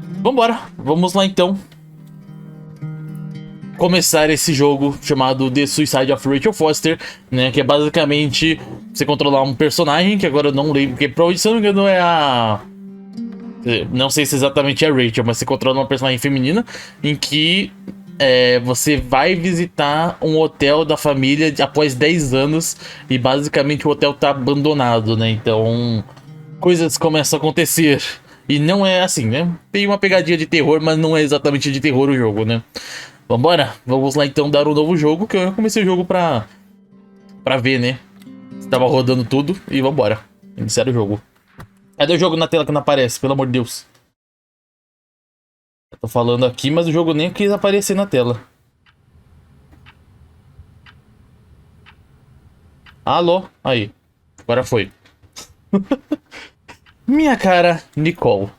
Vambora, vamos lá então. Começar esse jogo chamado The Suicide of Rachel Foster, né? Que é basicamente você controlar um personagem, que agora eu não lembro, porque provavelmente, se eu não me engano, é a... Não sei se exatamente é a Rachel, mas você controla uma personagem feminina em que você vai visitar um hotel da família após 10 anos e basicamente o hotel tá abandonado, né? Então coisas começam a acontecer. E não é assim, né? Tem uma pegadinha de terror, mas não é exatamente de terror o jogo, né? Vambora? Vamos lá então dar um novo jogo, que eu comecei o jogo pra ver, né? Estava rodando tudo e vambora. Iniciar o jogo. Cadê o jogo na tela que não aparece? Pelo amor de Deus. Eu tô falando aqui, mas o jogo nem quis aparecer na tela. Alô? Aí. Agora foi. Minha cara, Nicole.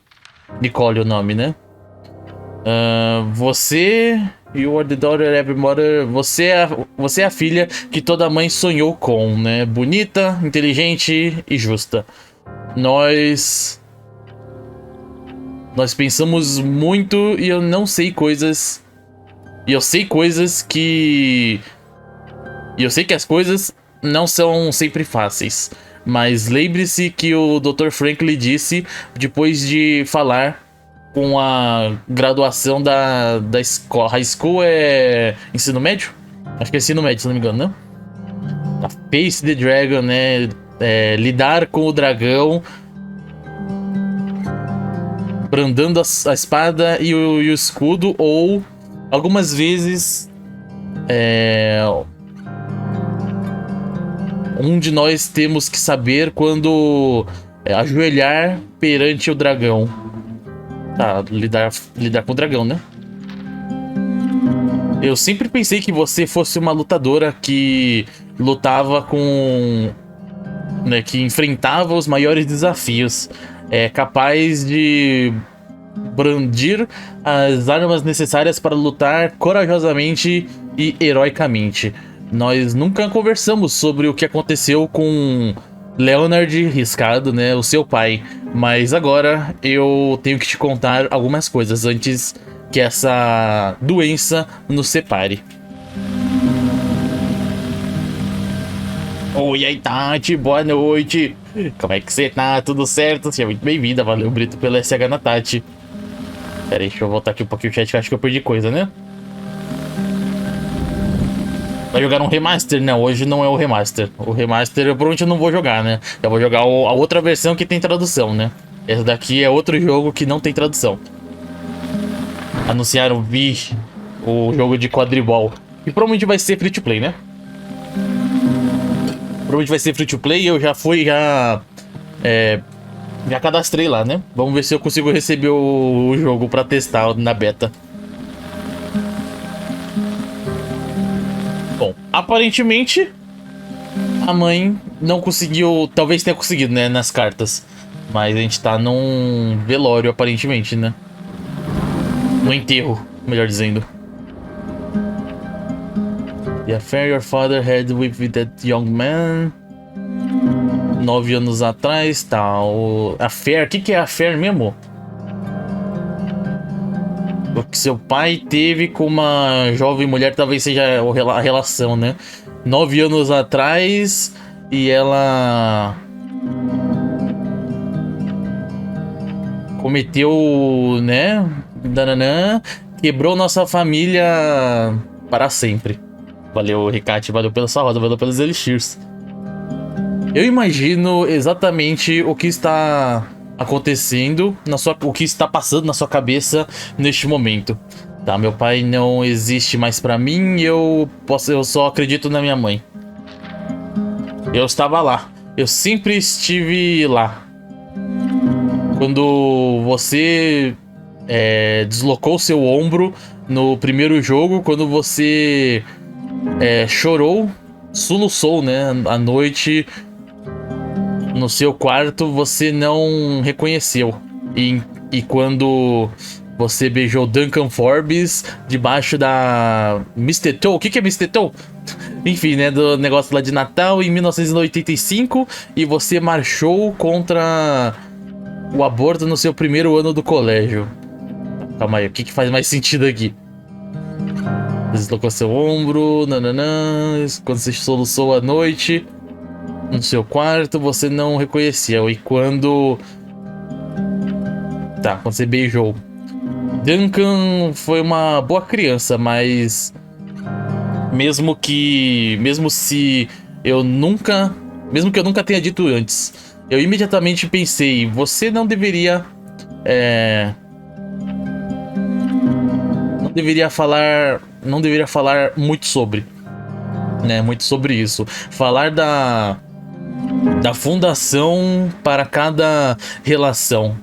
Nicole é o nome, né? Você... You are the daughter every mother. Você é a filha que toda mãe sonhou com, né? Bonita, inteligente e justa. Nós pensamos muito e eu não sei coisas. E eu sei coisas que... E eu sei que as coisas não são sempre fáceis. Mas lembre-se que o Dr. Franklin disse depois de falar com a graduação da escola. High school é ensino médio? Acho que é ensino médio, se não me engano, né? A Face the Dragon, né? Lidar com o dragão, brandando a espada e o escudo, ou algumas vezes um de nós temos que saber quando ajoelhar perante o dragão. Tá, lidar com o dragão, né? Eu sempre pensei que você fosse uma lutadora que lutava com... né, que enfrentava os maiores desafios. Capaz de brandir as armas necessárias para lutar corajosamente e heroicamente. Nós nunca conversamos sobre o que aconteceu com Leonard Riscado, né, o seu pai. Mas agora eu tenho que te contar algumas coisas antes que essa doença nos separe. Oi, aí, Tati, boa noite. Como é que você tá? Tudo certo? Seja muito bem-vinda. Valeu, Brito, pelo SH na Tati. Pera aí, deixa eu voltar aqui um pouquinho o chat, que eu acho que eu perdi coisa, né? Vai jogar um remaster? Não, hoje não é o remaster. O remaster eu provavelmente não vou jogar, né? Eu vou jogar a outra versão que tem tradução, né? Essa daqui é outro jogo que não tem tradução. Anunciaram o jogo de quadribol. E provavelmente vai ser free to play, né? Provavelmente vai ser free to play. Eu já já cadastrei lá, né? Vamos ver se eu consigo receber o jogo pra testar na beta. Bom, aparentemente a mãe não conseguiu. Talvez tenha conseguido, né? Nas cartas. Mas a gente tá num velório, aparentemente, né? No enterro, melhor dizendo. The affair your father had with that young man. 9 anos atrás, tá. Affair, o que é affair mesmo? O que seu pai teve com uma jovem mulher, talvez seja a relação, né? 9 anos atrás e ela cometeu, né? Dananã, quebrou nossa família para sempre. Valeu, Ricate, valeu pela sua roda, valeu pelos elixirs. Eu imagino exatamente o que está acontecendo, o que está passando na sua cabeça neste momento. Tá, meu pai não existe mais pra mim, eu só acredito na minha mãe. Eu estava lá, eu sempre estive lá. Quando você deslocou seu ombro no primeiro jogo, quando você chorou, soluçou, né, à noite no seu quarto, você não reconheceu. E quando você beijou Duncan Forbes debaixo da Mistletoe, o que é Mistletoe? Enfim, né, do negócio lá de Natal em 1985, e você marchou contra o aborto no seu primeiro ano do colégio. Calma aí, o que que faz mais sentido aqui? Deslocou seu ombro, nananã. Quando você soluçou à noite no seu quarto, você não reconhecia. E quando... Tá, quando você beijou. Duncan foi uma boa criança, mas... Mesmo se eu nunca... Mesmo que eu nunca tenha dito antes, eu imediatamente pensei, você não deveria... Não deveria falar muito sobre, né? Muito sobre isso. Falar da fundação para cada relação.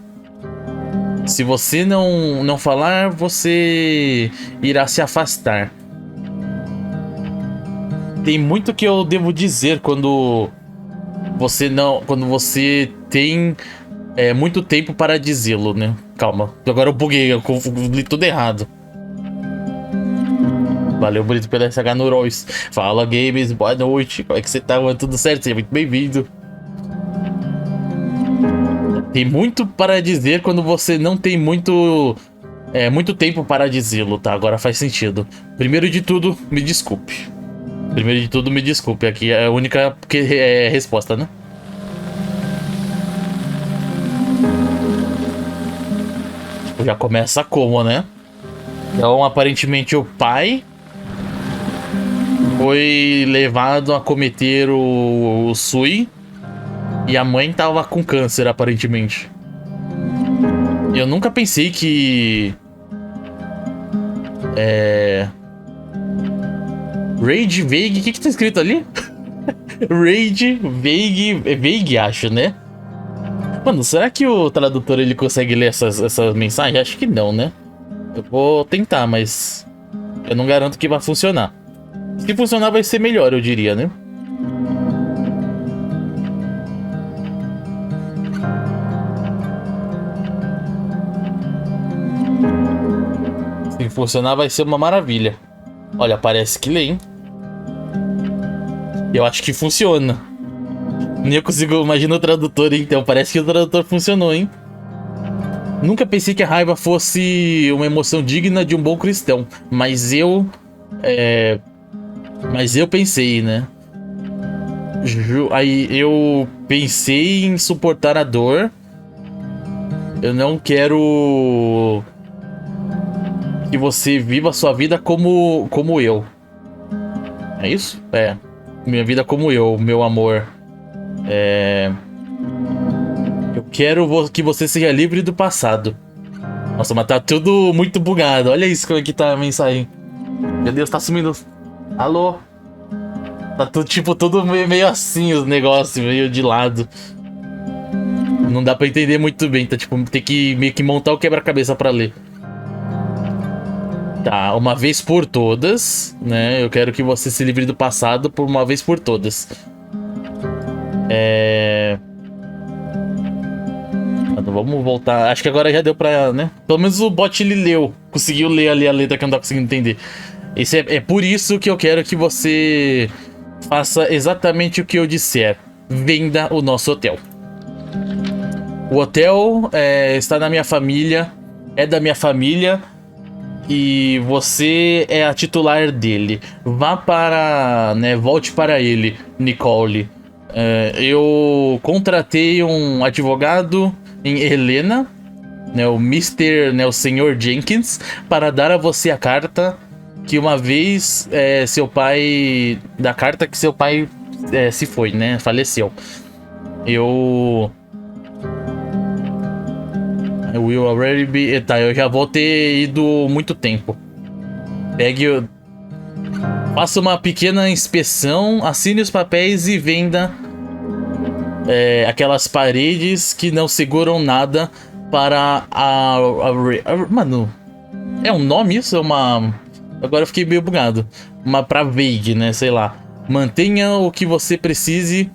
Se você não falar, você irá se afastar. Tem muito que eu devo dizer quando você tem muito tempo para dizê-lo, né? Calma, agora eu buguei, eu li tudo errado. Valeu, bonito, pela SH Neuróis. Fala, games, boa noite. Como é que você tá? Tudo certo? Seja muito bem-vindo. Tem muito para dizer quando você não tem muito tempo para dizê-lo, tá? Agora faz sentido. Primeiro de tudo, me desculpe. Aqui é a única resposta, né? Já começa como, né? Então, aparentemente, o pai foi levado a cometer o SUI e a mãe tava com câncer, aparentemente. Eu nunca pensei que... Rage Vague... O que tá escrito ali? Rage Vague... É Vague, acho, né? Mano, será que o tradutor ele consegue ler essas mensagens? Acho que não, né? Eu vou tentar, mas... eu não garanto que vai funcionar. Se funcionar vai ser melhor, eu diria, né? Se funcionar vai ser uma maravilha. Olha, parece que lê, hein? Eu acho que funciona. Nem eu consigo imaginar o tradutor, então. Parece que o tradutor funcionou, hein? Nunca pensei que a raiva fosse uma emoção digna de um bom cristão. Mas eu pensei, né? Aí eu pensei em suportar a dor. Eu não quero que você viva a sua vida como eu. É isso? Minha vida como eu, meu amor. Eu quero que você seja livre do passado. Nossa, mas tá tudo muito bugado. Olha isso, como é que tá a mensagem. Meu Deus, tá sumindo. Alô? Tá tudo, tipo, tudo meio assim, os negócios, meio de lado. Não dá pra entender muito bem, tá? Tipo, tem que meio que montar o quebra-cabeça pra ler. Tá, uma vez por todas, né? Eu quero que você se livre do passado por uma vez por todas. Mano, vamos voltar. Acho que agora já deu pra, né? Pelo menos o bot ele leu. Conseguiu ler ali a letra que eu não tava conseguindo entender. É por isso que eu quero que você faça exatamente o que eu disser. Venda o nosso hotel. O hotel está na minha família. É da minha família. E você é a titular dele. Vá para... né, volte para ele, Nicole. Eu contratei um advogado em Helena, né, o Mr., né, o Sr. Jenkins, para dar a você a carta que uma vez seu pai... Da carta que seu pai se foi, né? Faleceu. Eu will already be... Tá, eu já vou ter ido muito tempo. Faça uma pequena inspeção, assine os papéis e venda aquelas paredes que não seguram nada para mano, é um nome isso? É uma... Agora eu fiquei meio bugado. Pra Vague, né? Sei lá. Mantenha o que você precise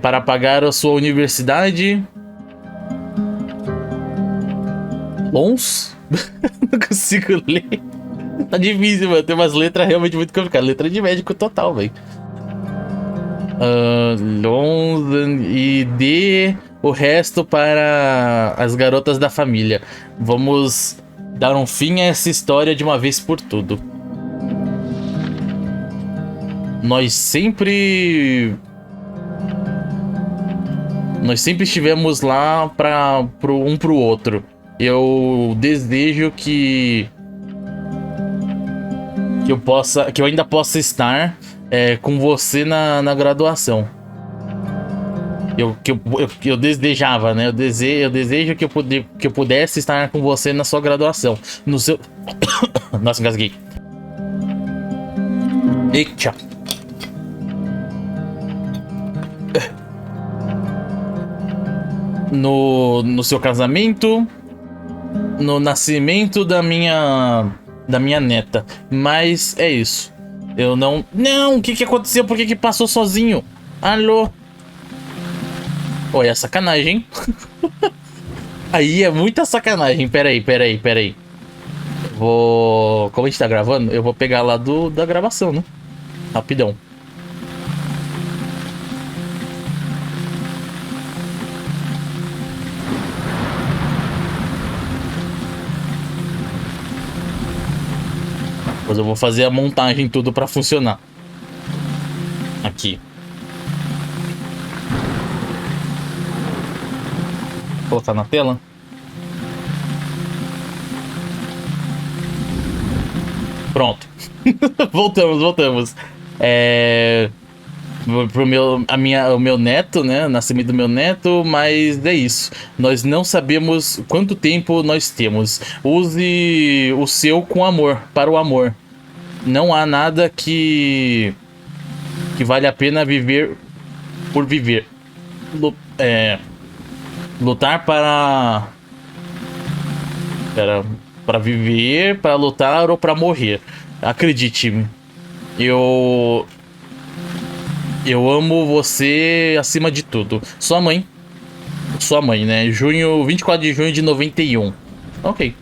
para pagar a sua universidade. Lons? Não consigo ler. Tá difícil, mano. Tem umas letras realmente muito complicadas. Letra de médico total, velho. Lons e de o resto para as garotas da família. Vamos dar um fim a essa história de uma vez por tudo. Nós sempre estivemos lá um pro outro. Eu desejo que eu ainda possa estar com você na graduação. Eu desejava, né? Eu desejo que eu pudesse estar com você na sua graduação. No seu... Nossa, engasguei. Eita. No seu casamento, no nascimento da minha neta. Mas é isso. Eu não... Não! O que aconteceu? Por que passou sozinho? Alô? Olha, é sacanagem, hein? Aí é muita sacanagem. Pera aí. Como a gente tá gravando, eu vou pegar lá da gravação, né? Rapidão. Depois eu vou fazer a montagem tudo pra funcionar. Aqui. Vou colocar na tela. Pronto. Voltamos. O meu neto, né? O nascimento do meu neto, mas é isso. Nós não sabemos quanto tempo nós temos. Use o seu com amor, para o amor. Não há nada que vale a pena viver por viver. Lutar para viver, para lutar ou para morrer. Acredite-me. Eu amo você acima de tudo. Sua mãe, né? 24 de junho de 91. Ok.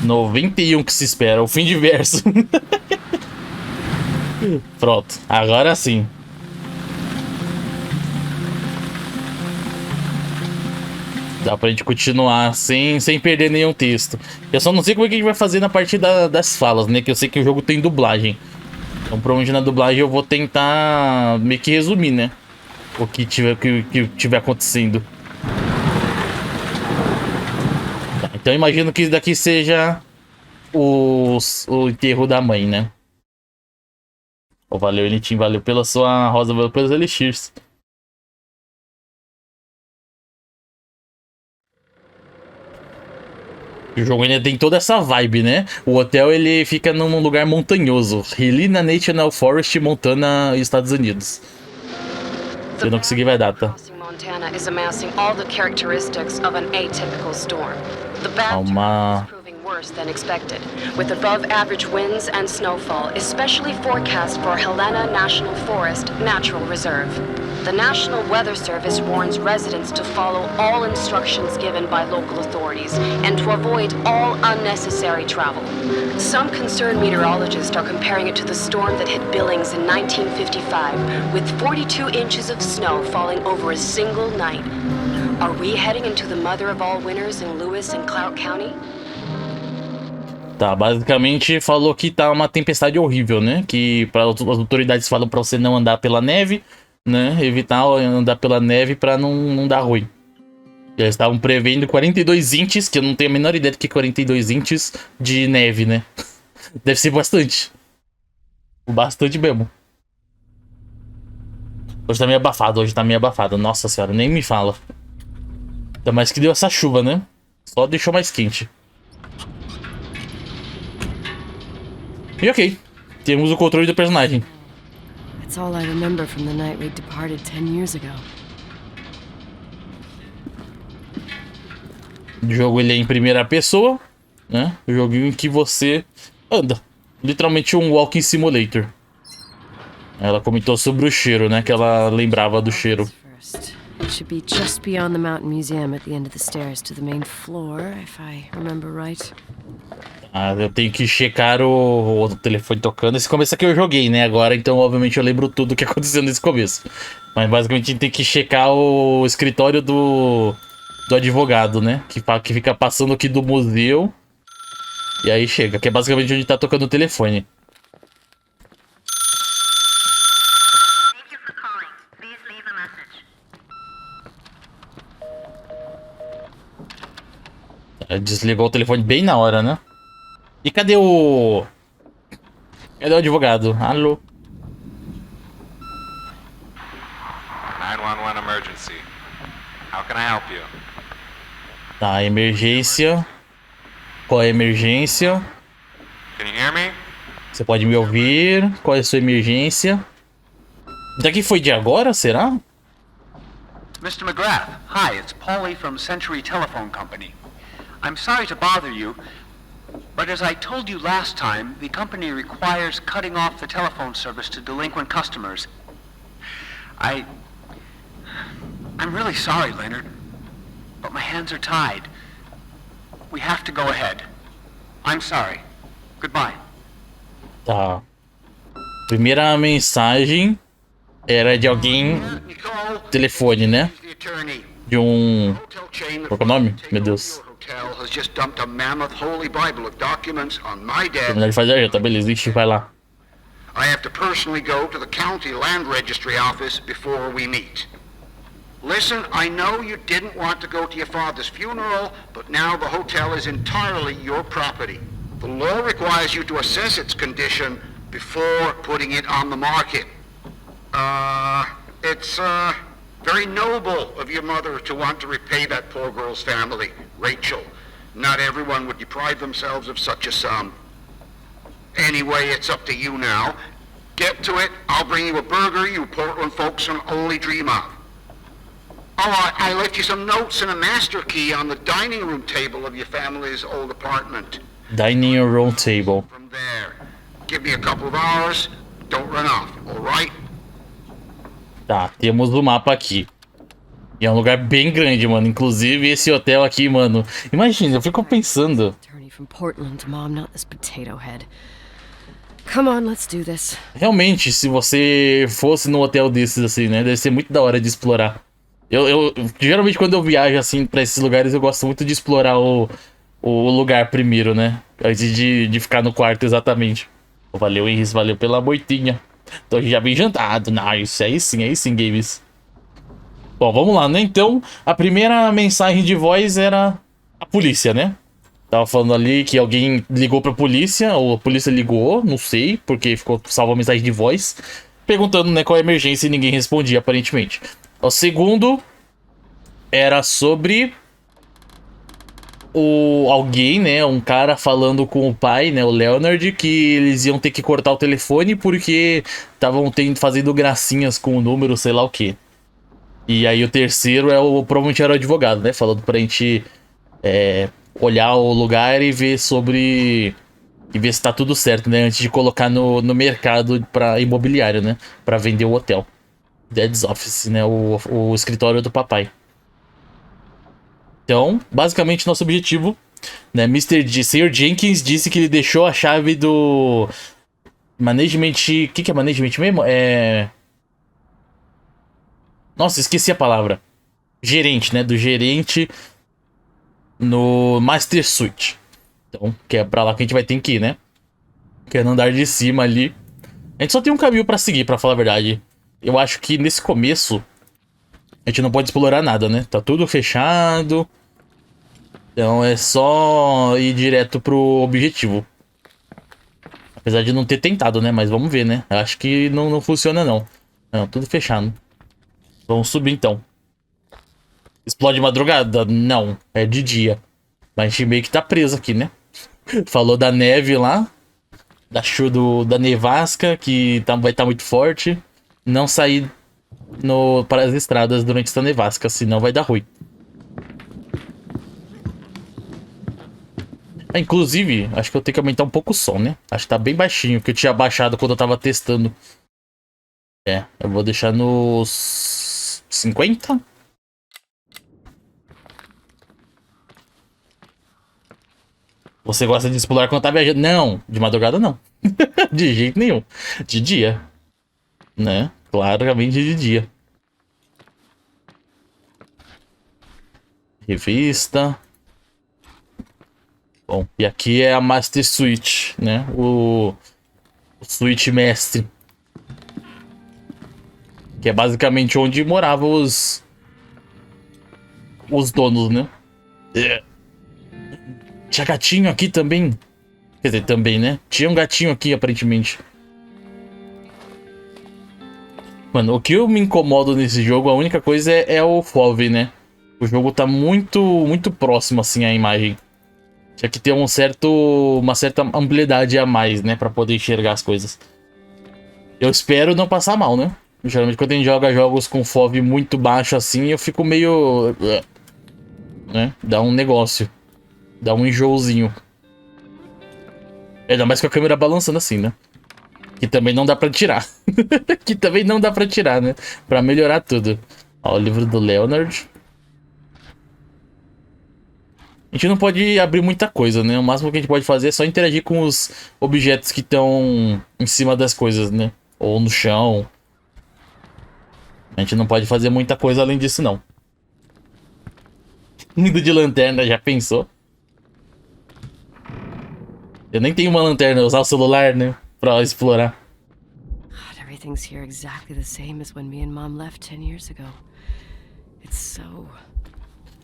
91 que se espera, o fim de verso. Pronto, agora sim. Dá pra gente continuar sem perder nenhum texto. Eu só não sei como é que a gente vai fazer na parte das falas, né? Que eu sei que o jogo tem dublagem. Então provavelmente na dublagem eu vou tentar meio que resumir, né? O que tiver acontecendo. Tá, então eu imagino que isso daqui seja o enterro da mãe, né? Oh, valeu, Elitinho. Valeu pela sua rosa, valeu pelos elixirs. O jogo ainda tem toda essa vibe, né? O hotel, ele fica num lugar montanhoso. Helena National Forest, Montana, Estados Unidos. Se eu não conseguir, vai dar, tá? Montana is amassing all the characteristics of an atypical storm. The bad is proving worse than expected, with above average winds and snowfall, especially forecast for Helena National Forest Natural Reserve. The National Weather Service warns residents to follow all instructions given by local authorities and to avoid all unnecessary travel. Some concerned meteorologists are comparing it to the storm that hit Billings in 1955, with 42 inches of snow falling over a single night. Are we heading into the mother of all winters in Lewis and Clark County? Tá, basicamente falou que tá uma tempestade horrível, né? Que as autoridades falam pra você não andar pela neve, né? Evitar andar pela neve pra não dar ruim. Já estavam prevendo 42 inches, que eu não tenho a menor ideia do que 42 inches de neve, né? Deve ser bastante. Bastante mesmo. Hoje tá meio abafado. Nossa senhora, nem me fala. Ainda mais que deu essa chuva, né? Só deixou mais quente. E ok, temos o controle do personagem. That's all I remember from the night we departed 10 years ago. O jogo ele é em primeira pessoa, né? O joguinho em que você anda. Literalmente um walking simulator. Ela comentou sobre o cheiro, né? Que ela lembrava do cheiro. It should be just beyond the Mountain Museum at the end of the stairs to the main floor, if I remember right. Ah, eu tenho que checar o telefone tocando. Esse começo aqui eu joguei, né? Agora, então, obviamente, eu lembro tudo o que aconteceu nesse começo. Mas, basicamente, a gente tem que checar o escritório do advogado, né? Que fica passando aqui do museu. E aí chega, que é basicamente onde tá tocando o telefone. Desligou o telefone bem na hora, né? E cadê o... Cadê o advogado? Alô? 911 emergency. How can I help you? Tá, emergência. Qual é a emergência? Can you hear me? Você pode me ouvir? Qual é a sua emergência? Daqui foi de agora, será? Mr. McGrath, hi, it's Paulie from Century Telephone Company. I'm sorry to bother you, but as I told you last time, the company requires cutting off the telephone service to delinquent customers. I'm really sorry, Leonard, but my hands are tied. We have to go ahead. I'm sorry. Goodbye. Tá. Primeira mensagem era de alguém... Telefone, né? De um... Qual é o nome? Meu Deus. Terminar de fazer, tá beleza. Ixi, vai lá. I have to personally go to the county land registry office before we meet. Listen, I know you didn't want to go to your father's funeral, but now the hotel is entirely your property. The law requires you to assess its condition before putting it on the market. It's very noble of your mother to want to repay that poor girl's family, Rachel. Not everyone would deprive themselves of such a sum. Anyway, it's up to you now. Get to it. I'll bring you a burger you Portland folks can only dream of. Oh, I left you some notes and a master key on the dining room table of your family's old apartment. Dining room table. From there, give me a couple of hours. Don't run off, all right? Tá, temos o mapa aqui. E é um lugar bem grande, mano. Inclusive, esse hotel aqui, mano. Imagina, eu fico pensando. Attorney from Portland, Mom, not this potato head. Come on, let's do this. Realmente, se você fosse num hotel desses, assim, né? Deve ser muito da hora de explorar. Geralmente, quando eu viajo, assim, pra esses lugares, eu gosto muito de explorar o lugar primeiro, né? Antes de ficar no quarto, exatamente. Valeu, Henris, valeu pela moitinha. Então, já bem jantado. Nice, aí sim, games. Bom, vamos lá, né? Então, a primeira mensagem de voz era a polícia, né? Tava falando ali que alguém ligou pra polícia, ou a polícia ligou, não sei, porque ficou salva a mensagem de voz, perguntando, né, qual é a emergência e ninguém respondia, aparentemente. O segundo era sobre alguém, né, um cara falando com o pai, né, o Leonard, que eles iam ter que cortar o telefone porque estavam fazendo gracinhas com o número, sei lá o que. E aí o terceiro provavelmente era o advogado, né, falando pra gente olhar o lugar e ver e ver se tá tudo certo, né, antes de colocar no mercado pra imobiliário, né, pra vender o hotel. Dad's Office, né, o escritório do papai. Então, basicamente, nosso objetivo, né, Sr. Jenkins disse que ele deixou a chave do management... O que é management mesmo? Nossa, esqueci a palavra. Gerente, né, do gerente no Master Suite. Então, que é pra lá que a gente vai ter que ir, né? Que é no andar de cima ali. A gente só tem um caminho pra seguir, pra falar a verdade. Eu acho que nesse começo a gente não pode explorar nada, né? Tá tudo fechado. Então é só ir direto pro objetivo. Apesar de não ter tentado, né? Mas vamos ver, né? Eu acho que não funciona, não. Não, tudo fechado. Vamos subir, então. Explode de madrugada? Não, é de dia. Mas a gente meio que tá preso aqui, né? Falou da neve lá. Da chuva da nevasca, que vai estar muito forte. Não sair para as estradas durante essa nevasca, senão vai dar ruim. Inclusive, acho que eu tenho que aumentar um pouco o som, né? Acho que tá bem baixinho, que eu tinha baixado quando eu tava testando. Eu vou deixar nos 50. Você gosta de explorar quando tá viajando? Não, de madrugada não. De jeito nenhum. De dia. Né? Claramente de dia. Revista. Bom, e aqui é a Master Suite, né? O Suite Mestre. Que é basicamente onde moravam os donos, né? Tinha gatinho aqui também. Quer dizer, também, né? Tinha um gatinho aqui, aparentemente. Mano, o que eu me incomodo nesse jogo, a única coisa é o FOV, né? O jogo tá muito próximo, assim, à imagem. Tinha que ter uma certa amplitude a mais, né? Pra poder enxergar as coisas. Eu espero não passar mal, né? Geralmente quando a gente joga jogos com FOV muito baixo assim, eu fico meio... né? Dá um negócio. Dá um enjoozinho. Ainda mais com a câmera balançando assim, né? Que também não dá pra tirar. Que também não dá pra tirar, né? Pra melhorar tudo. Ó, o livro do Leonard. A gente não pode abrir muita coisa, né? O máximo que a gente pode fazer é só interagir com os objetos que estão em cima das coisas, né? Ou no chão. A gente não pode fazer muita coisa além disso, não. Indo de lanterna, já pensou? Eu nem tenho uma lanterna, usar o celular, né? Pra explorar. God, everything's here exactly the same as when me and Mom left 10 years ago. It's so...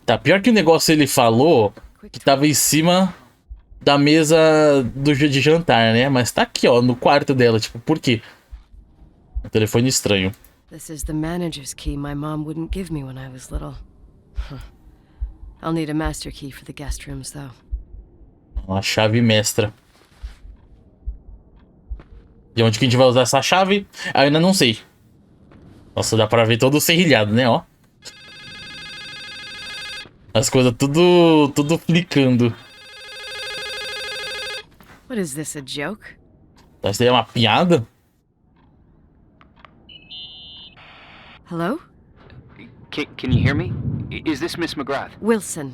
Tá, pior que o negócio ele falou que tava em cima da mesa de jantar, né? Mas tá aqui, ó, no quarto dela. Tipo, por quê? Um telefone estranho. This is the manager's key my mom wouldn't give me when I was little. I'll need a master key for the guest rooms, though. Uma chave mestra. E onde que a gente vai usar essa chave? Eu ainda não sei. Nossa, dá pra ver todo o serrilhado, né, ó. As coisas tudo flicando. What is this, a joke? Isso aí é uma piada? Hello? Can you hear me? Is this Miss McGrath? Wilson.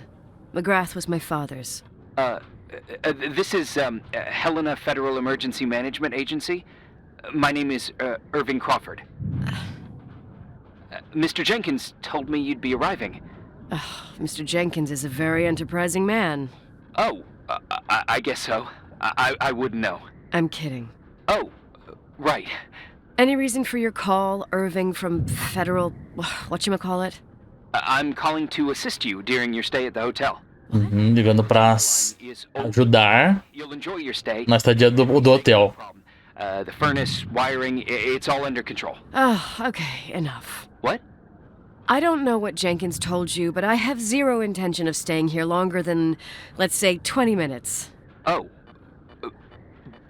McGrath was my father's. This is Helena Federal Emergency Management Agency. My name is Irving Crawford. Mr. Jenkins told me you'd be arriving. Mr. Jenkins is a very enterprising man. Oh, I guess so. I wouldn't know. I'm kidding. Oh, right. Any reason for your call, Irving from Federal... whatchamacallit? I'm calling to assist you during your stay at the hotel. Ligando pra ajudar You'll enjoy your stay. na estadia do hotel. The furnace, wiring, it's all under control. Oh, okay, enough. What? I don't know what Jenkins told you, but I have zero intention of staying here longer than, let's say, 20 minutes. Oh.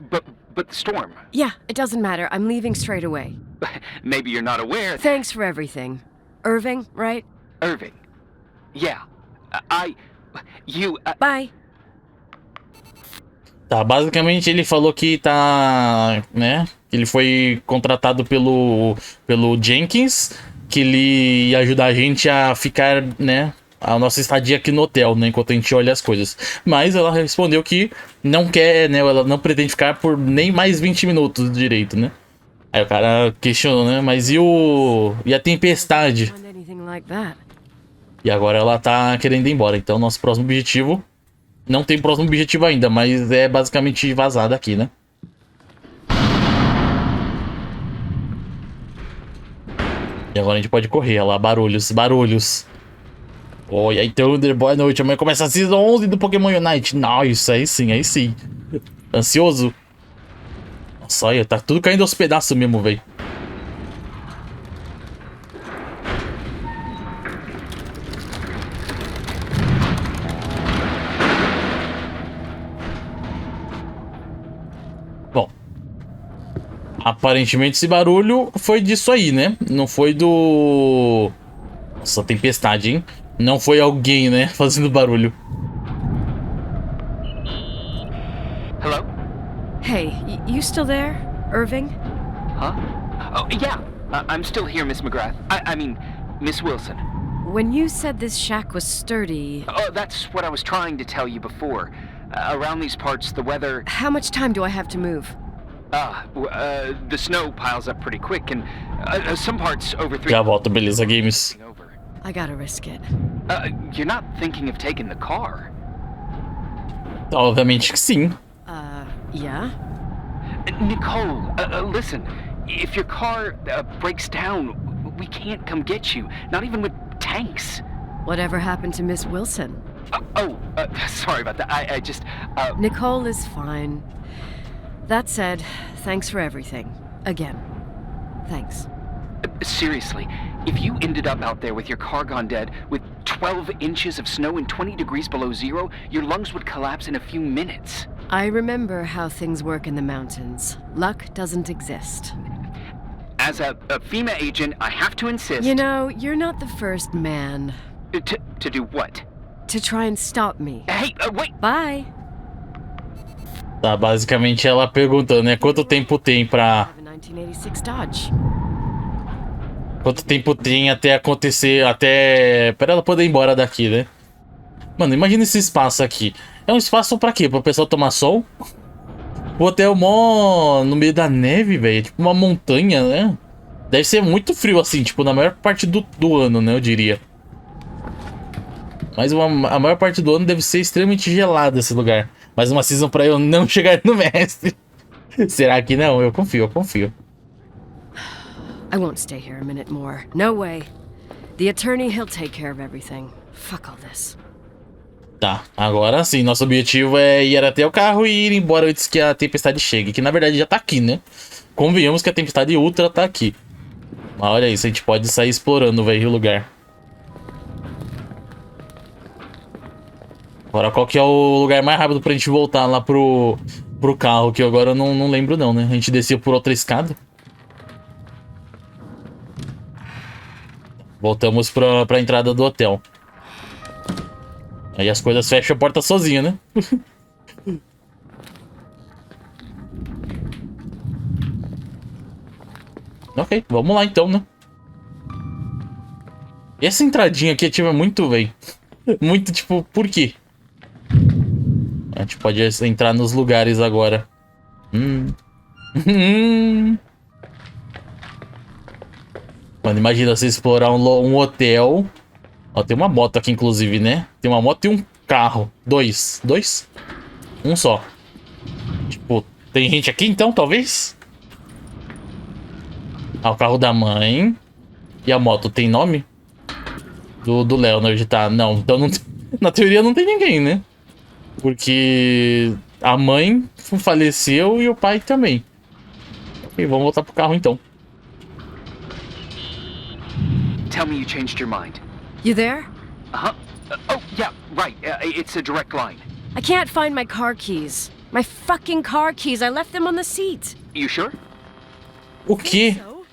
But the storm. Yeah, it doesn't matter. I'm leaving straight away. Maybe you're not aware. Thanks for everything. Irving, right? Irving. Yeah. Bye. Tá, basicamente ele falou que tá, né, ele foi contratado pelo Jenkins, que ele ia ajudar a gente a ficar, né, a nossa estadia aqui no hotel, né, enquanto a gente olha as coisas. Mas ela respondeu que não quer, né, ela não pretende ficar por nem mais 20 minutos direito, né. Aí o cara questionou, né, mas e a tempestade? E agora ela tá querendo ir embora, então nosso próximo objetivo... Não tem próximo objetivo ainda, mas é basicamente vazar daqui, né? E agora a gente pode correr, olha lá, barulhos. Oi, aí Thunder, boa noite. Amanhã começa a Season 11 do Pokémon Unite. Nice, aí sim. Ansioso? Nossa, olha, tá tudo caindo aos pedaços mesmo, velho. Bom, aparentemente esse barulho foi disso aí, né? Não foi do... Nossa, tempestade, hein? Não foi alguém, né? Fazendo barulho. Hello? Hey, you still there, Irving? Huh? Oh, yeah. I'm still here, Miss McGrath. I mean, Miss Wilson. When you said this shack was sturdy... Oh, that's what I was trying to tell you before. Around these parts, the weather... How much time do I have to move? The snow piles up pretty quick, and some parts over 3... Já volto, beleza, games. I gotta risk it. You're not thinking of taking the car? Obviamente que sim. Yeah? Nicole, listen. If your car breaks down, we can't come get you. Not even with tanks. Whatever happened to Miss Wilson? Sorry about that. I just... Nicole is fine. That said, thanks for everything. Again. Thanks. Seriously, if you ended up out there with your car gone dead, with 12 inches of snow and 20 degrees below zero, your lungs would collapse in a few minutes. I remember how things work in the mountains. Luck doesn't exist. As a FEMA agent, I have to insist... You know, you're not the first man. To do what? To try and stop me. Hey, wait! Bye! Tá, basicamente ela perguntando, né? Quanto tempo tem pra... 1986 Dodge. Quanto tempo tem até acontecer, pra ela poder ir embora daqui, né? Mano, imagina esse espaço aqui. É um espaço pra quê? Pra pessoa tomar sol? O hotel mó no meio da neve, velho. Tipo uma montanha, né? Deve ser muito frio assim, tipo, na maior parte do ano, né? Eu diria. Mas a maior parte do ano deve ser extremamente gelado esse lugar. Mais uma season pra eu não chegar no mestre. Será que não? Eu confio. I won't stay here a minute more. No way. The attorney, he'll take care of everything. Fuck all this. Tá, agora sim, nosso objetivo é ir até o carro e ir embora antes que a tempestade chegue. Que na verdade já tá aqui, né? Convenhamos que a tempestade ultra tá aqui. Mas olha isso, a gente pode sair explorando, velho, o lugar. Agora, qual que é o lugar mais rápido pra gente voltar lá pro carro? Que agora eu não lembro não, né? A gente descia por outra escada. Voltamos pra entrada do hotel. Aí as coisas fecham a porta sozinha, né? Ok, vamos lá então, né? Essa entradinha aqui ativa muito, velho. Muito, tipo, por quê? A gente pode entrar nos lugares agora. Mano, imagina você explorar um hotel. Ó, tem uma moto aqui, inclusive, né? Tem uma moto e um carro. Dois? Um só. Tipo, tem gente aqui então, talvez? Ah, o carro da mãe. E a moto tem nome? Do Leonard, tá? Não, então não, na teoria não tem ninguém, né? Porque a mãe faleceu e o pai também. Ok, vamos voltar pro carro então. Tell me you changed your mind. You there? Uh-huh. Oh, yeah, right. It's a direct line. I can't find my car keys. My fucking car keys. I left them on the seat. You sure? O quê? So,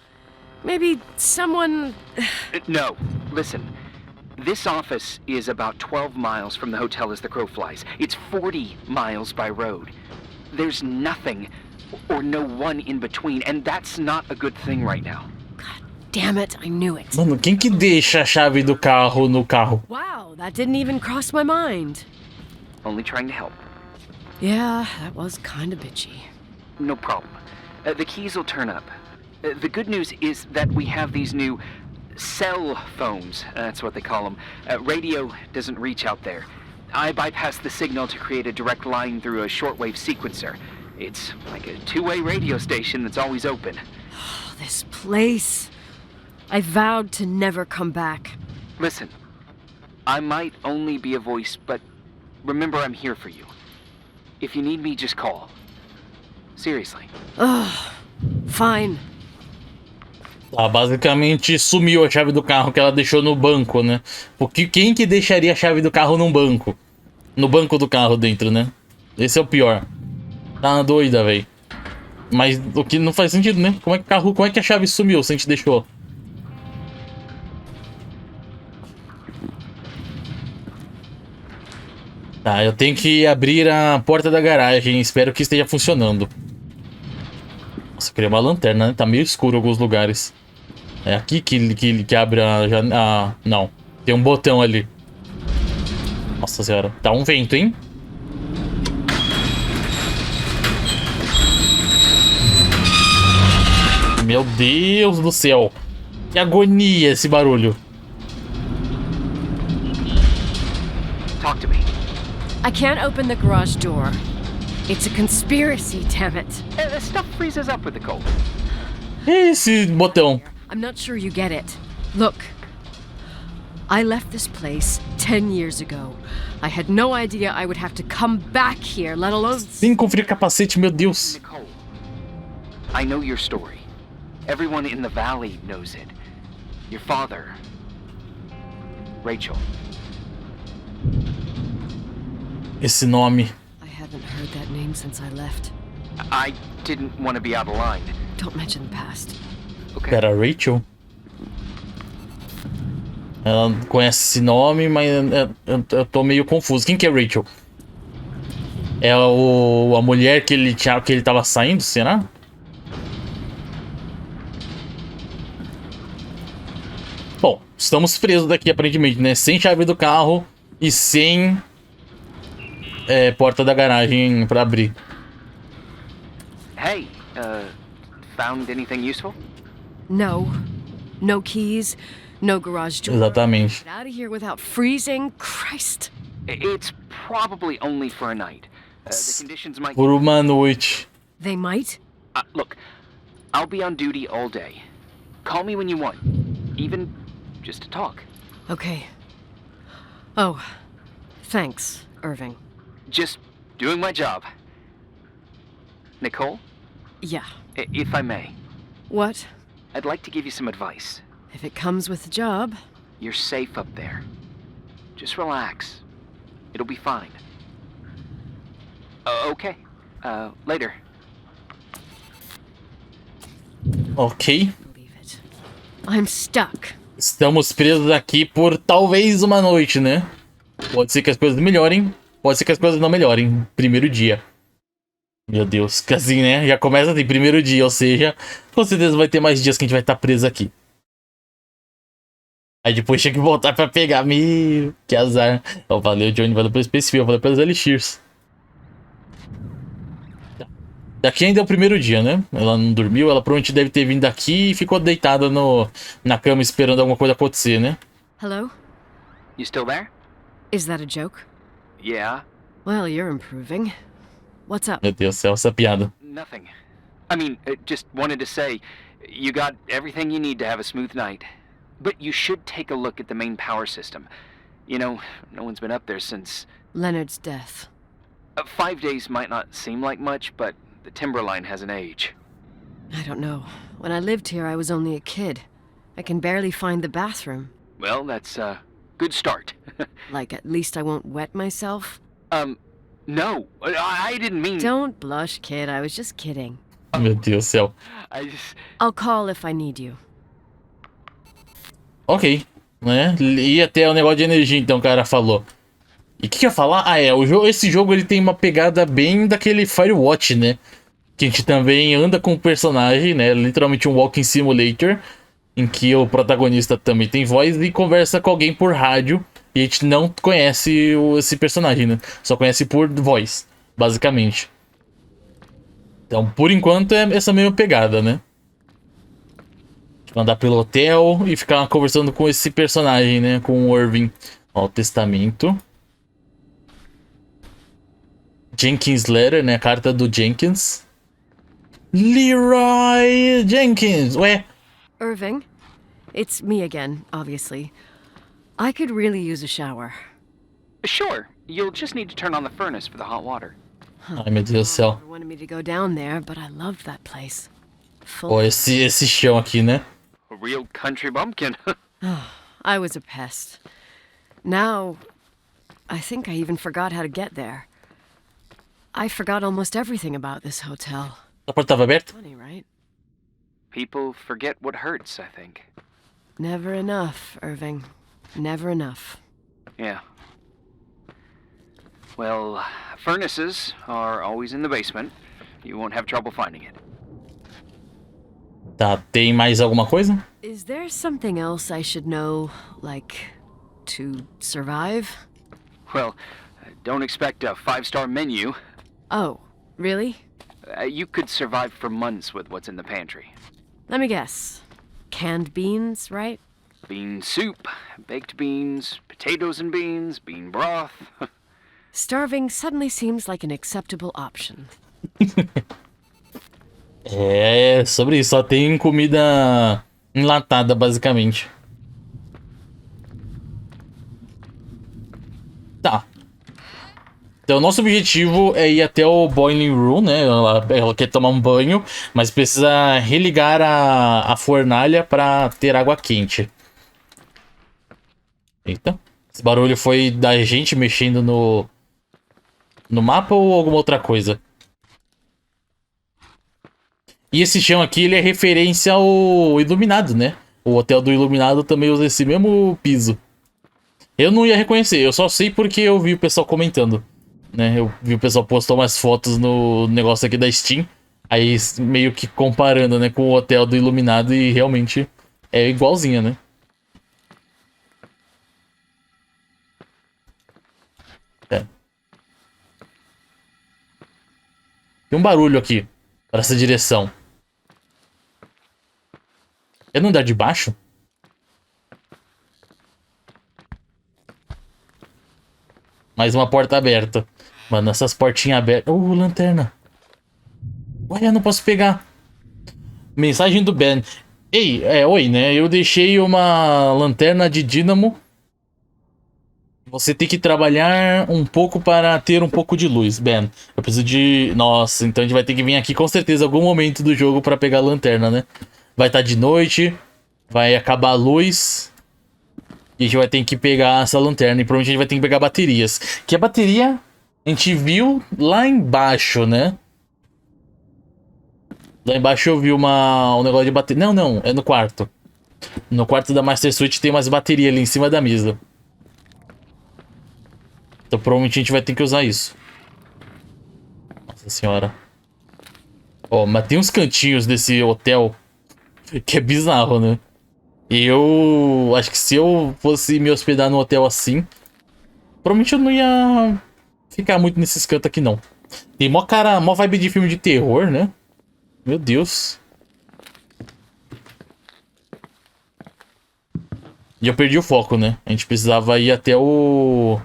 maybe someone... No. Listen. This office is about 12 miles from the hotel as the crow flies. It's 40 miles by road. There's nothing or no one in between, and that's not a good thing right now. God damn it, I knew it. Mano, quem que deixa a chave do carro no carro? Wow, that didn't even cross my mind. Only trying to help. Yeah, that was kinda bitchy. No problem. The keys will turn up. The good news is that we have these new cell phones. That's what they call them. Radio doesn't reach out there. I bypassed the signal to create a direct line through a shortwave sequencer. It's like a two-way radio station that's always open. Oh, this place. I vowed to never come back. Listen, I might only be a voice, but remember I'm here for you. If you need me, just call. Seriously. Ugh, fine. Tá, basicamente sumiu a chave do carro que ela deixou no banco, né? Porque quem que deixaria a chave do carro num banco? No banco do carro dentro, né? Esse é o pior. Tá doida, velho. Mas o que não faz sentido, né? Como é que a chave sumiu se a gente deixou? Tá, eu tenho que abrir a porta da garagem. Espero que esteja funcionando. Nossa, eu queria uma lanterna, né? Tá meio escuro em alguns lugares. É aqui que abre a janela. Não, tem um botão ali. Nossa senhora, tá um vento, hein? Meu Deus do céu. Que agonia esse barulho. Talk to me. I can't open the garage door. It's a conspiracy, damn it. The stuff freezes up with the cold. Esse botão. I'm not sure you get it. Look, I left this place 10 years ago. I had no idea I would have to come back here, let alone... Sim, conferir capacete, meu Deus. Nicole, I know your story. Everyone in the valley knows it. Your father, Rachel. Esse nome. I haven't heard that name since I left. I didn't want to be out of line. Don't mention the past. Okay. Pera, Rachel? Ela conhece esse nome, mas eu tô meio confuso. Quem que é Rachel? É a mulher que ele tava saindo, será? Bom, estamos presos daqui aparentemente, né? Sem chave do carro e sem porta da garagem pra abrir. Hey, found anything useful? No. No keys. No garage door. Exatamente. Get out of here without freezing. Christ. It's probably only for a night. The conditions might... Por uma noite. They might? Look, I'll be on duty all day. Call me when you want. Even just to talk. Okay. Oh, thanks, Irving. Just doing my job. Nicole, Yeah. if I may, What? I'd like to give you some advice. If it comes with the job. You're safe up there. Just relax. It'll be fine. Okay. Later. Ok. Believe it. I'm stuck. Estamos presos aqui por talvez uma noite, né? Pode ser que as coisas melhorem, pode ser que as coisas não melhorem. Primeiro dia. Meu Deus, que assim, né? Já começa assim, primeiro dia, ou seja, com certeza vai ter mais dias que a gente vai estar preso aqui. Aí depois tinha que voltar pra pegar. Meu, que azar. Então, valeu, Johnny, valeu pelo Space Fuel, valeu pelos Elixirs. Daqui ainda é o primeiro dia, né? Ela não dormiu, ela provavelmente deve ter vindo daqui e ficou deitada na cama esperando alguma coisa acontecer, né? Hello? You still there? Is that a joke? Yeah. Well, you're improving. What's up? Meu Deus do céu, essa piada. Nothing. I mean, just wanted to say, you got everything you need to have a smooth night. But you should take a look at the main power system. You know, no one's been up there since... Leonard's death. 5 days might not seem like much, but the timberline has an age. I don't know. When I lived here, I was only a kid. I can barely find the bathroom. Well, that's a good start. Like, at least I won't wet myself? No, I didn't mean... Don't blush, kid. I was just kidding. Meu Deus do céu. I'll call if I need you. Ok, né? E até o negócio de energia, então, o cara falou. E o que eu ia falar? Esse jogo ele tem uma pegada bem daquele Firewatch, né? Que a gente também anda com o personagem, né? Literalmente um walking simulator, em que o protagonista também tem voz e conversa com alguém por rádio. E a gente não conhece esse personagem, né? Só conhece por voz, basicamente. Então, por enquanto, é essa mesma pegada, né? Andar pelo hotel e ficar conversando com esse personagem, né? Com o Irving. Ó, o testamento. Jenkins Letter, né? A carta do Jenkins. Leroy Jenkins! Ué? Irving, it's me again, obviously. I could really use a shower. Sure, you'll just need to turn on the furnace for the hot water. Ai, meu Deus do céu. I wanted me to go down there, but I loved that place. Ó, esse chão aqui, né? A real country bumpkin. I was a pest. Now, I think I even forgot how to get there. I forgot almost everything about this hotel. A porta estava aberta? Funny, right? People forget what hurts, I think. Never enough, Irving. Never enough. Yeah. Well, furnaces are always in the basement. You won't have trouble finding it. Tá, tem mais alguma coisa? Is there something else I should know, like, to survive? Well, don't expect a 5-star menu. Oh, really? You could survive for months with what's in the pantry. Let me guess. Canned beans, right? Bean soup, baked beans, potatoes and beans, bean broth. Starving suddenly seems like an acceptable option. É, sobre isso. Só tem comida enlatada, basicamente. Tá. Então, nosso objetivo é ir até o Boiling Room, né? Ela quer tomar um banho, mas precisa religar a fornalha para ter água quente. Eita. Esse barulho foi da gente mexendo no mapa ou alguma outra coisa? E esse chão aqui, ele é referência ao Iluminado, né? O hotel do Iluminado também usa esse mesmo piso. Eu não ia reconhecer, eu só sei porque eu vi o pessoal comentando, né? Eu vi o pessoal postar umas fotos no negócio aqui da Steam. Aí meio que comparando, né, com o hotel do Iluminado e realmente é igualzinha, né? É. Tem um barulho aqui para essa direção. É no andar de baixo? Mais uma porta aberta. Mano, essas portinhas abertas... lanterna. Ué, eu não posso pegar. Mensagem do Ben. Ei, oi, né? Eu deixei uma lanterna de dínamo. Você tem que trabalhar um pouco para ter um pouco de luz, Ben. Eu preciso de... Nossa, então a gente vai ter que vir aqui com certeza em algum momento do jogo para pegar a lanterna, né? Vai estar de noite. Vai acabar a luz. E a gente vai ter que pegar essa lanterna. E provavelmente a gente vai ter que pegar baterias. Que a bateria a gente viu lá embaixo, né? Lá embaixo eu vi um negócio de bateria. Não, não. É no quarto. No quarto da Master Suite tem umas baterias ali em cima da mesa. Então provavelmente a gente vai ter que usar isso. Nossa senhora. Ó, mas tem uns cantinhos desse hotel que é bizarro, né? Eu acho que se eu fosse me hospedar num hotel assim, provavelmente eu não ia ficar muito nesses cantos aqui, não. Tem mó vibe de filme de terror, né? Meu Deus. E eu perdi o foco, né? A gente precisava ir até o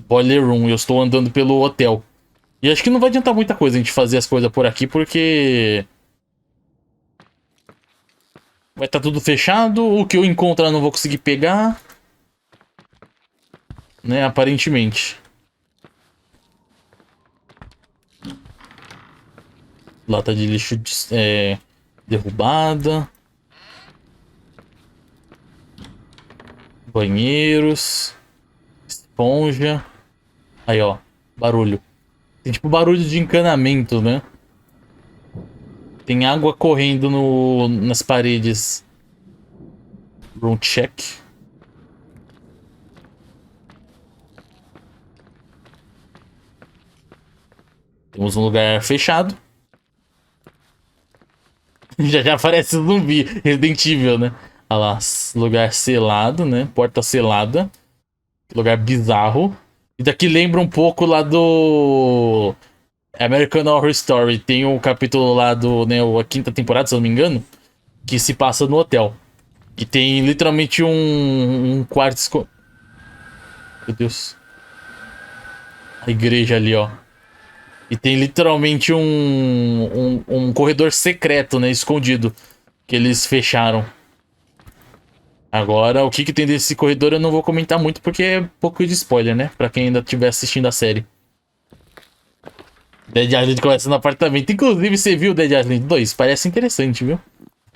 Boiler Room. E eu estou andando pelo hotel. E acho que não vai adiantar muita coisa a gente fazer as coisas por aqui, porque... vai estar tudo fechado. O que eu encontrar eu não vou conseguir pegar. Né, aparentemente. Lata de lixo derrubada. Banheiros. Esponja. Aí, ó. Barulho. Tem tipo barulho de encanamento, né? Tem água correndo nas paredes. Room check. Temos um lugar fechado. Já aparece zumbi. Resident Evil, né? Olha lá. Lugar selado, né? Porta selada. Lugar bizarro. E daqui lembra um pouco lá do American Horror Story. Tem um capítulo lá do, né, a quinta temporada, se eu não me engano, que se passa no hotel. Que tem literalmente um quarto Meu Deus. A igreja ali, ó. E tem literalmente um corredor secreto, né, escondido, que eles fecharam. Agora, o que tem desse corredor eu não vou comentar muito, porque é pouco de spoiler, né? Pra quem ainda estiver assistindo a série. Dead Island começa no apartamento. Inclusive, você viu Dead Island 2? Parece interessante, viu?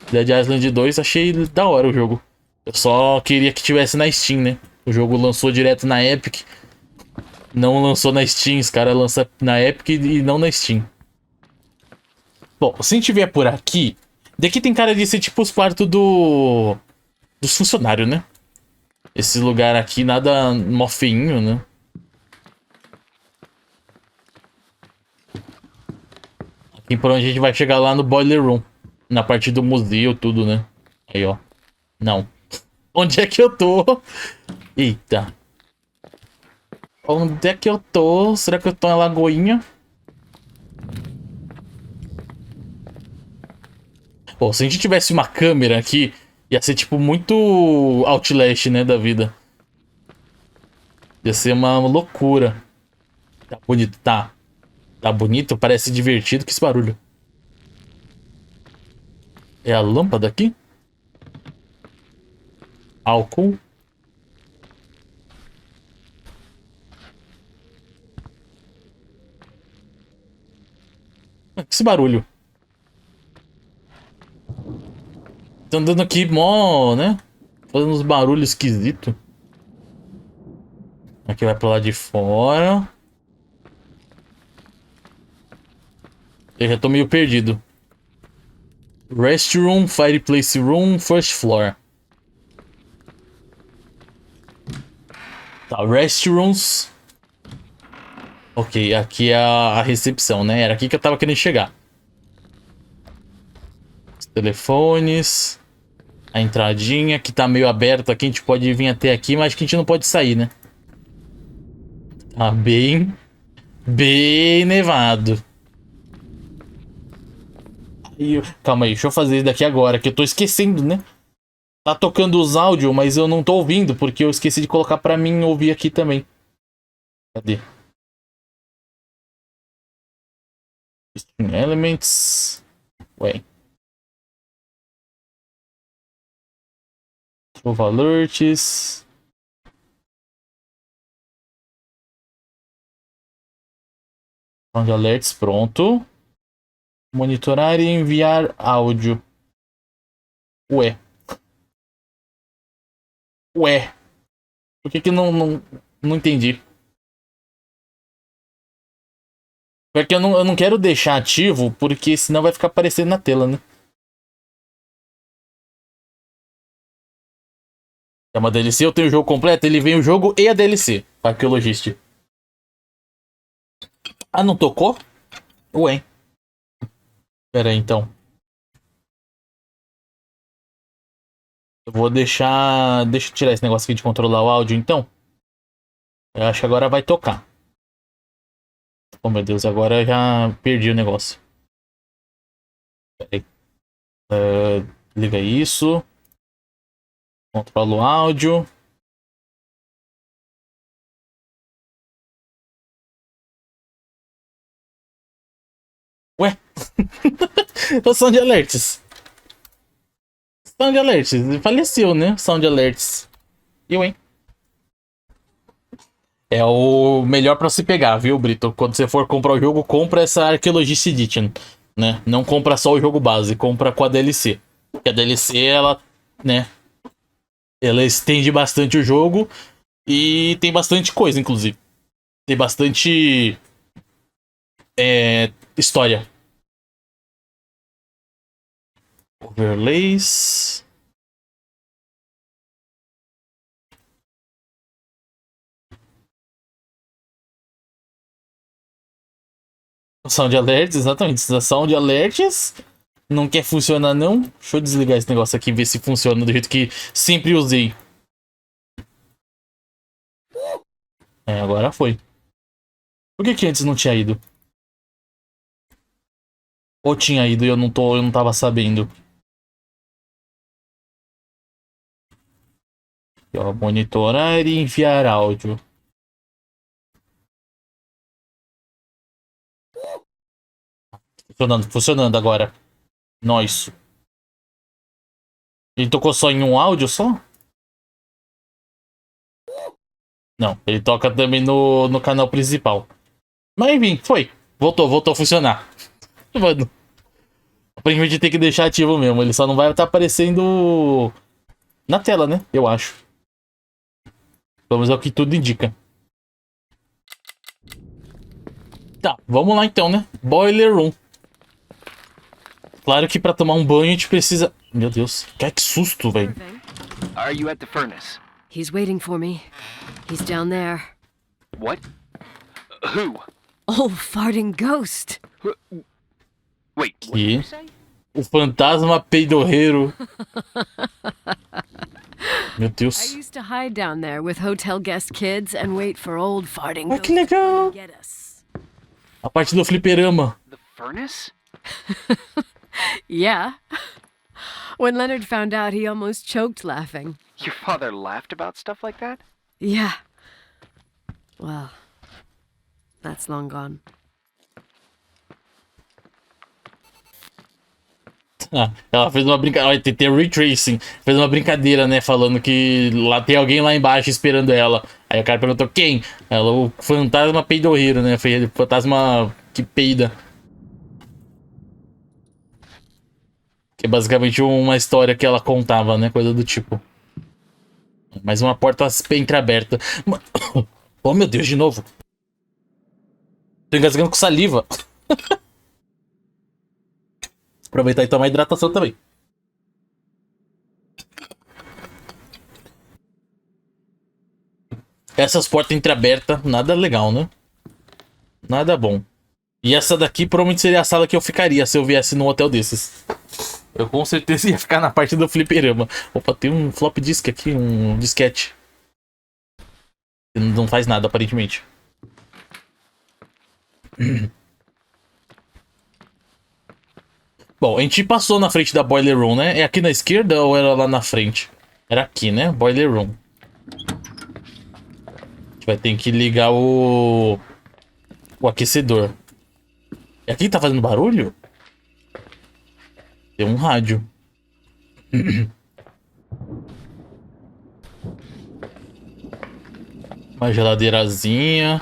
Dead Island 2, achei da hora o jogo. Eu só queria que tivesse na Steam, né? O jogo lançou direto na Epic. Não lançou na Steam. Os caras lançam na Epic e não na Steam. Bom, se a gente vier por aqui... Daqui tem cara de ser tipo os quartos dos funcionários, né? Esse lugar aqui, nada mó feinho, né? Aqui por onde a gente vai chegar lá no Boiler Room. Na parte do museu, tudo, né? Aí, ó. Não. Onde é que eu tô? Eita. Onde é que eu tô? Será que eu tô em Lagoinha? Pô, se a gente tivesse uma câmera aqui, ia ser tipo muito Outlast, né, da vida. Ia ser uma loucura. Tá bonito, tá. Tá bonito, parece divertido. Que esse barulho? É a lâmpada aqui? Álcool. Que esse barulho? Tá andando aqui mó, né? Fazendo uns barulhos esquisitos. Aqui vai pro lado de fora. Eu já tô meio perdido. Restroom, fireplace room, first floor. Tá, restrooms. Ok, aqui é a recepção, né? Era aqui que eu tava querendo chegar. Os telefones. A entradinha, que tá meio aberta aqui. A gente pode vir até aqui, mas acho que a gente não pode sair, né? Tá bem nevado. Calma aí, deixa eu fazer isso daqui agora, que eu tô esquecendo, né? Tá tocando os áudios, mas eu não tô ouvindo, porque eu esqueci de colocar pra mim ouvir aqui também. Cadê? String Elements. Ué. Trove Alerts. Sound Alerts, pronto. Monitorar e enviar áudio. Ué. Por que não entendi? Porque eu não quero deixar ativo, porque senão vai ficar aparecendo na tela, né? É uma DLC, eu tenho o jogo completo, ele vem o jogo e a DLC. Arqueologist. Ah, não tocou? Ué. Pera aí, então. Eu vou deixar... Deixa eu tirar esse negócio aqui de controlar o áudio, então. Eu acho que agora vai tocar. Oh, meu Deus, agora eu já perdi o negócio. Pera aí. Liga isso. Controla o áudio. Ué? O Sound Alerts. Sound Alerts. Faleceu, né? Sound Alerts. Eu, hein? É o melhor pra se pegar, viu, Brito? Quando você for comprar o jogo, compra essa Archaeologist Edition, né? Não compra só o jogo base, compra com a DLC. Porque a DLC, ela, né? Ela estende bastante o jogo e tem bastante coisa, inclusive. Tem bastante história. Overlays. Sound alerts, exatamente. Sound alerts. Não quer funcionar, não? Deixa eu desligar esse negócio aqui e ver se funciona do jeito que sempre usei. Agora foi. Por que antes não tinha ido? Ou tinha ido e eu não tava sabendo. Aqui, ó, monitorar e enviar áudio. Funcionando agora. Nós. Ele tocou só em um áudio só? Não, ele toca também no canal principal. Mas enfim, foi. Voltou a funcionar. Mano. Aparentemente tem que deixar ativo mesmo. Ele só não vai estar aparecendo na tela, né? Eu acho. Pelo menos é o que tudo indica. Tá, vamos lá então, né? Boiler Room. Claro que pra tomar um banho a gente precisa... Meu Deus, que susto, velho. Are you at the furnace? He's waiting for me. He's down there. What? Who? Old farting ghost. Wait, what did Que? you say? O fantasma peidorreiro. Meu I Deus. used to hide down there with hotel guest kids and wait for old farting Oh, ghost que legal. to get us. A parte do fliperama. The furnace? Yeah. When Leonard found out, he almost choked laughing. Your father laughed about stuff like that? Yeah. Well, that's long gone. Ah, ela fez uma brincadeira. Tem retracing. Fez uma brincadeira, né? Falando que lá tem alguém lá embaixo esperando ela. Aí o cara perguntou quem? Ela, o fantasma peidorreiro, né? Foi o fantasma que peida. Que é basicamente uma história que ela contava, né? Coisa do tipo. Mais uma porta entreaberta. Oh, meu Deus, de novo. Tô engasgando com saliva. Aproveitar e tomar hidratação também. Essas portas entreabertas, nada legal, né? Nada bom. E essa daqui provavelmente seria a sala que eu ficaria se eu viesse num hotel desses. Eu com certeza ia ficar na parte do fliperama. Opa, tem um flop disk aqui, um disquete. Não faz nada, aparentemente. Bom, a gente passou na frente da Boiler Room, né? É aqui na esquerda ou era lá na frente? Era aqui, né? Boiler Room. A gente vai ter que ligar o aquecedor. É aqui que tá fazendo barulho? Tem um rádio. Uma geladeirazinha.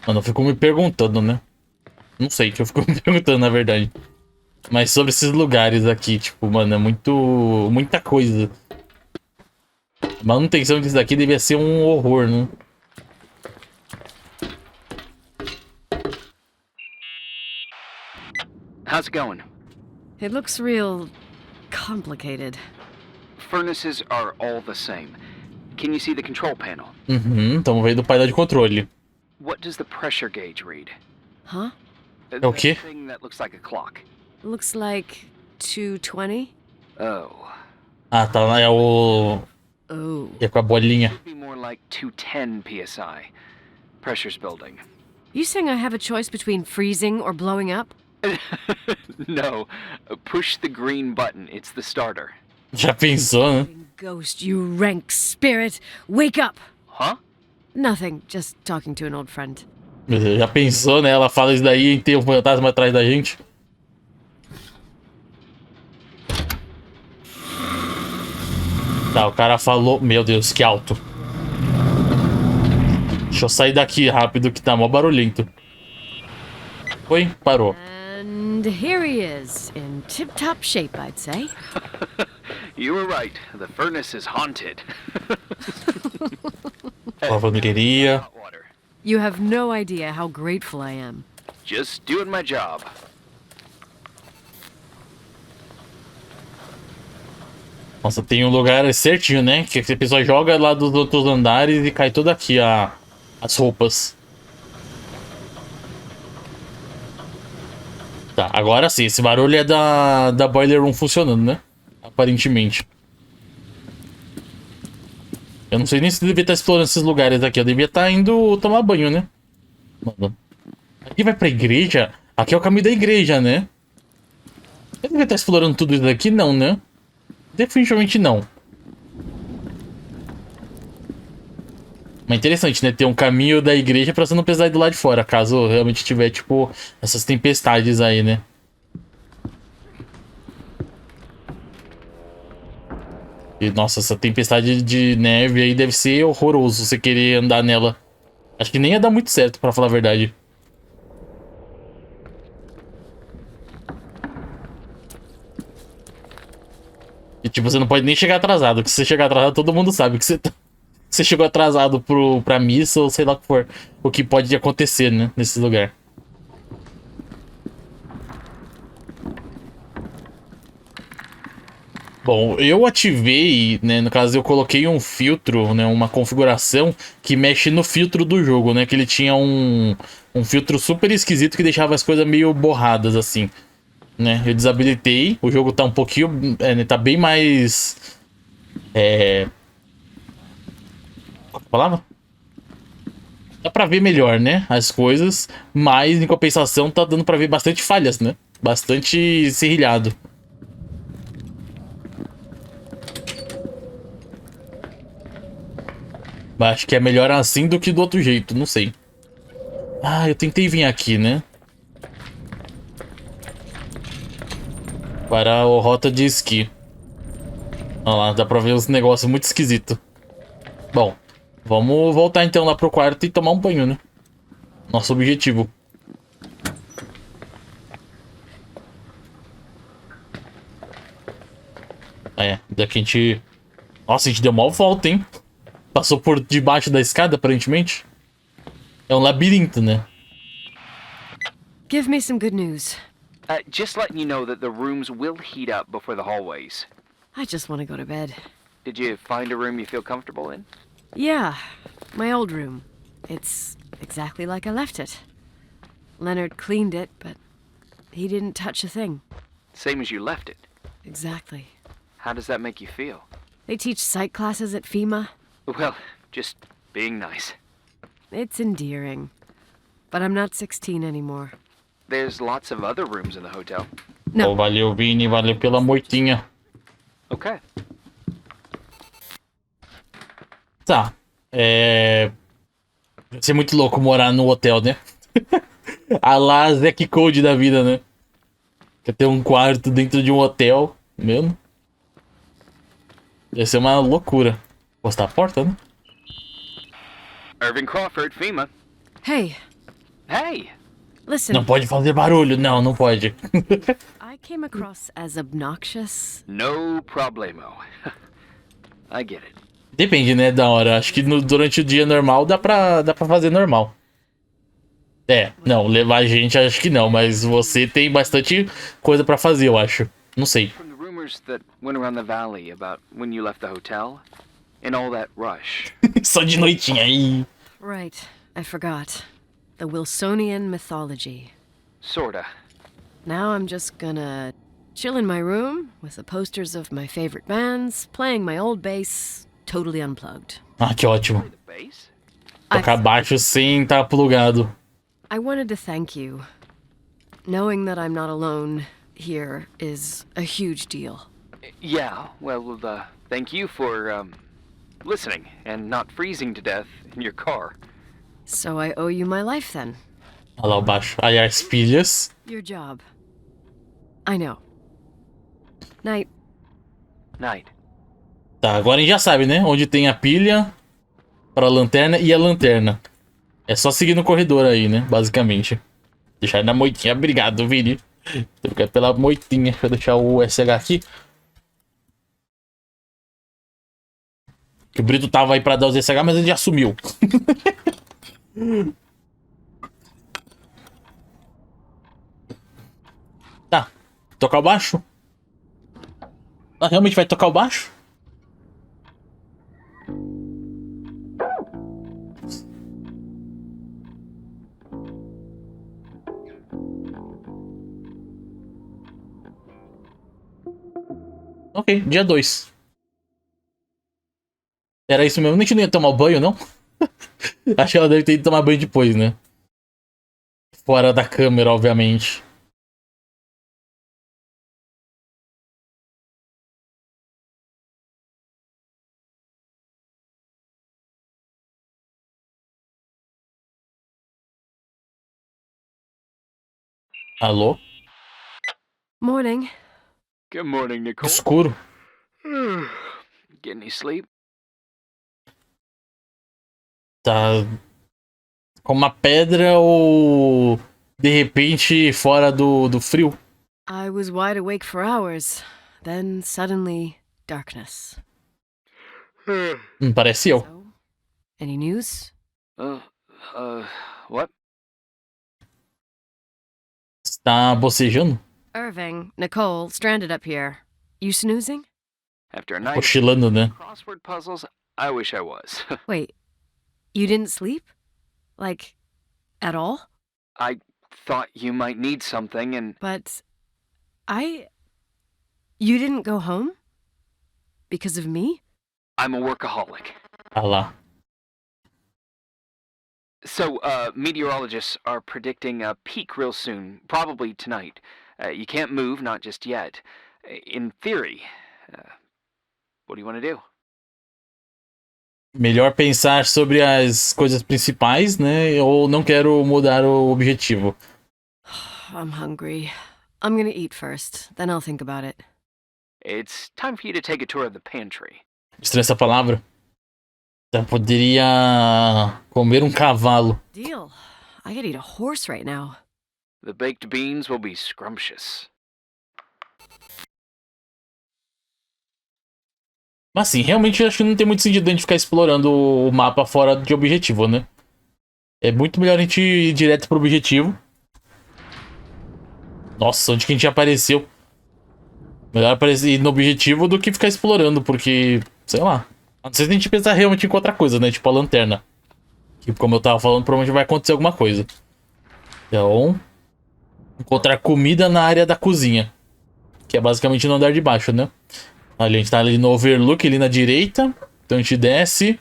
Mano, eu fico me perguntando, né? Não sei o que eu fico me perguntando, na verdade. Mas sobre esses lugares aqui, tipo, mano, é muita coisa. A manutenção disso daqui devia ser um horror, né? How's it going? It looks real complicated. Furnaces are all the same. Can you see the control panel? Uhum, estamos vendo o painel de controle. What does the pressure gauge read? Huh? É o quê? Thing that looks like a clock. Looks like 220. Oh. Ah, tá lá, é o... Oh. É com a bolinha. Should be more like 210 psi. Pressure's building. You saying I have a choice between freezing or blowing up? No. Push the green button. It's the starter. Já pensou, né? Ghost, you rank spirit, wake up! Huh? Nothing, just talking to an old friend. Já pensou, né? Ela fala isso daí e tem um fantasma atrás da gente. Tá, o cara falou... Meu Deus, que alto. Deixa eu sair daqui rápido que tá mó barulhento. Foi? Parou. And here he is, in tip-top shape, I'd say. You were right. The furnace is haunted. Lavanderia. Hot water. You have no idea how grateful I am. Just doing my job. Nossa, tem um lugar certinho, né? Que a pessoa joga lá dos outros andares e cai tudo aqui as roupas. Tá, agora sim. Esse barulho é da Boiler Room funcionando, né? Aparentemente. Eu não sei nem se eu devia estar explorando esses lugares aqui. Eu devia estar indo tomar banho, né? Mano. Aqui vai pra igreja? Aqui é o caminho da igreja, né? Eu devia estar explorando tudo isso daqui? Não, né? Definitivamente não. Mas interessante, né? Ter um caminho da igreja pra você não precisar ir do lado de fora. Caso realmente tiver, tipo, essas tempestades aí, né? E, nossa, essa tempestade de neve aí deve ser horroroso você querer andar nela. Acho que nem ia dar muito certo, pra falar a verdade. E tipo, você não pode nem chegar atrasado. Porque se você chegar atrasado, todo mundo sabe que você chegou atrasado pra missa ou sei lá o que for. O que pode acontecer, né? Nesse lugar. Bom, eu ativei, né? No caso, eu coloquei um filtro, né? Uma configuração que mexe no filtro do jogo, né? Que ele tinha um filtro super esquisito que deixava as coisas meio borradas, assim. Né? Eu desabilitei. O jogo tá um pouquinho... né, tá bem mais... Qual é a palavra? Dá pra ver melhor, né? As coisas. Mas, em compensação, tá dando pra ver bastante falhas, né? bastante serrilhado. Mas acho que é melhor assim do que do outro jeito, não sei. Ah, eu tentei vir aqui, né? Para a rota de esqui. Olha lá, dá pra ver uns negócios muito esquisitos. Bom, vamos voltar então lá pro quarto e tomar um banho, né? Nosso objetivo. É, daqui a gente... Nossa, a gente deu uma volta, hein? Passou por debaixo da escada, aparentemente. É um labirinto, né? Give me some good news. Just letting you know that the rooms will heat up before the hallways. I just want to go to bed. Did you find a room you feel comfortable in? Yeah, my old room. It's exactly like I left it. Leonard cleaned it, but he didn't touch a thing. Same as you left it. Exactly. How does that make you feel? They teach psych classes at FEMA. Well, just being nice. It's endearing. But I'm not 16 anymore. There's lots of other rooms in the hotel. No. Oh, valeu, Vini. Valeu pela moitinha. Okay. Tá. Vai ser muito louco morar no hotel, né? A lá Zack Code da vida, né? Quer ter um quarto dentro de um hotel mesmo. Ia ser uma loucura. Postar a porta, né? Irving Crawford, FEMA. Hey, Hey! listen. Não pode fazer barulho. Não, não pode. I came across as obnoxious. No problemo. I get it. Depende, né, da hora. Acho que durante o dia normal dá pra fazer normal. Não, levar a gente acho que não, mas você tem bastante coisa pra fazer, eu acho. Não sei. From the rumors that went around the valley about when you left the hotel and all that rush. Só de noitinha aí. Right, I forgot. The Wilsonian mythology. Sorta. Now I'm just gonna chill in my room with the posters of my favorite bands, playing my old bass, totally unplugged. Ah, que ótimo. The base? Tocar baixo sem estar plugado. I wanted to thank you. Knowing that I'm not alone here is a huge deal. Yeah, well, thank you for, listening and not freezing to death in your car. So I owe you my life then. Olha lá o baixo. Aí as pilhas. Your job. I know. Night. Night. Tá, agora a gente já sabe, né? Onde tem a pilha para a lanterna e a lanterna. É só seguir no corredor aí, né? Basicamente. Deixar na moitinha. Obrigado, Vini. Obrigado pela moitinha. Deixa eu deixar o SH aqui. Que o Brito tava aí pra dar os SH, mas ele já sumiu. Tá. Tocar o baixo? Ah, realmente vai tocar o baixo? Ok, dia 2. Era isso mesmo? A gente não ia tomar banho, não? Acho que ela deve ter ido tomar banho depois, né? Fora da câmera, obviamente. Alô? Morning. Good morning, Nicole. Escuro. Get any sleep? Tá com uma pedra ou de repente fora do frio? I was wide awake for hours. Then suddenly, darkness. Parece eu. So, any news? What? Está bocejando? Irving, Nicole, stranded up here. You snoozing? After a night Cochilando, né? of crossword puzzles, I wish I was. Wait, you didn't sleep? Like, at all? I thought you might need something, and But You didn't go home? Because of me? I'm a workaholic. Ah lá. So, meteorologists are predicting a peak real soon, probably tonight. You can't move, not just yet. In theory. What do you want to do? Melhor pensar sobre as coisas principais, né? Ou não quero mudar o objetivo. I'm hungry. I'm gonna eat first, then I'll think about it. It's time for you to take a tour of the pantry. Estranha essa palavra. Eu poderia comer um cavalo. Deal. I could eat a horse right now. The baked beans will be scrumptious. Mas assim, realmente eu acho que não tem muito sentido a gente ficar explorando o mapa fora de objetivo, né? É muito melhor a gente ir direto pro objetivo. Nossa, onde que a gente apareceu? Melhor aparecer ir no objetivo do que ficar explorando, porque, sei lá. A não ser se a gente pensar realmente em outra coisa, né? Tipo a lanterna. Que, como eu tava falando, provavelmente vai acontecer alguma coisa. Então, encontrar comida na área da cozinha. Que é basicamente no andar de baixo, né? Ali, a gente tá ali no overlook, ali na direita. Então a gente desce.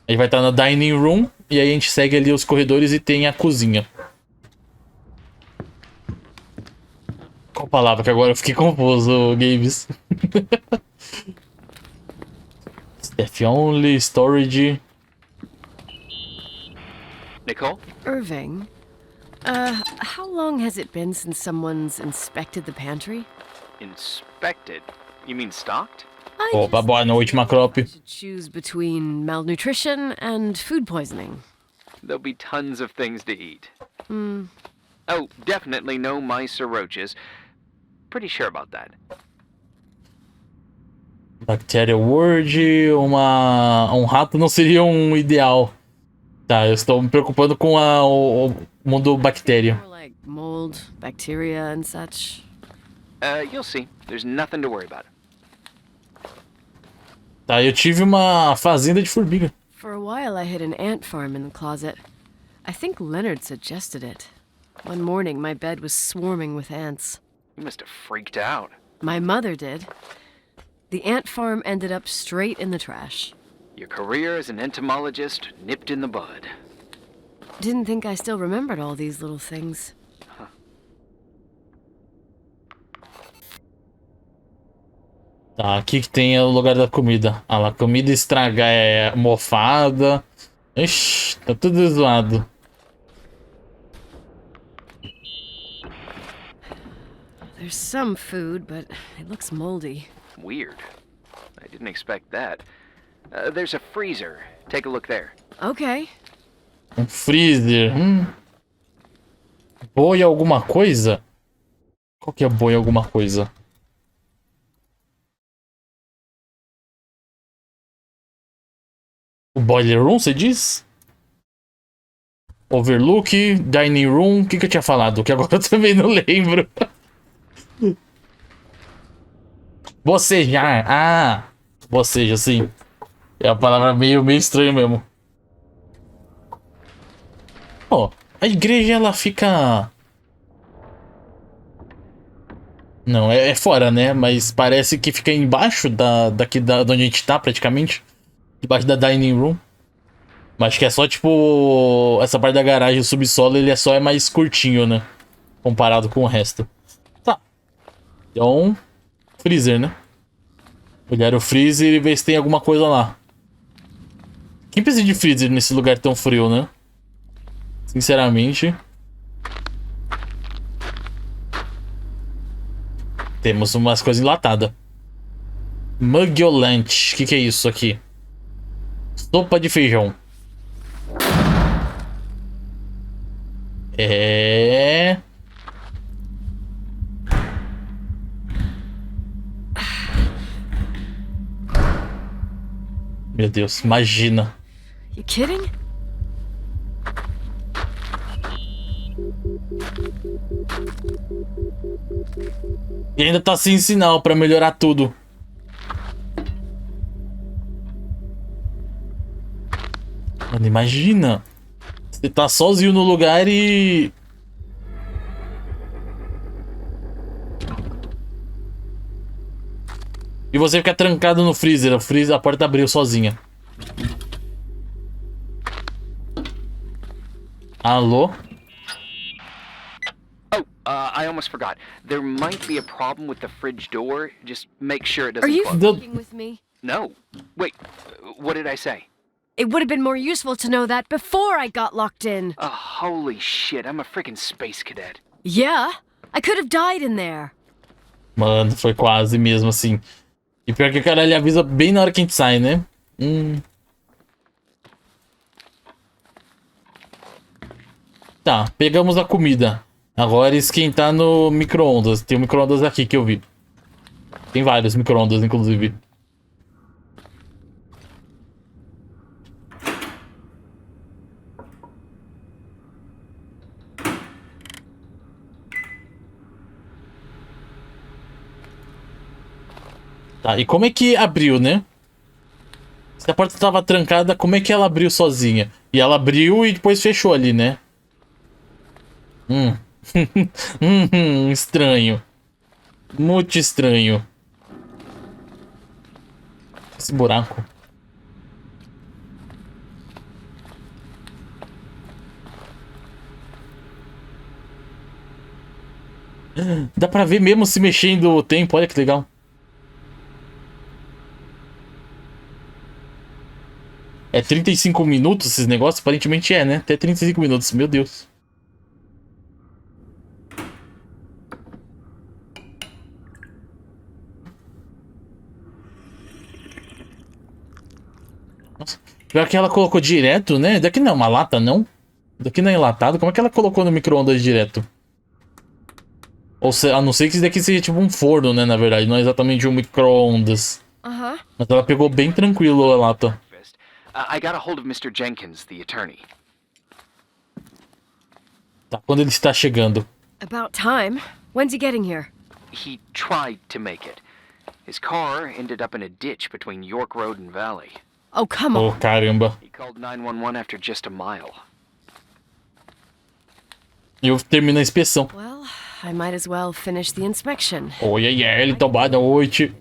A gente vai estar na dining room. E aí a gente segue ali os corredores e tem a cozinha. Qual palavra que agora eu fiquei confuso, Games? Staff only, storage. Nicole? Irving, how long has it been since someone's inspected the pantry? Inspected? You mean stocked? I Opa, just boa noite, Macrop. should choose between malnutrition and food poisoning. There'll be tons of things to eat. Oh, definitely no mice or roaches. Pretty sure about that. Bacteria Word, um rato não seria um ideal. Tá, eu estou me preocupando com o mundo bactéria. More like mold, bacteria, and such. You'll see. There's nothing to worry about. Tá, eu tive uma fazenda de formiga. For a while, I hid an ant farm in the closet. I think Leonard suggested it. One morning, my bed was swarming with ants. You must have freaked out. My mother did. The ant farm ended up straight in the trash. Your career as an entomologist nipped in the bud. Didn't think I still remembered all these little things. Tá, aqui que tem o lugar da comida. Ah lá, comida estragada, mofada. Ixi, tá tudo zoado. There's some food, but it looks moldy. Weird. I didn't expect that. There's a freezer. Take a look there. Okay. Um freezer. Boi alguma coisa? Qual que é boi alguma coisa? O boiler room, você diz? Overlook, dining room. O que eu tinha falado? Que agora eu também não lembro. Bocejar. Ah, boceja, sim. É uma palavra meio estranha mesmo. Ó, a igreja ela fica... Não, é fora, né? Mas parece que fica embaixo de onde a gente tá, praticamente. Debaixo da dining room. Mas acho que é só, tipo... Essa parte da garagem, o subsolo, ele é mais curtinho, né? Comparado com o resto. Tá. Então... Freezer, né? Olhar o freezer e ver se tem alguma coisa lá. Quem precisa de freezer nesse lugar tão frio, né? Sinceramente. Temos umas coisas enlatadas. Mugolante. O que é isso aqui? Sopa de feijão. É... Meu Deus, imagina. You kidding? E ainda tá sem sinal pra melhorar tudo. Mano, imagina. Você tá sozinho no lugar e... E você fica trancado no freezer. A porta abriu sozinha. Alô? I almost forgot. There might be a problem with the fridge door. Just make sure it Are doesn't you close. fucking with me? No. Wait, what did I say? It would have been more useful to know that before I got locked in. Oh, holy shit, I'm a freaking space cadet. Yeah, I could have died in there. Mano, foi quase mesmo assim. E pior que o cara ele avisa bem na hora que a gente sai, né? Tá, pegamos a comida. Agora esquentar no micro-ondas. Tem um micro-ondas aqui que eu vi. Tem vários micro-ondas, inclusive. Tá, e como é que abriu, né? Se a porta estava trancada, como é que ela abriu sozinha? E ela abriu e depois fechou ali, né? Estranho. Muito estranho. Esse buraco. Dá pra ver mesmo se mexendo o tempo, olha que legal. É 35 minutos esses negócios? Aparentemente é, né? Até 35 minutos, meu Deus. Nossa, pior que ela colocou direto, né? Daqui não é uma lata, não? Daqui não é enlatado. Como é que ela colocou no micro-ondas direto? Ou se, a não ser que isso daqui seja tipo um forno, né? Na verdade, não é exatamente um micro-ondas. Mas ela pegou bem tranquilo a lata. I got a hold of Mr. Jenkins, the attorney. Tá, quando ele está chegando? About time. When's he getting here? He tried to make it. His car ended up in a ditch between York Road and Valley. Oh, come on. Oh, caramba. He called 911 after just a mile. Eu termino a inspeção. Well, I might as well finish the inspection. Oi, Elton, boa noite.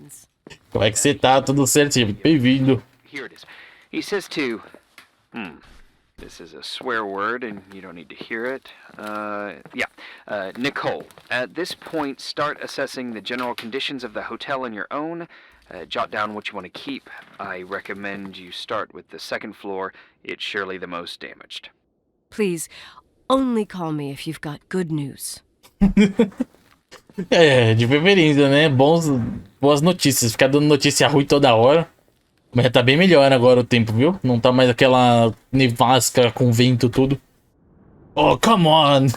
Como é que você tá? Tudo certinho? Bem-vindo. Here it is. He says to... This is a swear word, and you don't need to hear it. Nicole, at this point, start assessing the general conditions of the hotel on your own. Jot down what you want to keep. I recommend you start with the second floor. It's surely the most damaged. Please, only call me if you've got good news. É, de preferência, né? Boas notícias. Ficar dando notícia ruim toda hora. Mas tá bem melhor agora o tempo, viu? Não tá mais aquela nevasca com vento tudo. Oh, come on!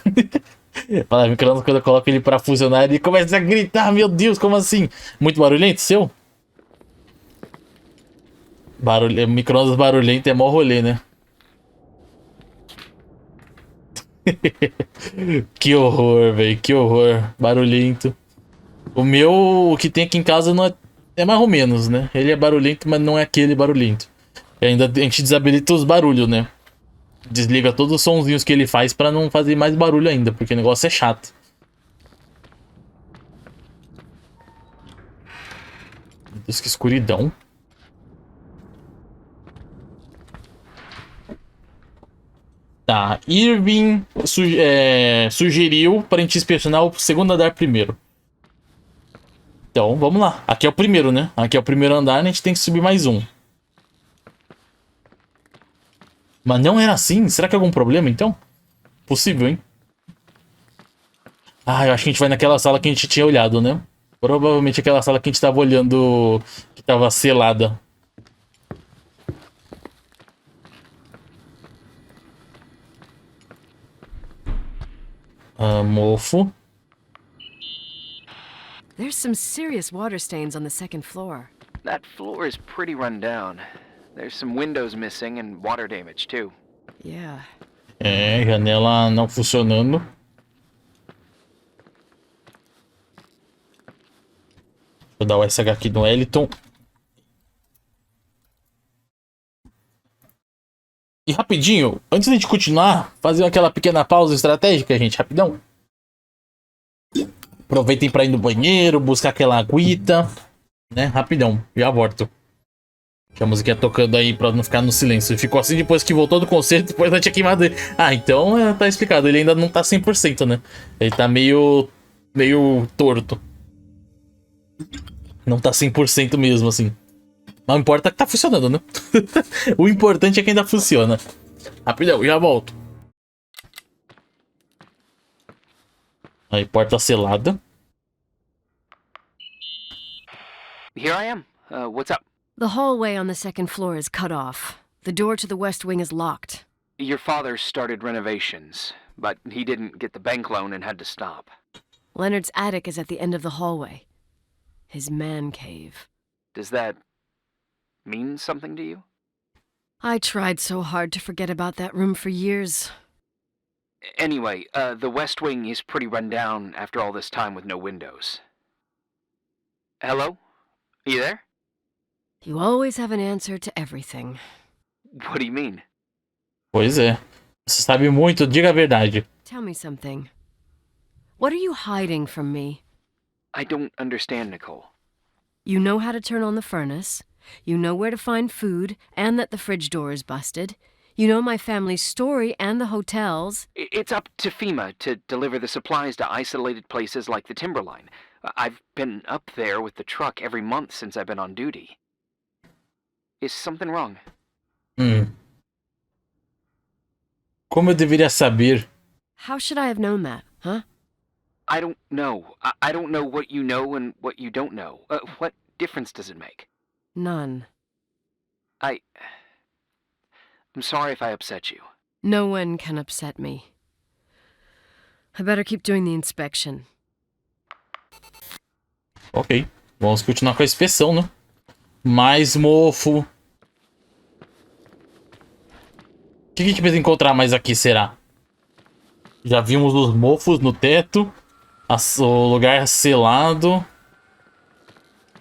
Fala, micro-ondas, quando eu coloco ele pra funcionar, ele começa a gritar. Meu Deus, como assim? Muito barulhento, seu? Micro-ondas barulhento é mó rolê, né? Que horror, velho. Que horror. Barulhento. O que tem aqui em casa não é mais ou menos, né? Ele é barulhento, mas não é aquele barulhento. E ainda a gente desabilita os barulhos, né? Desliga todos os sonzinhos que ele faz pra não fazer mais barulho ainda, porque o negócio é chato. Meu Deus, que escuridão. Tá, Irving sugeriu pra gente inspecionar o segundo andar primeiro. Então, vamos lá. Aqui é o primeiro, né? Aqui é o primeiro andar, a gente tem que subir mais um. Mas não era assim? Será que é algum problema, então? Possível, hein? Ah, eu acho que a gente vai naquela sala que a gente tinha olhado, né? Provavelmente aquela sala que a gente tava olhando, que tava selada. Mofo. There's some serious water stains on the second floor. That floor is pretty run down. There's some windows missing and water damage too. Yeah. É, janela não funcionando. Vou dar o SH aqui no Eliton. E rapidinho, antes de a gente continuar, fazer aquela pequena pausa estratégica, gente, rapidão. Aproveitem para ir no banheiro, buscar aquela aguita, né? Rapidão, já volto. Tinha a musiquinha tocando aí pra não ficar no silêncio. Ficou assim depois que voltou do concerto, depois ela tinha queimado ele. Ah, então tá explicado. Ele ainda não tá 100%, né? Ele tá meio torto. Não tá 100% mesmo, assim. Não importa que tá funcionando, né? O importante é que ainda funciona. Rapidão, já volto. Aí, porta selada. Here I am. What's up? The hallway on the second floor is cut off. The door to the west wing is locked. Your father started renovations, but he didn't get the bank loan and had to stop. Leonard's attic is at the end of the hallway. His man cave. Does that mean something to you? I tried so hard to forget about that room for years. Anyway, the west wing is pretty run down after all this time with no windows. Hello? Are you there? You always have an answer to everything. What do you mean? Pois é. Você sabe muito, diga a verdade. Tell me something. What are you hiding from me? I don't understand, Nicole. You know how to turn on the furnace. You know where to find food, and that the fridge door is busted. You know my family's story and the hotels. It's up to FEMA to deliver the supplies to isolated places like the Timberline. I've been up there with the truck every month since I've been on duty. Is something wrong? Como eu deveria saber? How should I have known that, huh? I don't know. I don't know what you know and what you don't know. What difference does it make? None. I'm sorry if I upset you. No one can upset me. I better keep doing the inspection. Ok. Vamos continuar com a inspeção, né? Mais mofo. O que a gente precisa encontrar mais aqui, será? Já vimos os mofos no teto. O lugar selado.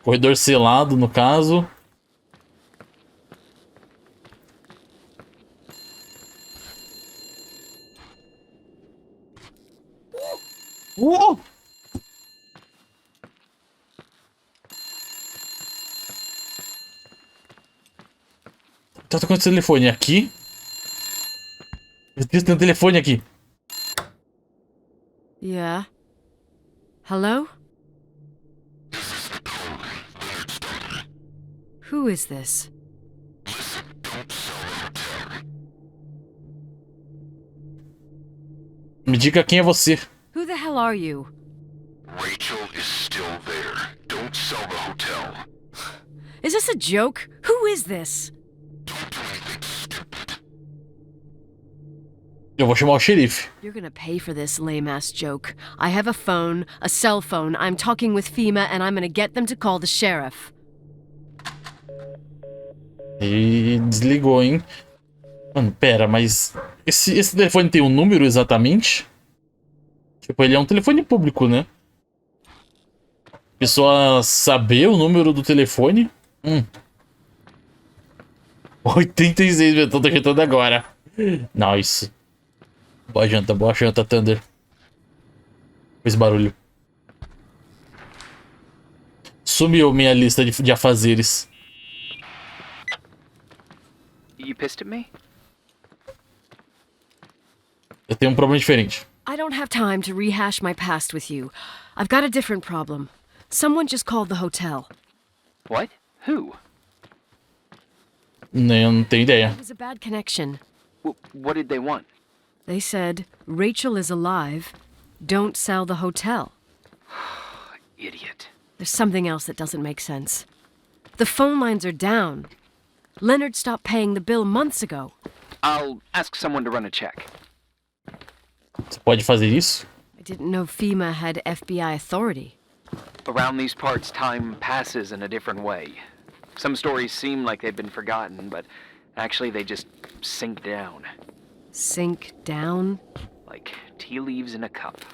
Corredor selado, no caso. Tá tocando esse telefone aqui? Meu Deus, tem um telefone aqui. Yeah. Hello? Who is this? Me diga quem é você. Who the hell are you? Rachel is still there. Don't sell the hotel. Is this a joke? Who is this? Don't do anything stupid. Eu vou chamar o xerife. You're gonna pay for this lame-ass joke. I have a phone, a cell phone. I'm talking with FEMA and I'm gonna get them to call the sheriff. E desligou, hein? Mano, pera, mas... Esse telefone tem um número exatamente? Tipo, ele é um telefone público, né? Pessoa saber o número do telefone? 86, eu tô digitando agora. Nice. Boa janta, Thunder. Fez barulho. Sumiu minha lista de afazeres. You pissed at me? Eu tenho um problema diferente. I don't have time to rehash my past with you. I've got a different problem. Someone just called the hotel. What? Who? Nem, eu não tenho ideia. It was a bad connection. What did they want? They said, Rachel is alive. Don't sell the hotel. Idiot. There's something else that doesn't make sense. The phone lines are down. Leonard stopped paying the bill months ago. I'll ask someone to run a check. Você pode fazer isso? I didn't know FEMA had FBI authority. Around these parts, time passes in a different way. Some stories seem like they've been forgotten, but actually they just sink down. Sink down? Like tea leaves in a cup.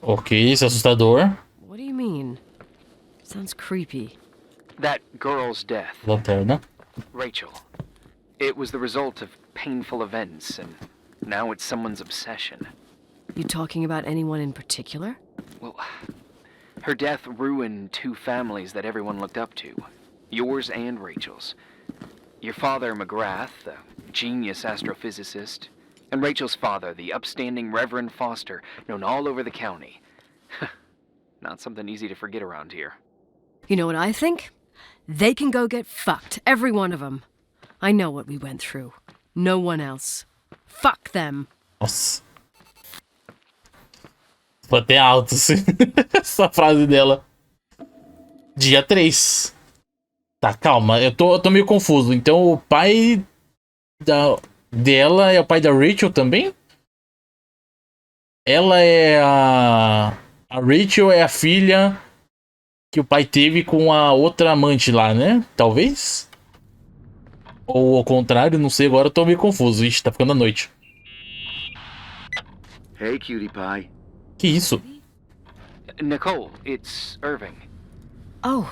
Ok, isso é assustador. What do you mean? Sounds creepy. That girl's death, Lanterna. Rachel, it was the result of painful events, and now it's someone's obsession. You talking about anyone in particular? Well, her death ruined two families that everyone looked up to. Yours and Rachel's. Your father, McGrath, the genius astrophysicist, and Rachel's father, the upstanding Reverend Foster, known all over the county. Not something easy to forget around here. You know what I think? They can go get fucked, every one of them. I know what we went through. No one else. Fuck them. Nossa. Foi até alto, assim. Essa frase dela. Dia 3. Tá, calma. Eu tô meio confuso. Então o pai dela é o pai da Rachel também? Ela é a Rachel é a filha que o pai teve com a outra amante lá, né? Talvez? Ou ao contrário, não sei. Agora eu tô meio confuso. Ixi, tá ficando à noite. Hey, cutie pie. Que isso? Nicole, it's Irving. Oh,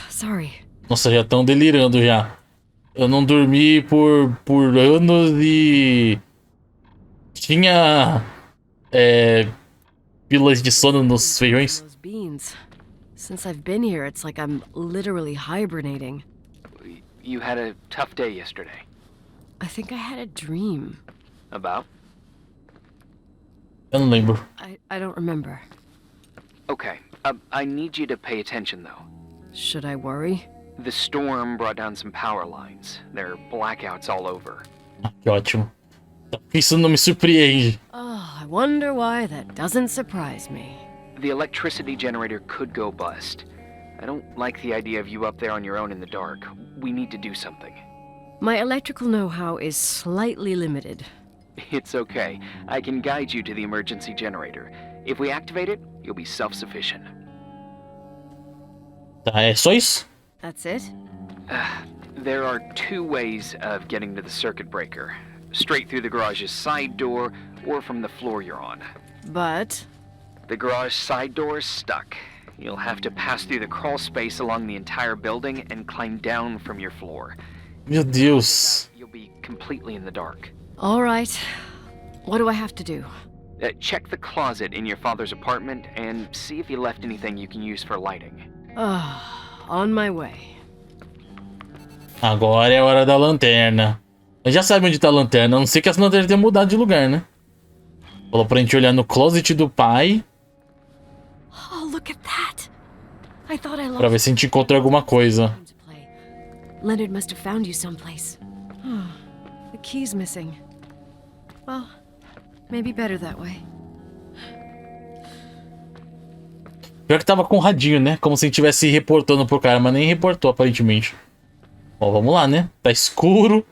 sorry. Nossa, já estão delirando já. Eu não dormi por anos e... Tinha... pílulas de sono nos feijões. Those beans. Since I've been here, it's like I'm literally hibernating. You had a tough day yesterday. I think I had a dream. About? Eu não lembro. I don't remember. Okay, I need you to pay attention, though. Should I worry? The storm brought down some power lines. There are blackouts all over. Que ótimo. Isso não me surpreende. Oh, I wonder why that doesn't surprise me. The electricity generator could go bust. I don't like the idea of you up there on your own in the dark. We need to do something. My electrical know-how is slightly limited. It's okay. I can guide you to the emergency generator. If we activate it, you'll be self-sufficient. Tá, é só isso? That's it? There are two ways of getting to the circuit breaker. Straight through the garage's side door, or from the floor you're on. But... The garage side door is stuck. You'll have to pass through the crawl space along the entire building and climb down from your floor. Meu Deus. You'll be completely in the dark. all right. What do I have to do? Check the closet in your father's apartment and see if he left anything you can use for lighting. On my way. Agora é a hora da lanterna. Eu já sabe onde tá a lanterna, a não ser que essa lanterna tenha mudado de lugar, né? Falou pra gente olhar no closet do pai. Oh, look at that. I thought I lost. Pra ver se a gente encontra alguma coisa. Leonard must have found you someplace. The key's missing. Well, maybe better that way. Pior que tava com o radinho, né? Como se a gente estivesse reportando pro cara, mas nem reportou, aparentemente. Bom, vamos lá, né? Tá escuro.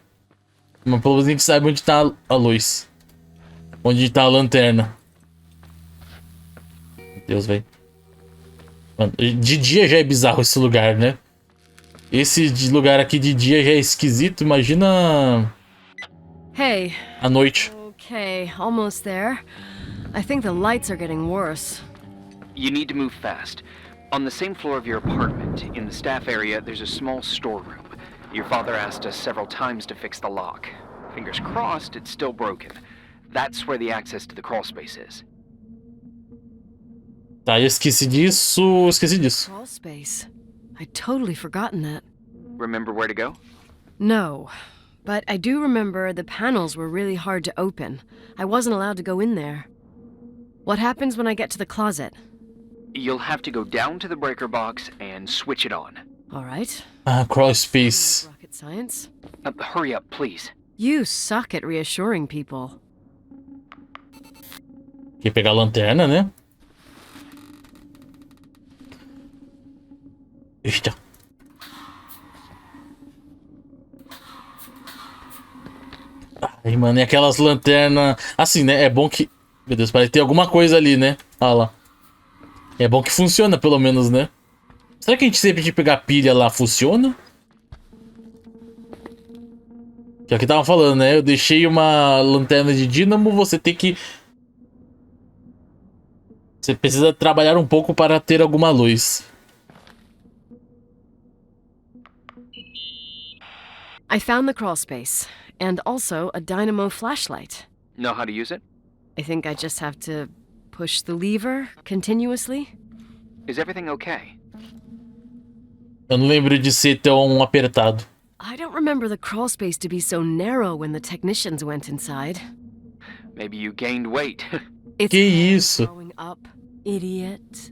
Mas pelo menos a gente sabe onde tá a luz. Onde tá a lanterna. Meu Deus, velho. De dia já é bizarro esse lugar, né? Esse lugar aqui de dia já é esquisito. Imagina... Hey. à noite. Okay, almost there. I think the lights are getting worse. You need to move fast. On the same floor of your apartment, in the staff area, there's a small storeroom. Your father asked us several times to fix the lock. Fingers crossed, it's still broken. That's where the access to the crawl space is. Tá, eu esqueci disso. Crawl space. I'd totally forgotten that. Remember where to go? No, but I do remember the panels were really hard to open. I wasn't allowed to go in there. What happens when I get to the closet? You'll have to go down to the breaker box and switch it on. All right. Crawl space. Rocket science. Hurry up, please. You suck at reassuring people. Quer pegar a lanterna, né? Eita. Ai, mano, e aquelas lanternas... Assim, né? É bom que... Meu Deus, parece ter alguma coisa ali, né? Olha lá. É bom que funciona, pelo menos, né? Será que a gente sempre de pegar pilha lá funciona? Que é o que tava falando, né? Eu deixei uma lanterna de dínamo, você tem que... Você precisa trabalhar um pouco para ter alguma luz. I found the crawl space, and also a dynamo flashlight. Know how to use it? I think I just have to push the lever continuously. Is everything okay? Eu não lembro de ser tão apertado. I don't remember the crawl space to be so narrow when the technicians went inside. Maybe you gained weight. It's Que isso? growing up, idiot.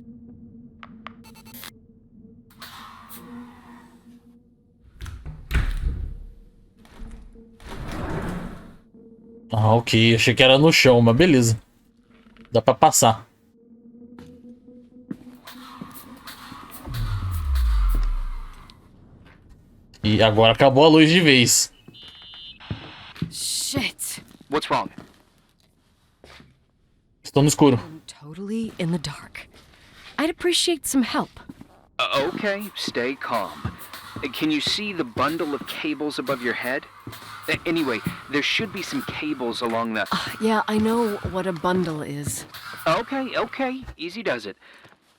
Ah, ok. Achei que era no chão, mas beleza. Dá pra passar. E agora acabou a luz de vez. Shit. What's wrong? Estou no escuro. I'm totally in the dark. I'd appreciate some help. Okay, stay calm. Can you see the bundle of cables above your head? Anyway, there should be some cables along the... Yeah, I know what a bundle is. Okay, easy does it.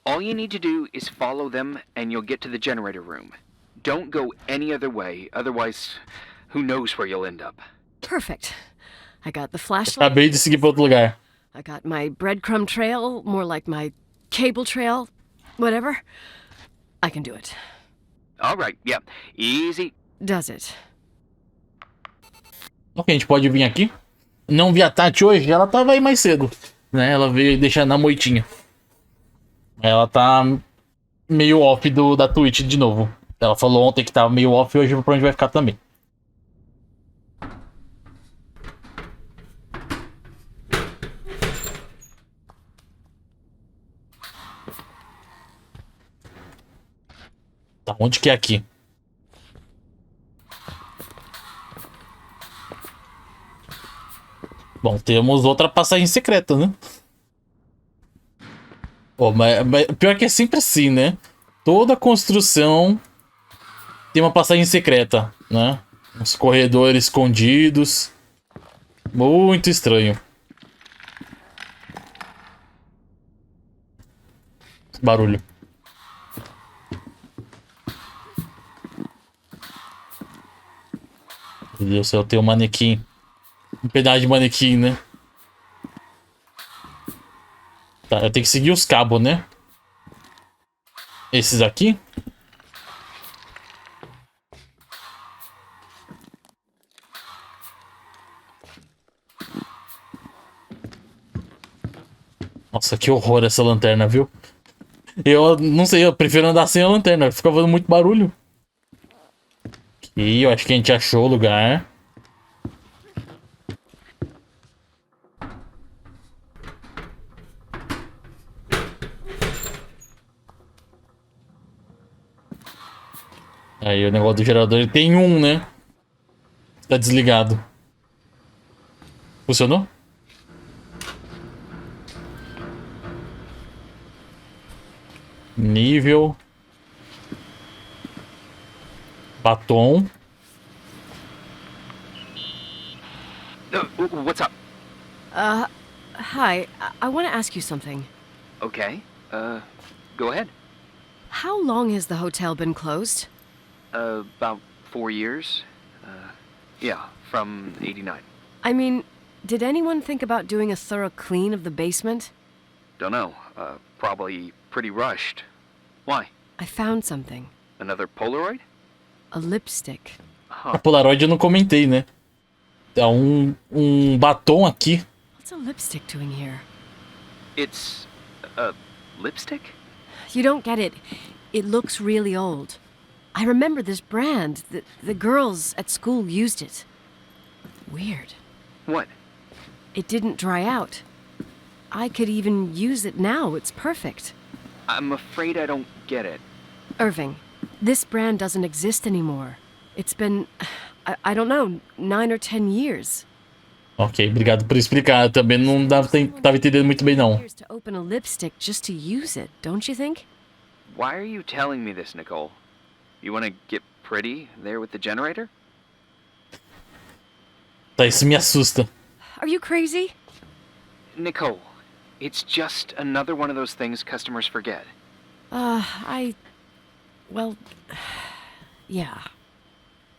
All you need to do is follow them and you'll get to the generator room. Don't go any other way, otherwise, who knows where you'll end up. Perfect. I got the flashlight. Acabei de seguir para outro lugar. I got my breadcrumb trail, more like my cable trail, whatever. I can do it. All right, yeah, easy. Does it? Ok, a gente pode vir aqui. Não vi a Tati hoje, ela tava aí mais cedo, né? Ela veio deixar na moitinha. Ela tá meio off da Twitch de novo. Ela falou ontem que tava meio off e hoje pra onde vai ficar também. Tá, onde que é aqui? Bom, temos outra passagem secreta, né? Oh, mas pior que é sempre assim, né? Toda construção tem uma passagem secreta, né? Uns corredores escondidos. Muito estranho. Barulho. Meu Deus do céu, tem um manequim. Um pedaço de manequim, né? Tá, eu tenho que seguir os cabos, né? Esses aqui. Nossa, que horror essa lanterna, viu? Eu não sei, eu prefiro andar sem a lanterna. Fica fazendo muito barulho. Aqui, eu acho que a gente achou o lugar. Aí o negócio do gerador, ele tem um, né? Tá desligado. Funcionou? Nível. Batom. What's up? Hi. I want to ask you something. Okay, go ahead. How long has the hotel been closed? About 4 years. Yeah, from 89. I mean, did anyone think about doing a thorough clean of the basement? Don't know. Probably pretty rushed. Why? I found something. Another Polaroid? A lipstick. A Polaroid eu não comentei, né? Tá um batom aqui. What's a lipstick doing here? It's a lipstick? You don't get it. It looks really old. I remember this brand. The girls at school used it. Weird. What? It didn't dry out. I could even use it now. It's perfect. I'm afraid I don't get it. Irving, this brand doesn't exist anymore. It's been, I don't know, 9 or 10 years. Ok, obrigado por explicar. Também não tava entendendo muito bem, não. Years to open a lipstick just to use it, don't you think? Why are you telling me this, Nicole? You want to get pretty there with the generator? Tá, isso me assusta. Are you crazy? Nicole, it's just another one of those things customers forget. Well, yeah.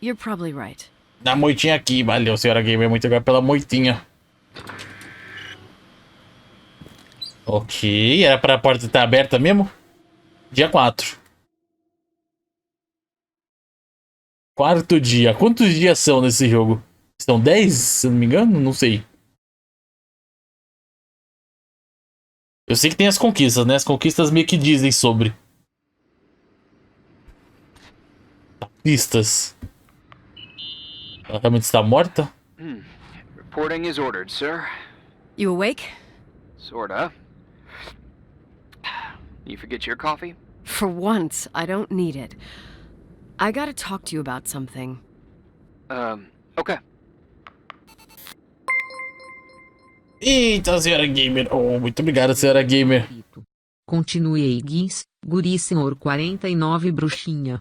You're probably right. Dá moitinha aqui, valeu, senhora gamer. Muito obrigado pela moitinha. Ok, era pra porta estar aberta mesmo? Dia 4. 4º dia. Quantos dias são nesse jogo? São 10, se eu não me engano? Não sei. Eu sei que tem as conquistas, né? As conquistas meio que dizem sobre. Pistas. Ela realmente está morta? Reporting is ordered, sir. You awake? Sorta. You forget your coffee? For once, I don't need it. I gotta talk to you about something. Okay. Eita, senhora gamer. Oh, muito obrigado, senhora gamer. Continuei, Guis, guri senhor 49 bruxinha.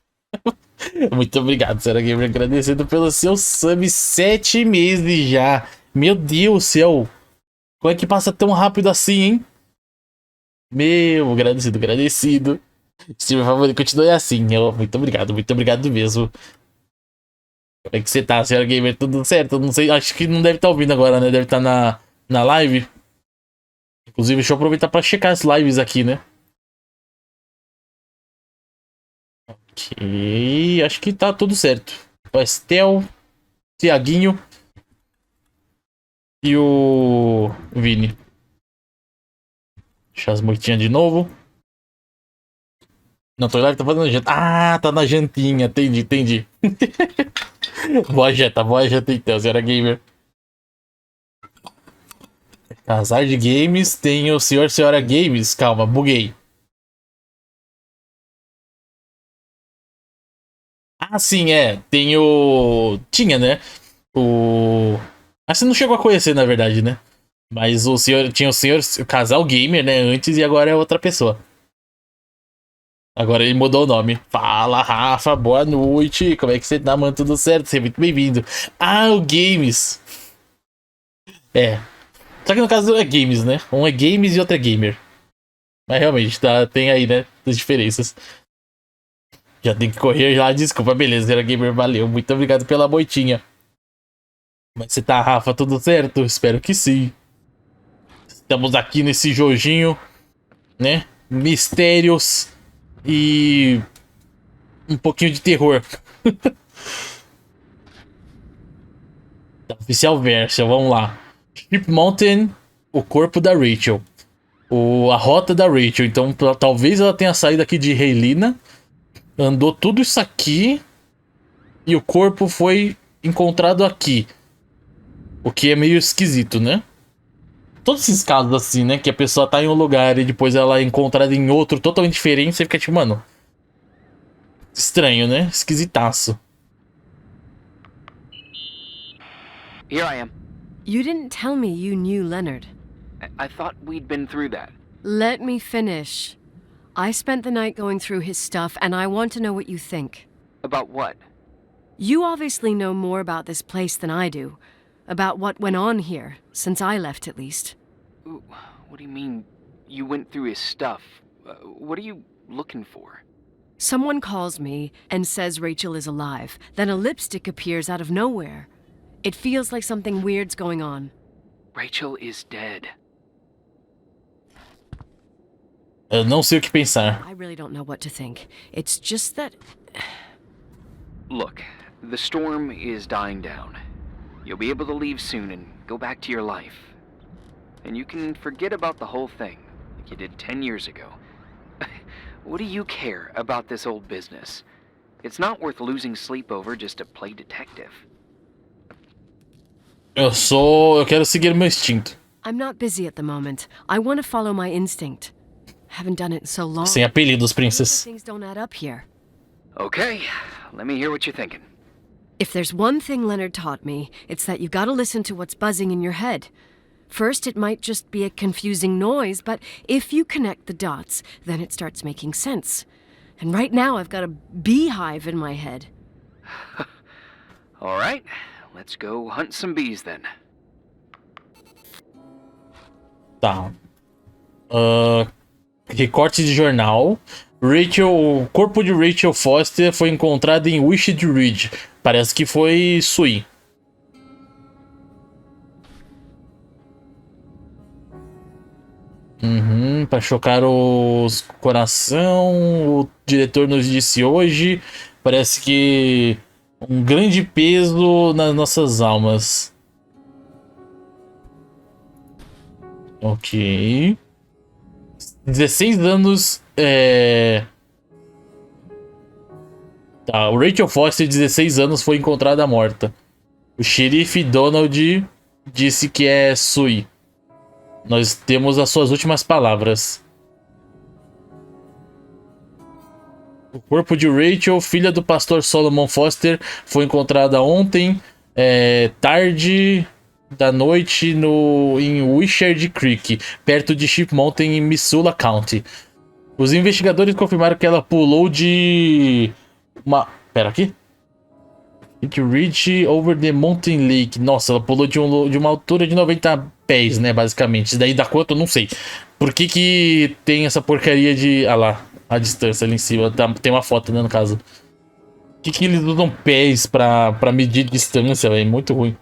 Muito obrigado, senhora gamer. Agradecendo pelo seu sub 7 meses já. Meu Deus do céu. Como é que passa tão rápido assim, hein? Meu, agradecido. Streamer favorito, continue assim. Muito obrigado mesmo. Como é que você tá, senhora gamer? Tudo certo? Não sei, acho que não deve estar ouvindo agora, né? Deve estar na live. Inclusive, deixa eu aproveitar pra checar as lives aqui, né? Ok, acho que tá tudo certo. Pastel, Tiaguinho e o Vini. Deixar as moitinhas de novo. Não, tô live, tá fazendo janta. Ah, tá na jantinha, entendi. boa janta então, senhora gamer. Casar de games, tem o senhor, senhora games. Calma, buguei. Ah, sim, tem o... Tinha, né? Ah, você não chegou a conhecer, na verdade, né? Mas o senhor... Tinha o casal gamer, né? Antes, e agora é outra pessoa. Agora ele mudou o nome. Fala, Rafa, boa noite. Como é que você tá, mano? Tudo certo? Seja muito bem-vindo. Ah, o Games. Só que no caso é Games, né? Um é Games e outro é Gamer. Mas realmente, tem aí, né? As diferenças. Já tem que correr lá. Desculpa, beleza. Era Gamer, valeu. Muito obrigado pela moitinha. Como é que você tá, Rafa? Tudo certo? Espero que sim. Estamos aqui nesse jojinho, né? Mistérios e um pouquinho de terror. Oficial version, vamos lá. Ship Mountain, o corpo da Rachel. A rota da Rachel. Então, talvez ela tenha saído aqui de Reilina. Andou tudo isso aqui. E o corpo foi encontrado aqui. O que é meio esquisito, né? Todos esses casos assim, né? Que a pessoa tá em um lugar e depois ela é encontrada em outro totalmente diferente. Você fica tipo, mano... Estranho, né? Esquisitaço. Here I am. You didn't tell me you knew Leonard. I thought we'd been through that. Let me finish. I spent the night going through his stuff, and I want to know what you think. About what? You obviously know more about this place than I do. About what went on here, since I left at least. What do you mean, you went through his stuff? What are you looking for? Someone calls me and says Rachel is alive. Then a lipstick appears out of nowhere. It feels like something weird's going on. Rachel is dead. Eu não sei o que pensar. I really don't know what to think. It's just that... Look, the storm is dying down. You'll be able to leave soon and go back to your life. And you can forget about the whole thing, like you did 10 years ago. What do you care about this old business? It's not worth losing sleep over just to play detective. Eu quero seguir meu instinto. I'm not busy at the moment. I want to follow my instinct. Haven't done it in so long. Sem apelidos, princess. Things don't add up here. Okay, let me hear what you're thinking. If there's one thing Leonard taught me, it's that you gotta listen to what's buzzing in your head. First, it might just be a confusing noise, but if you connect the dots, then it starts making sense. And right now, I've got a beehive in my head. All right, let's go hunt some bees then. Tá. Recorte de jornal. O corpo de Rachel Foster foi encontrado em Wished Ridge. Parece que foi Sui. Pra chocar os coração. O diretor nos disse hoje. Parece que Um grande peso nas nossas almas. Ok. 16 anos. Tá, o Rachel Foster, de 16 anos, foi encontrada morta. O xerife Donald disse que é Sui. Nós temos as suas últimas palavras. O corpo de Rachel, filha do pastor Solomon Foster, foi encontrada ontem, tarde da noite, em Wishard Creek, perto de Sheep Mountain, em Missoula County. Os investigadores confirmaram que ela pulou de Pera aqui. It reached over the mountain lake. Nossa, ela pulou de uma altura de 90 pés, né, basicamente. Isso daí dá quanto? Eu não sei. Por que tem essa porcaria de... Ah lá, a distância ali em cima. Tem uma foto, né, no caso. Por que eles usam pés pra medir distância, velho? Muito ruim.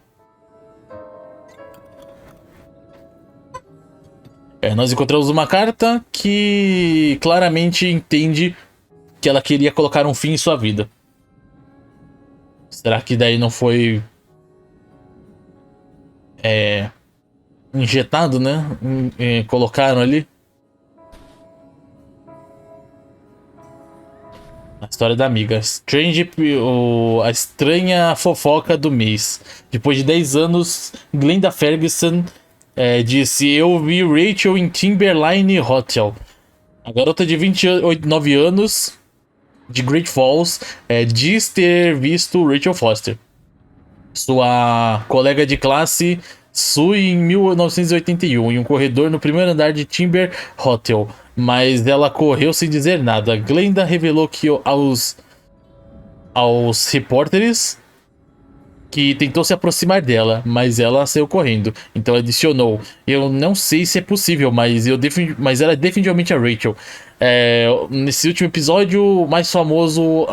Nós encontramos uma carta que claramente entende que ela queria colocar um fim em sua vida. Será que daí não foi injetado, né? Colocaram ali. A história da amiga. A estranha fofoca do mês. Depois de 10 anos, Glenda Ferguson disse: eu vi Rachel em Timberline Hotel. A garota de 29 anos, de Great Falls, diz ter visto Rachel Foster, sua colega de classe, Sue, em 1981, em um corredor no primeiro andar de Timber Hotel, mas ela correu sem dizer nada. Glenda revelou que aos repórteres que tentou se aproximar dela, mas ela saiu correndo. Então adicionou: eu não sei se é possível, mas ela é definitivamente a Rachel. Nesse último episódio, o mais famoso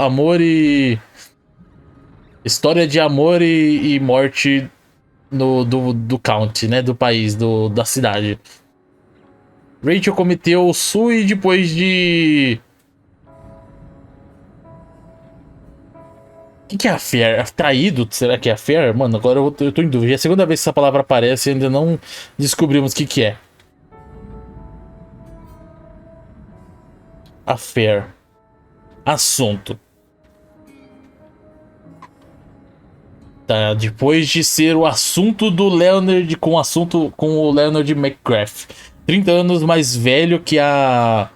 história de amor e morte do county, né, do país, da cidade. Rachel cometeu o Sui depois de... O que é affair? Traído? Será que é affair? Mano, agora eu tô em dúvida. É a segunda vez que essa palavra aparece e ainda não descobrimos o que é. Affair. Assunto. Tá, depois de ser o assunto do Leonard com o Leonard McGrath. 30 anos mais velho que a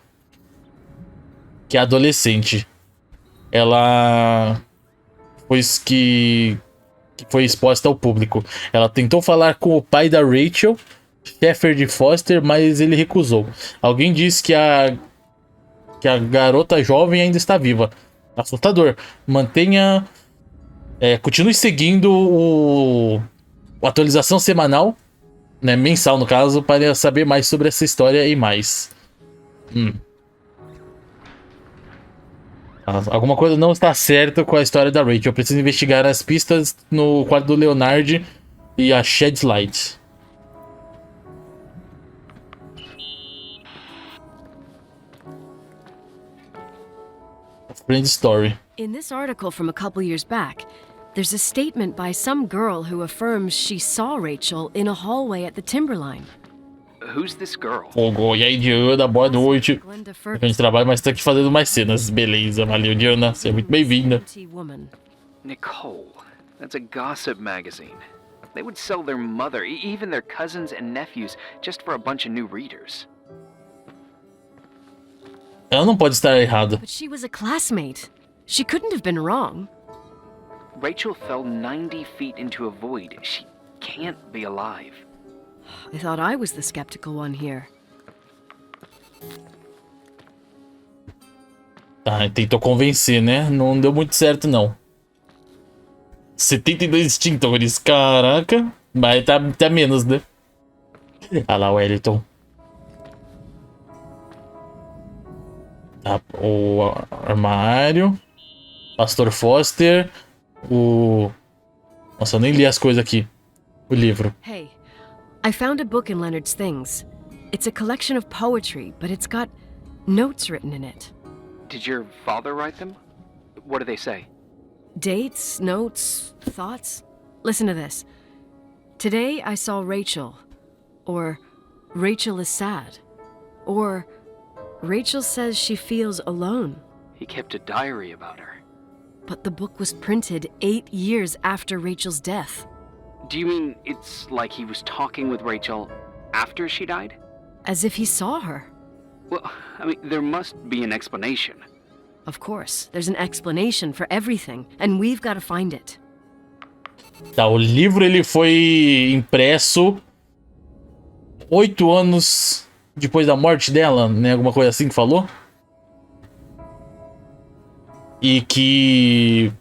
adolescente. Ela foi exposta ao público. Ela tentou falar com o pai da Rachel, Shepherd Foster, mas ele recusou. Alguém disse que a garota jovem ainda está viva. Assustador. Continue seguindo a atualização semanal, né, mensal no caso, para saber mais sobre essa história e mais. Alguma coisa não está certa com a história da Rachel. Eu preciso investigar as pistas no quarto do Leonard e a Shed Light. A Friend Story. In this article from a couple years back, there's a statement by some girl who affirms she saw Rachel in a hallway at the Timberline. Who's this girl? Fogo, e aí, Diana, boa noite. A gente trabalha, mas tá aqui fazendo mais cenas. Beleza, valeu, Diana. Seja muito bem-vinda. Nicole, that's a gossip magazine. They would sell their mother, even their cousins and nephews, just for a bunch of new readers. Ela não pode estar errada. But she was a classmate. She couldn't have been wrong. Rachel fell 90 feet into a void. She can't be alive. I thought I was the skeptical one here. Tá, tentou convencer, né? Não deu muito certo, não. 72 extintores, caraca. Mas tá menos, né? Ah lá, o Wellington. Tá, o armário. Pastor Foster. Nossa, eu nem li as coisas aqui. O livro. Hey, I found a book in Leonard's things. It's a collection of poetry, but it's got notes written in it. Did your father write them? What do they say? Dates, notes, thoughts? Listen to this. Today I saw Rachel. Or Rachel is sad. Or Rachel says she feels alone. He kept a diary about her. But the book was printed 8 years after Rachel's death. Do you mean it's like he was talking with Rachel after she died? As if he saw her. Well, I mean, there must be an explanation. Of course, there's an explanation for everything, and we've got to find it. Tá, o livro ele foi impresso 8 anos depois da morte dela, né? Alguma coisa assim que falou. E que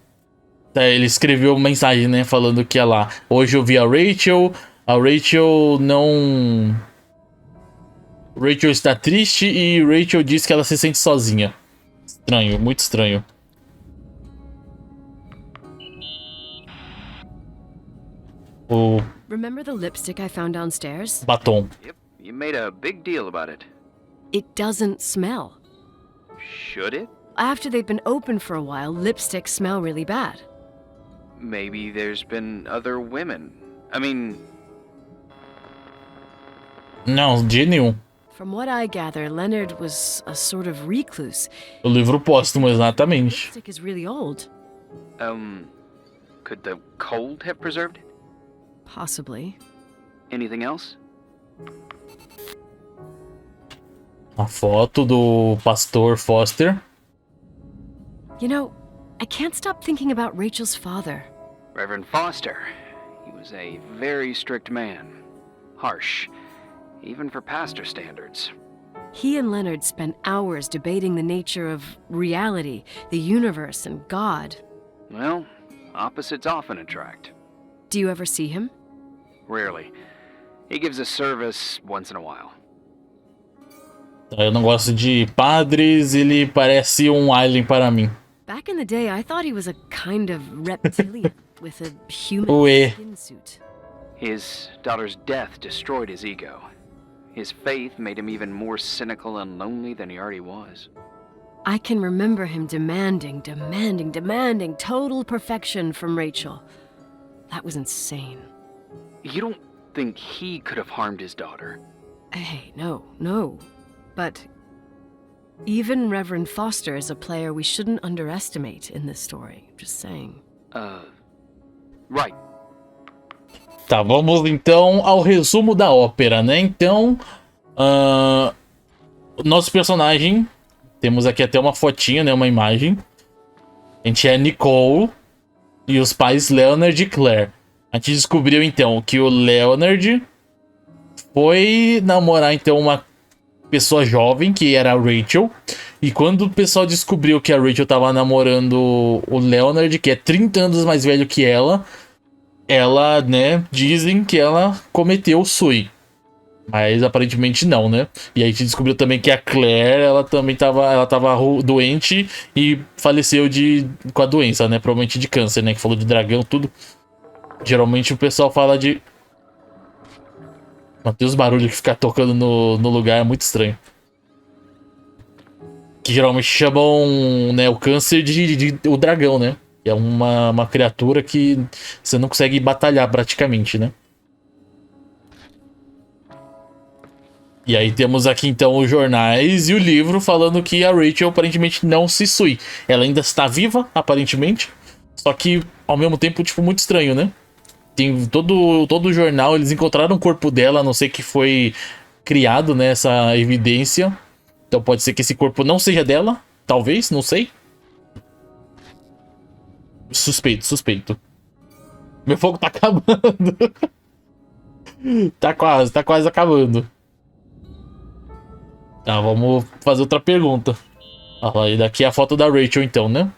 ele escreveu uma mensagem, né? Falando que lá, hoje eu vi a Rachel não... Rachel está triste e Rachel diz que ela se sente sozinha. Estranho, muito estranho. O Remember the lipstick I found downstairs? batom. Yep, you made a big deal about it. It doesn't smell. Should it? After they've been open for a while, lipsticks smell really bad. Maybe there's been other women. I mean... Não, de nenhum. From what I gather, Leonard was a sort of recluse. O livro póstumo, exatamente. Lipstick is really old. Could the cold have preserved it? Possibly. Anything else? A foto do pastor Foster. You know, I can't stop thinking about Rachel's father. Reverend Foster. He was a very strict man. Harsh, even for pastor standards. He and Leonard spent hours debating the nature of reality, the universe, and God. Well, opposites often attract. Do you ever see him? Rarely. He gives a service once in a while. Eu não gosto de padres, ele parece um alien para mim. Back in the day, I thought he was a kind of reptilian with a human Ué. skin suit. His daughter's death destroyed his ego. His faith made him even more cynical and lonely than he already was. I can remember him demanding total perfection from Rachel. That was insane. You don't think he could have harmed his daughter? Hey, no. But even Reverend Foster is a player we shouldn't underestimate in this story. Just saying. Right. Tá, vamos então ao resumo da ópera, né? Então, o nosso personagem, temos aqui até uma fotinha, né? Uma imagem. A gente é Nicole e os pais Leonard e Claire. A gente descobriu então que o Leonard foi namorar então uma pessoa jovem, que era a Rachel. E quando o pessoal descobriu que a Rachel tava namorando o Leonard, que é 30 anos mais velho que ela, né, dizem que ela cometeu o suicídio. Mas aparentemente não, né? E aí a gente descobriu também que a Claire, ela também tava doente e faleceu com a doença, né? Provavelmente de câncer, né? Que falou de dragão, tudo. Geralmente o pessoal fala de... Mas tem os barulhos que fica tocando no lugar, é muito estranho. Que geralmente chamam, né, o câncer de o dragão, né? Que é uma criatura que você não consegue batalhar praticamente, né? E aí temos aqui então os jornais e o livro falando que a Rachel aparentemente não se sui. Ela ainda está viva, aparentemente. Só que ao mesmo tempo, tipo, muito estranho, né? Tem todo o jornal, eles encontraram o corpo dela, a não ser que foi criado, né, essa evidência. Então pode ser que esse corpo não seja dela, talvez, não sei. Suspeito. Meu fogo tá acabando. tá quase acabando. Tá, vamos fazer outra pergunta. E daqui é a foto da Rachel então, né?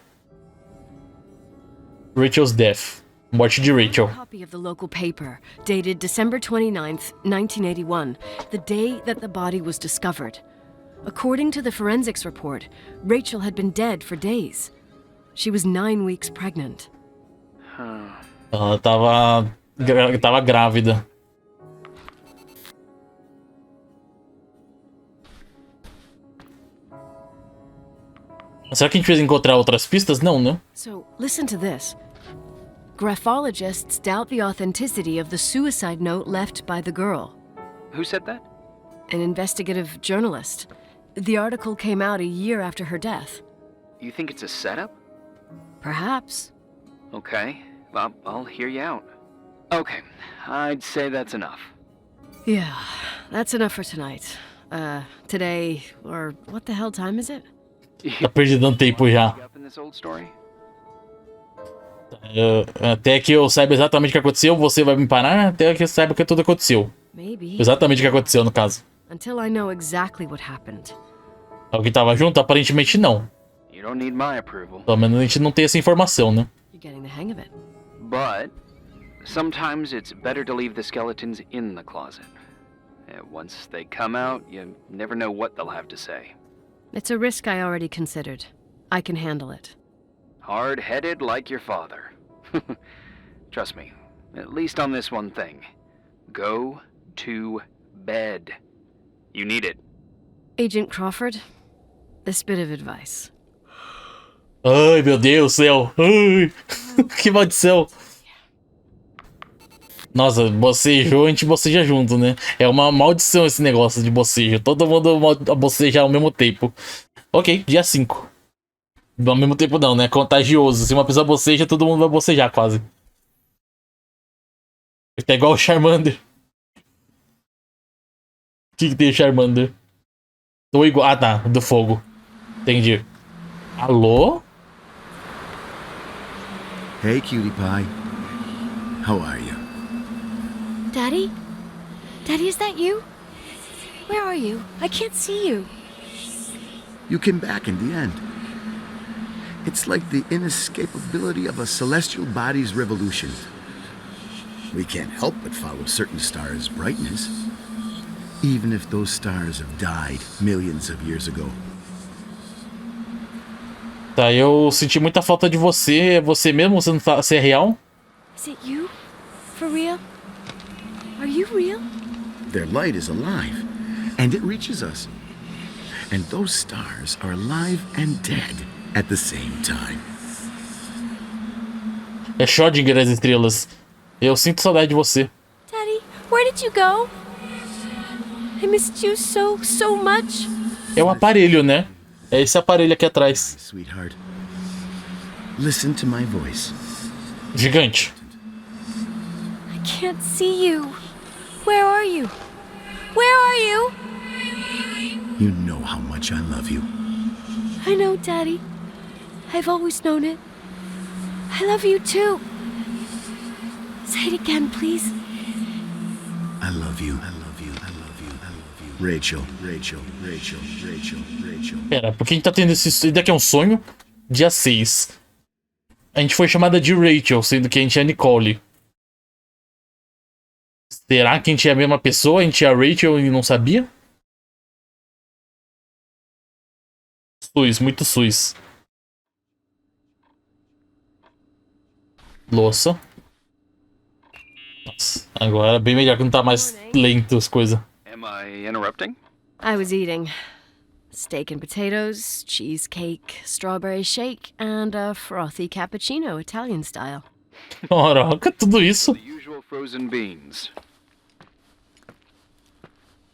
Rachel's death. Morte de Rachel. Copy of the local paper, dated December 29th, 1981, the day that the body was discovered. According to the forensics report, Rachel had been dead for days. She was 9 weeks pregnant. Ela tava grávida. Será que a gente precisa encontrar outras pistas? Não, né? So, listen to this. Graphologists doubt the authenticity of the suicide note left by the girl. Who said that? An investigative journalist. The article came out a year after her death. You think it's a setup? Perhaps. Okay, I'll hear you out. Okay, I'd say that's enough. Yeah, that's enough for tonight. Today, or what the hell time is it? Tá perdido um tempo já. Up in this old story? Até que eu saiba exatamente o que aconteceu, você vai me parar até que eu saiba que tudo aconteceu. Maybe. Exatamente o que aconteceu, no caso. Until I know exactly what happened. Alguém tava junto? Aparentemente não. You don't need my approval. Pelo menos a gente não tem essa informação, né? You're getting the hang of it. But sometimes it's better to leave the skeletons in the closet. Once they come out, you never know what they'll have to say. It's a risk I already considered. I can handle it. Hard-headed like your father. Trust me, at least on this one thing. Go to bed. You need it. Agent Crawford, this bit of advice. Ai, meu Deus do céu. Ai, que maldição. Nossa, bocejou, a gente boceja junto, né? É uma maldição esse negócio de bocejo. Todo mundo boceja ao mesmo tempo. Ok, dia 5. Ao mesmo tempo não, né? Contagioso. Se uma pessoa boceja, todo mundo vai bocejar quase. Tá igual o Charmander. O que tem o Charmander? Tô igual. Ah, tá. Do fogo. Entendi. Alô? Hey, cutie pie. How are you? Daddy? Daddy, is that you? Where are you? I can't see you. You came back in the end. It's like the inescapability of a celestial body's revolution. We can't help but follow certain stars' brightness, even if those stars have died millions of years ago. Tá, eu senti muita falta de você. É você mesmo? Você não tá... Você é real? Is it you? For real? Are you real? Their light is alive, and it reaches us. And those stars are alive and dead at the same time. É Schrödinger as estrelas. Eu sinto saudade de você. Daddy, where did you go? I missed you so much. É o aparelho, né? É esse aparelho aqui atrás. Sweetheart, listen to my voice. Gigante. I can't see you. Where are you? Where are you? You know how much I love you. I know, Daddy. I've always known it. I love you too. Say it again, please. I love you. I love you. I love you. I love you. Rachel. Rachel. Rachel. Rachel. Rachel. Pera, por que a gente tá tendo esse... Isso daqui é um sonho? Dia 6. A gente foi chamada de Rachel, sendo que a gente é Nicole. Será que a gente é a mesma pessoa? A gente é a Rachel e não sabia? SUS, muito SUS. Louça. Nossa, agora é bem melhor que não tá mais lento as coisas. Am I interrupting? I was eating steak and potatoes, cheesecake, strawberry shake, and a frothy cappuccino, Italian style. Caraca, tudo isso. The usual frozen beans.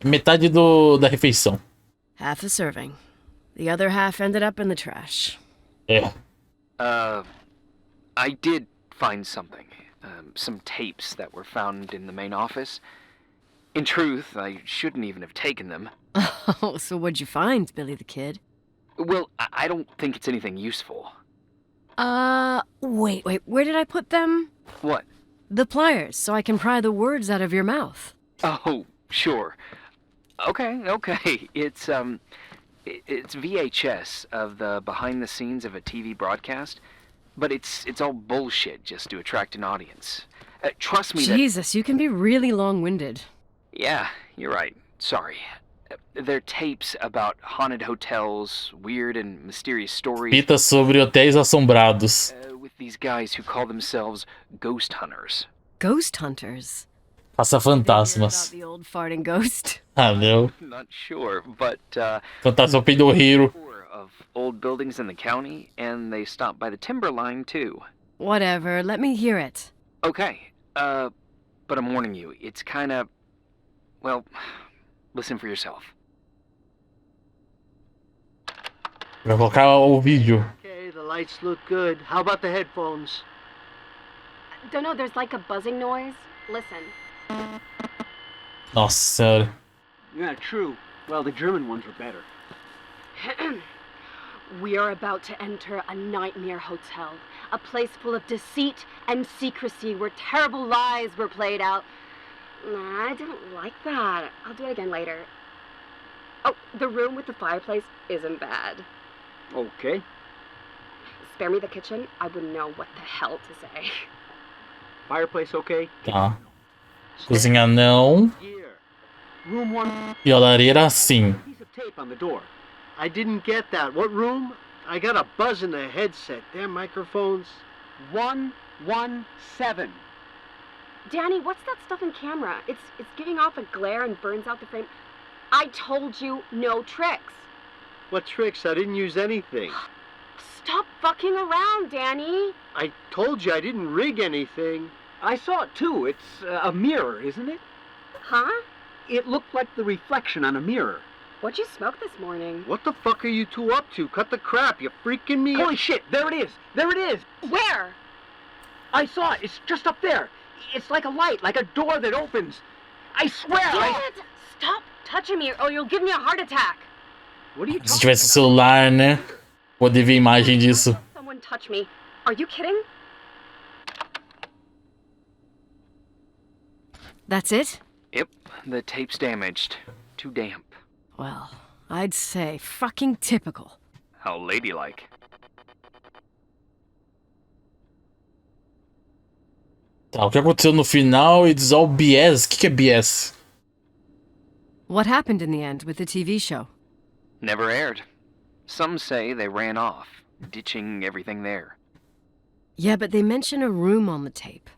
Metade da refeição. Half a serving. The other half ended up in the trash. É. I did find something. Some tapes that were found in the main office. In truth, I shouldn't even have taken them. Oh, so what'd you find, Billy the Kid? Well, I don't think it's anything useful. Wait, where did I put them? What? The pliers, so I can pry the words out of your mouth. Oh, sure. Okay. It's VHS of the behind the scenes of a TV broadcast, but it's all bullshit just to attract an audience. Trust me. Jesus, you can be really long-winded. Yeah, you're right. Sorry. They're tapes about haunted hotels, weird and mysterious stories. Fitas sobre hotéis assombrados. With these guys who call themselves ghost hunters. Ghost hunters? Caça-fantasmas. The old farting ghost. Ah, não. Not sure, but Fantasma peidorreiro. of old buildings in the county, and they stop by the timber line, too. Whatever, let me hear it. Okay, but I'm warning you, it's kinda... Well, listen for yourself. Vai colocar o vídeo. Okay, the lights look good. How about the headphones? Don't know, there's like a buzzing noise. Listen. Nossa senhora. Yeah, true. Well, the German ones were better. We are about to enter a nightmare hotel. A place full of deceit and secrecy where terrible lies were played out. Nah, I didn't like that. I'll do it again later. Oh, the room with the fireplace isn't bad. Okay. Spare me the kitchen. I wouldn't know what the hell to say. Fireplace okay? Tá. Cozinha não. Here. Room one. E a lareira sim. Piece of tape on the door. I didn't get that. What room? I got a buzz in the headset. Damn microphones. 117. Danny, what's that stuff in camera? It's giving off a glare and burns out the frame. I told you no tricks. What tricks? I didn't use anything. Stop fucking around, Danny. I told you I didn't rig anything. I saw it too. It's a mirror, isn't it? Huh? It looked like the reflection on a mirror. What'd you smoke this morning? What the fuck are you two up to? Cut the crap. You freaking me. Holy shit. There it is. There it is. Where? I saw it. It's just up there. It's like a light, like a door that opens. I swear. Dad, stop touching me or you'll give me a heart attack. What are you Se talking tivesse celular, né? Poder ver imagem disso. Someone touch me. Are you kidding? That's it? Yep, the tape's damaged. Too damp. Well, I'd say fucking typical. How ladylike. Tá, o que aconteceu no final? It's all BS. O que é BS? What happened in the end with the TV show? Never aired. Some say they ran off, ditching everything there. Yeah, but they mention a room on the tape.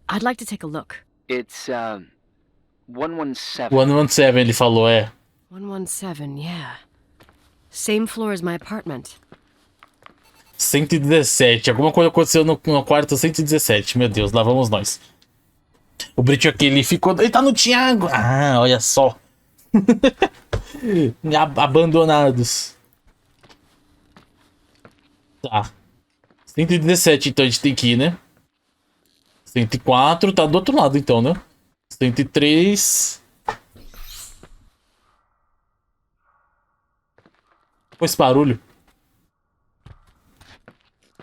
I'd like to take a look. It's, 117. 117 ele falou, é. 117, yeah. Same floor as my apartment. 117. Alguma coisa aconteceu no quarto 117. Meu Deus, lá vamos nós. O Brito aqui, ele ficou... Ele tá no Thiago. Ah, olha só. Abandonados. Tá. 117, então a gente tem que ir, né? 104, tá do outro lado então, né? 103. Olha esse barulho.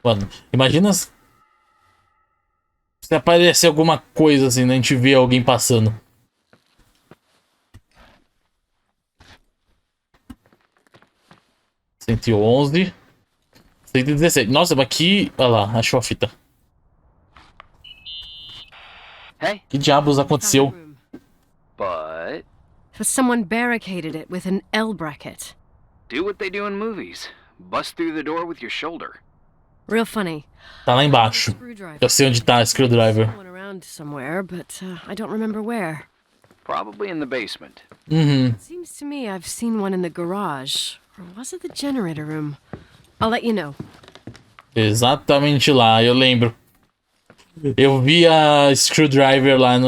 Mano, imagina se aparecer alguma coisa assim, né? A gente vê alguém passando. (111) 117. Nossa, mas aqui... Olha lá, achou a fita. Hey. Que diabos aconteceu? But... Someone barricaded it with an L bracket. do what they do in movies. Bust through the door with your shoulder. Real funny. Tá lá embaixo. Eu sei onde tá a screwdriver. One around somewhere, but I don't remember where. Probably in the basement. It seems to me I've seen one in the garage. Or was it the generator room? I'll let you know. Exatamente lá, eu lembro. Eu vi a screwdriver lá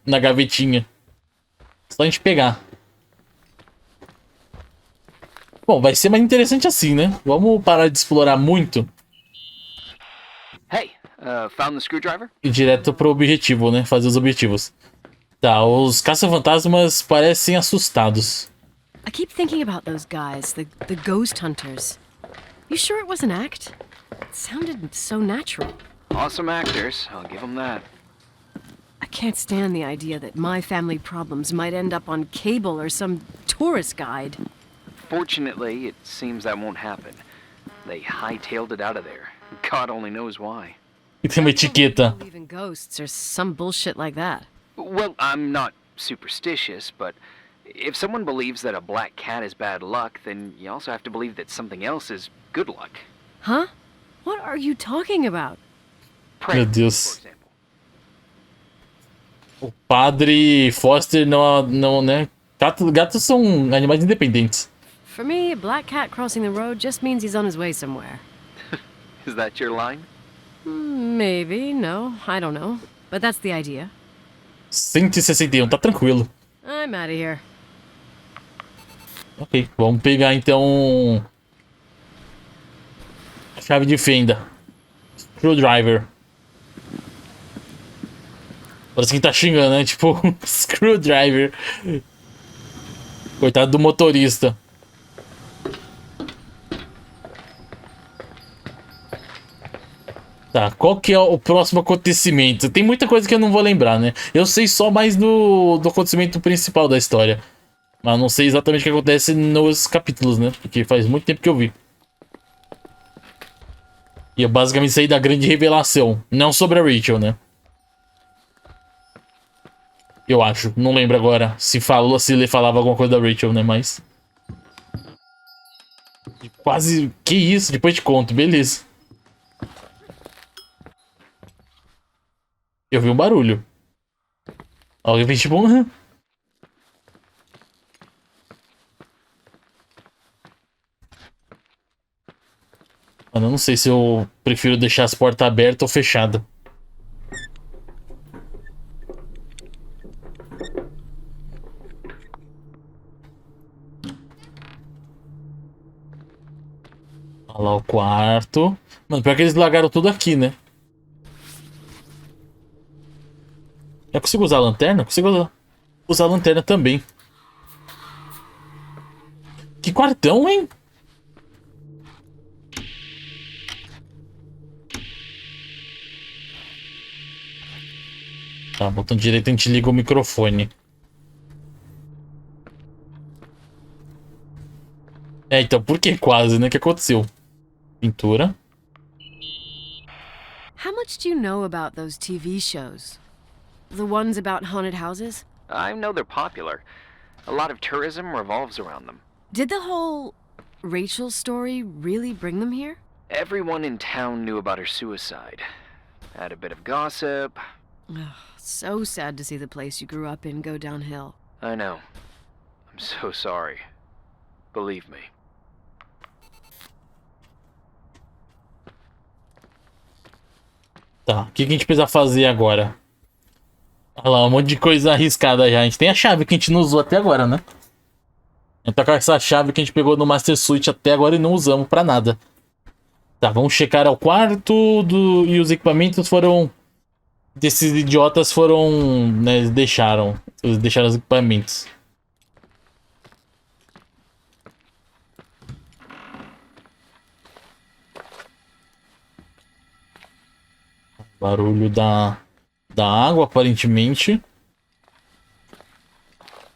na gavetinha. Só a gente pegar. Bom, vai ser mais interessante assim, né? Vamos parar de explorar muito. Hey, found the screwdriver? E direto pro objetivo, né? Fazer os objetivos. Tá, os caça-fantasmas parecem assustados. I keep thinking about those guys, the ghost hunters. You sure it was an act? It sounded so natural. Awesome actors, I'll give them that. I can't stand the idea that my family problems might end up on cable or some tourist guide. Fortunately, it seems that won't happen. They hightailed it out of there. God only knows why. E tem uma etiqueta. Believe in ghosts or some bullshit like that. Well, I'm not superstitious, but if someone believes that a black cat is bad luck, then you also have to believe that something else is good luck. Huh? What are you talking about? Meu Deus. O padre Foster não, né? Gatos são animais independentes. For me, a black cat crossing the road just means he's on his way somewhere. Is that your line? Maybe, no, I don't know. But that's the idea. 161, tá tranquilo. I'm out of here. Ok, vamos pegar então a chave de fenda. Screwdriver. Parece que tá xingando, né? Tipo, screwdriver. Coitado do motorista. Tá, qual que é o próximo acontecimento? Tem muita coisa que eu não vou lembrar, né? Eu sei só mais do acontecimento principal da história. Mas não sei exatamente o que acontece nos capítulos, né? Porque faz muito tempo que eu vi. E eu basicamente saí da grande revelação. Não sobre a Rachel, né? Eu acho. Não lembro agora se ele falava alguma coisa da Rachel, né? Mas... quase... Que isso? Depois te conto. Beleza. Eu vi um barulho. Alguém fez tipo um... Mano, eu não sei se eu prefiro deixar as portas abertas ou fechadas. Olha lá o quarto. Mano, pior que eles largaram tudo aqui, né? Eu consigo usar a lanterna? Consigo usar a lanterna também. Que quartão, hein? Tá, botão direito a gente liga o microfone. É, então, por que quase, né? O que aconteceu? Pintura. How much do you know about those TV shows? The ones about haunted houses? I know they're popular. A lot of tourism revolves around them. Did the whole Rachel story really bring them here? Everyone in town knew about her suicide. Had a bit of gossip. Ugh, so sad to see the place you grew up in go downhill. I know. I'm so sorry. Believe me. Tá, o que a gente precisa fazer agora? Olha lá, um monte de coisa arriscada já. A gente tem a chave que a gente não usou até agora, né? A gente tá com essa chave que a gente pegou no Master Suite até agora e não usamos pra nada. Tá, vamos checar o quarto e os equipamentos foram... Desses idiotas foram... Né, eles deixaram os equipamentos. Barulho da água, aparentemente.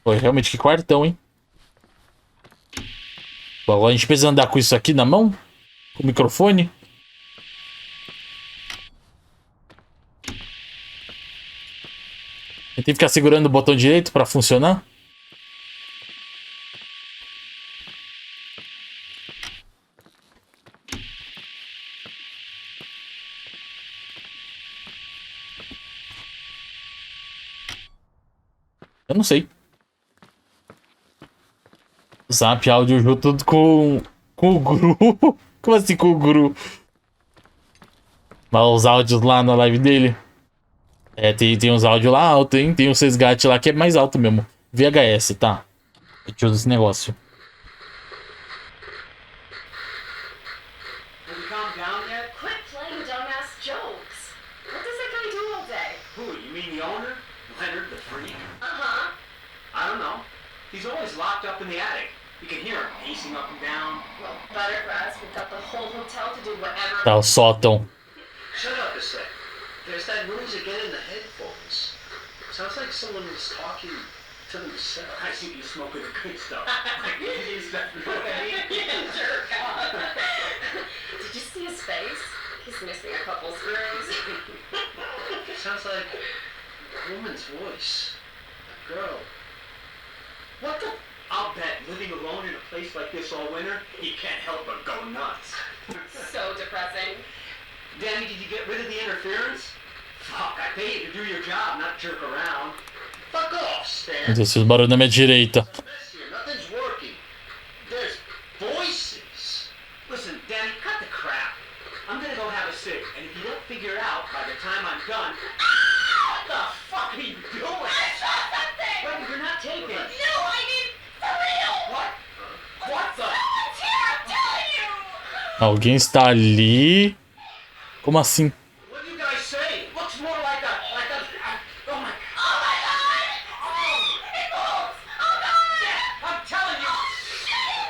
Foi realmente que quartão, hein? Bom, agora a gente precisa andar com isso aqui na mão? Com o microfone? Eu tenho que ficar segurando o botão direito pra funcionar? Eu não sei. Zap, áudio, junto tudo com o Gru. Como assim com o Gru? Mas os áudios lá na live dele. É, tem uns áudios lá alto, hein? Tem um resgate lá que é mais alto mesmo. VHS, tá? A gente usa esse negócio. Quit playing dumbass jokes. What does that guy do all day? Who, you mean the owner? Leonard the freak? Uh-huh. I don't know. He's always locked up in the attic. You can hear him pacing up and down. Well, better for us. We've got the whole hotel to do whatever. Tá, o sótão. Shut up a sec. There's that noise again in the headphones. Sounds like someone is talking to themselves. I see you smoking the good stuff. Jerk off. Did you see his face? He's missing a couple screws. Sounds like a woman's voice. A girl. What the? I'll bet living alone in a place like this all winter, he can't help but go nuts. So depressing. Danny, did you get rid of the interference? Fuck, I pay you to do your job, not jerk around. Fuck off, Stan. Meu Deus, esses barulhos na minha direita. Nothing's working. There's Alguém está ali. Como assim? What do you guys say? Looks more like a oh my god! Oh, Nichols! Oh god! Yeah, I'm telling you!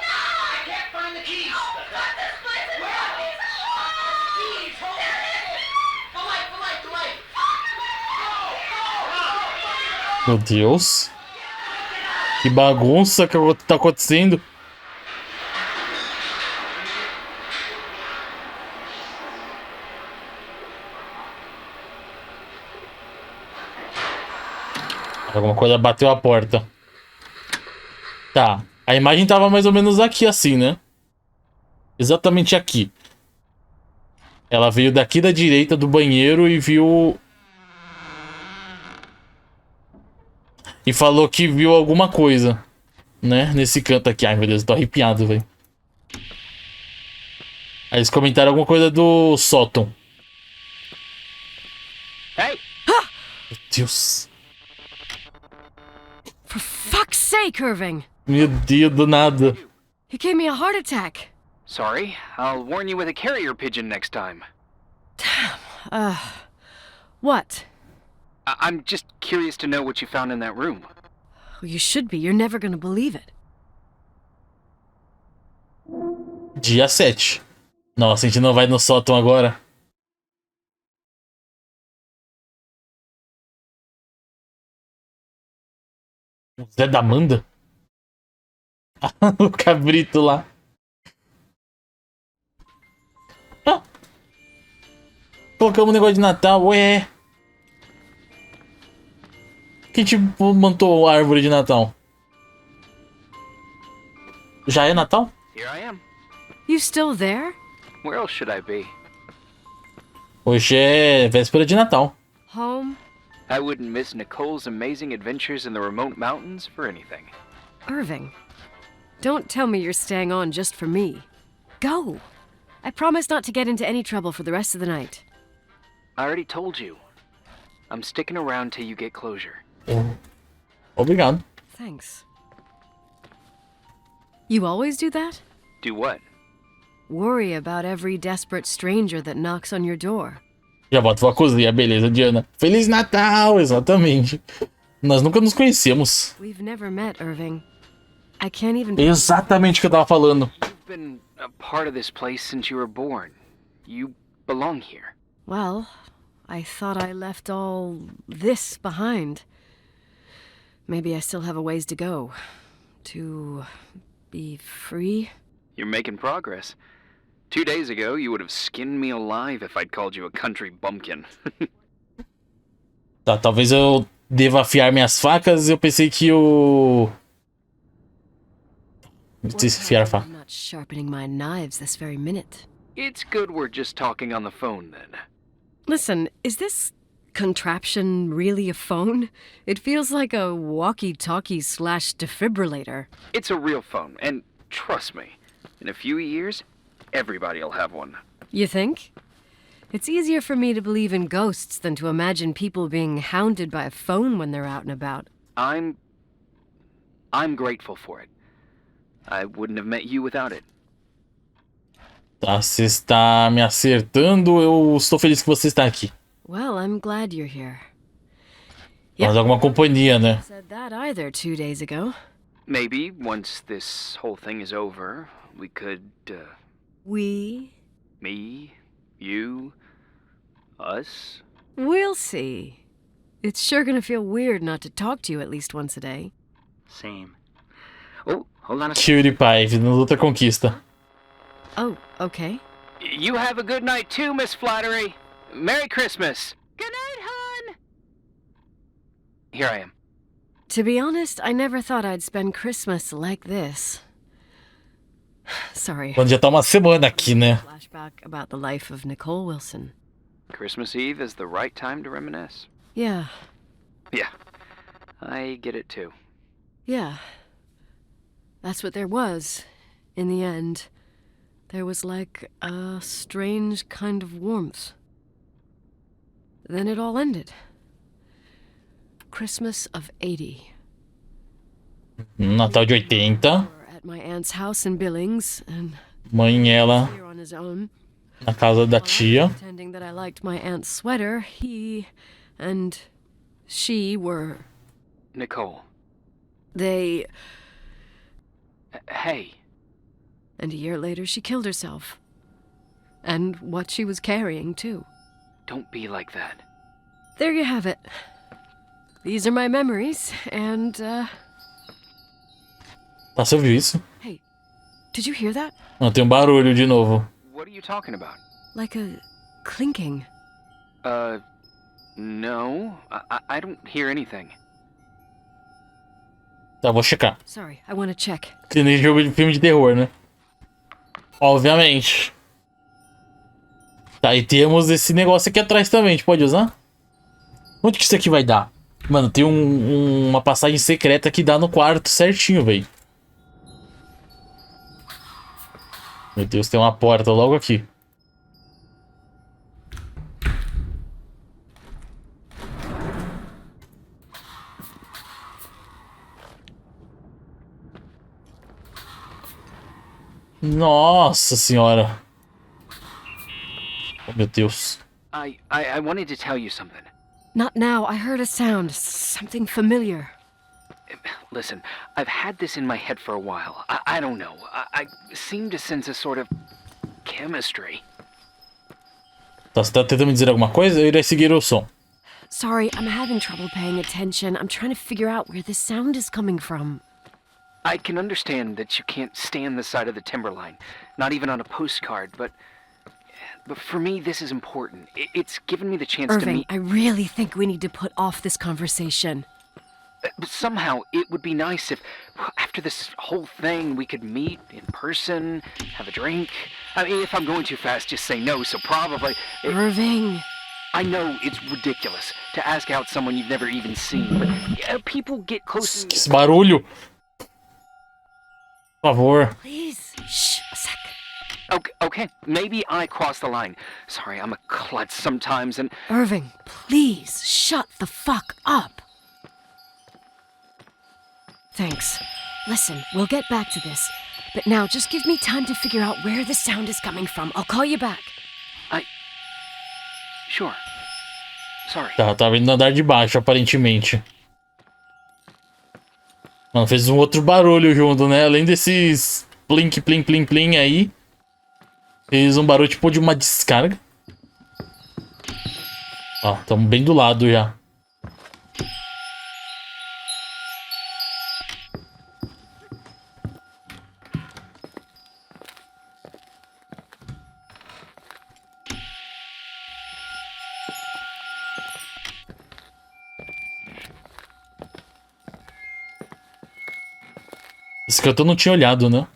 I can't find the keys! Where are these? Keys! Hold on! The light! Meu Deus. Que bagunça que tá acontecendo. Alguma coisa bateu a porta. Tá. A imagem tava mais ou menos aqui, assim, né? Exatamente aqui. Ela veio daqui da direita do banheiro e viu... E falou que viu alguma coisa, né? Nesse canto aqui. Ai, meu Deus, eu tô arrepiado, velho. Aí eles comentaram alguma coisa do sótão. Hey! Meu Deus. For fuck's sake, Irving! Meu Deus, do nada. You gave me a heart attack. Sorry, I'll warn you with a carrier pigeon next time. What? I'm just curious to know what you found in that room. Well, you should be. You're never gonna believe it. Dia 7. Nossa, a gente não vai no sótão agora. O Zé da Amanda? O cabrito lá. Ah. Colocamos um negócio de Natal, ué. Quem tipo montou a árvore de Natal? Já é Natal? Here I am. You still there? Where else should I be? Hoje é véspera de Natal. Home? I wouldn't miss Nicole's amazing adventures in the remote mountains for anything. Irving, don't tell me you're staying on just for me. Go! I promise not to get into any trouble for the rest of the night. I already told you. I'm sticking around till you get closure. Obrigado. Thanks. You always do that? Do what? Worry about every desperate stranger that knocks on your door. Já volto pra cozinha, beleza, Diana. Feliz Natal, exatamente. Nós nunca nos conhecemos. We've never met, Irving. I can't even... Exatamente o que eu tava falando. You've been a part of this place since you were born. You belong here. Well, I thought I left all this behind. Maybe I still have a ways to go. To be free. You're making progress. 2 days ago, you would have skinned me alive if I'd called you a country bumpkin. Tá, talvez eu deva afiar minhas facas. Eu pensei que o... Afiar a faca. I'm not sharpening my knives this very minute. It's good we're just talking on the phone, then. Listen, is this contraption really a phone? It feels like a walkie-talkie / defibrillator. It's a real phone, and trust me, in a few years, everybody'll have one. You think? It's easier for me to believe in ghosts than to imagine people being hounded by a phone when they're out and about. I'm grateful for it. I wouldn't have met you without it. Tá, você está me acertando. Eu estou feliz que você está aqui. Well, I'm glad you're here. Mas alguma companhia, né? Said that either 2 days ago. Maybe once this whole thing is over, we could, We? me, you, us. We'll see. It's sure gonna feel weird not to talk to you at least once a day. Same. Oh, hold on a Cutie Pie, na outra conquista. Oh, okay. You have a good night too, Miss Flattery. Merry Christmas. Good night, hon. Here I am. To be honest, I never thought I'd spend Christmas like this. Sorry. Quando já tá uma semana aqui, né? Flashback about the life of Nicole Wilson. Christmas Eve is the right time to reminisce. Yeah, Yeah, I get it too. yeah. That's what there was, in the end. There was like a strange kind of warmth. Then it all ended. Christmas of 80. Natal de 80. We're at my aunt's house in Billings, and Mãe ela Here on his own. na casa da While I was tia. pretending that I liked my aunt's sweater, he and she were. Nicole. They. Hey. And a year later, she killed herself. And what she was carrying, too. Don't be like that. There you have it. These are my memories, and, Tá, você ouviu isso? Hey, did you hear that? Não, tem um barulho de novo. What are you talking about? Like a clinking. No. I don't hear anything. Tá, vou checar. Sorry, I want to check. Que nem jogo de filme de terror, né? Obviamente. Tá, e temos esse negócio aqui atrás também, a gente pode usar? Onde que isso aqui vai dar? Mano, tem uma passagem secreta que dá no quarto certinho, velho. Meu Deus, tem uma porta logo aqui. Nossa senhora. Oh, meu Deus. I wanted to tell you something. Not now. I heard a sound. Something familiar. Listen, I've had this in my head for a while. I don't know. I seem to sense a sort of chemistry. Tá, você tá tentando me dizer alguma coisa? Eu irei seguir o som. Sorry, I'm having trouble paying attention. I'm trying to figure out where this sound is coming from. I can understand that you can't stand the side of the timberline, not even on a postcard, but for me, this is important. It's given me the chance to Irving, meet... I really think we need to put off this conversation. But somehow, it would be nice if, after this whole thing, we could meet in person, have a drink. I mean, if I'm going too fast, just say no, so probably... Irving! I know it's ridiculous to ask out someone you've never even seen, but people get close... Que esse barulho! Por favor. Please, shh, a sec. Okay, maybe I crossed the line. Sorry, I'm a klutz sometimes, and... Irving, please, shut the fuck up. Thanks. Listen, we'll get back to this. But now, just give me time to figure out where the sound is coming from. I'll call you back. Sure. Sorry. Tá vindo no andar de baixo, aparentemente. Mano, fez um outro barulho junto, né? Além desses plink, plim, plim, plim aí. Fez um barulho tipo de uma descarga. Ó, tamo bem do lado já. Esse canto eu não tinha olhado, né?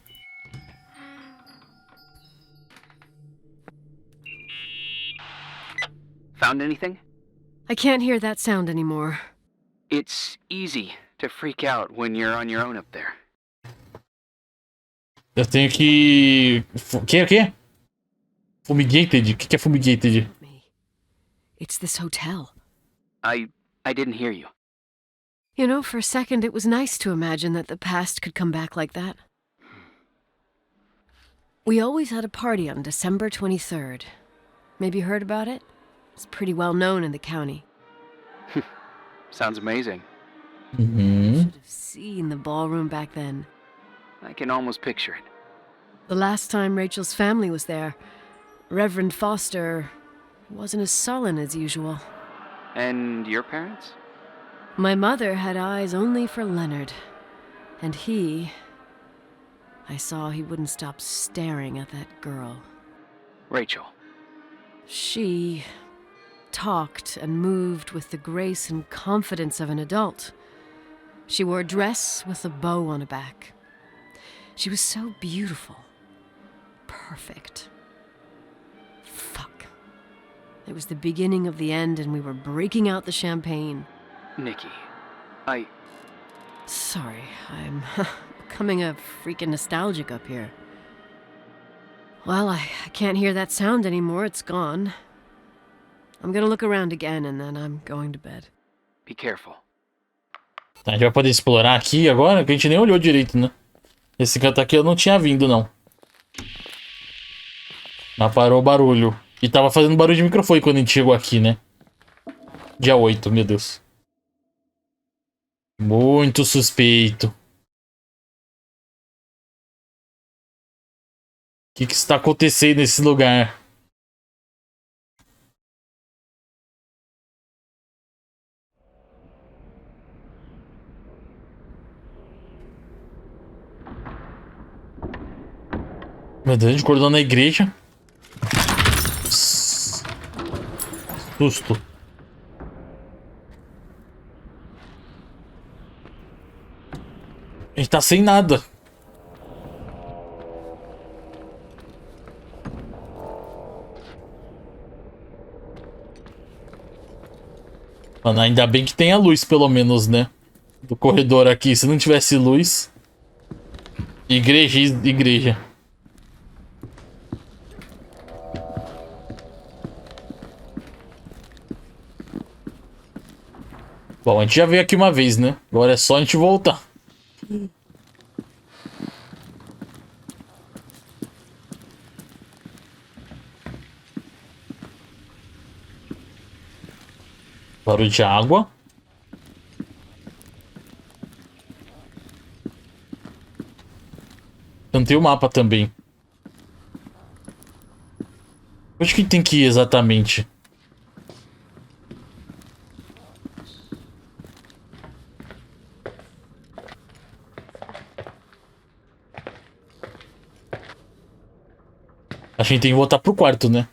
Found anything? I can't hear that sound anymore. It's easy to freak out when you're on your own up there. Eu tenho que... O quê? Fumigated? O que é fumigated? It's this hotel. I didn't hear you. You know, for a second it was nice to imagine that the past could come back like that. We always had a party on December 23rd. Maybe you heard about it? It's pretty well known in the county. Sounds amazing. Mm-hmm. Should have seen the ballroom back then. I can almost picture it. The last time Rachel's family was there, Reverend Foster wasn't as sullen as usual. And your parents? My mother had eyes only for Leonard. And I saw he wouldn't stop staring at that girl. Rachel. She talked and moved with the grace and confidence of an adult. She wore a dress with a bow on her back. She was so beautiful. Perfect. Fuck. It was the beginning of the end and we were breaking out the champagne. Nikki, Sorry, I'm becoming a freaking nostalgic up here. Well, I can't hear that sound anymore, it's gone. I'm gonna look around again and then I'm going to bed. Be careful. Tá, a gente vai poder explorar aqui agora, que a gente nem olhou direito, né? Esse canto aqui eu não tinha vindo, não. Mas parou o barulho. E tava fazendo barulho de microfone quando a gente chegou aqui, né? Dia 8, meu Deus. Muito suspeito. O que está acontecendo nesse lugar? Meu Deus, a gente acordou na igreja. Susto. A gente tá sem nada. Mano, ainda bem que tem a luz, pelo menos, né? Do corredor aqui. Se não tivesse luz... Igreja, igreja. Bom, a gente já veio aqui uma vez, né? Agora é só a gente voltar. Barulho de água. Cantei o mapa também. Onde que tem que ir exatamente? A gente tem que voltar pro quarto, né?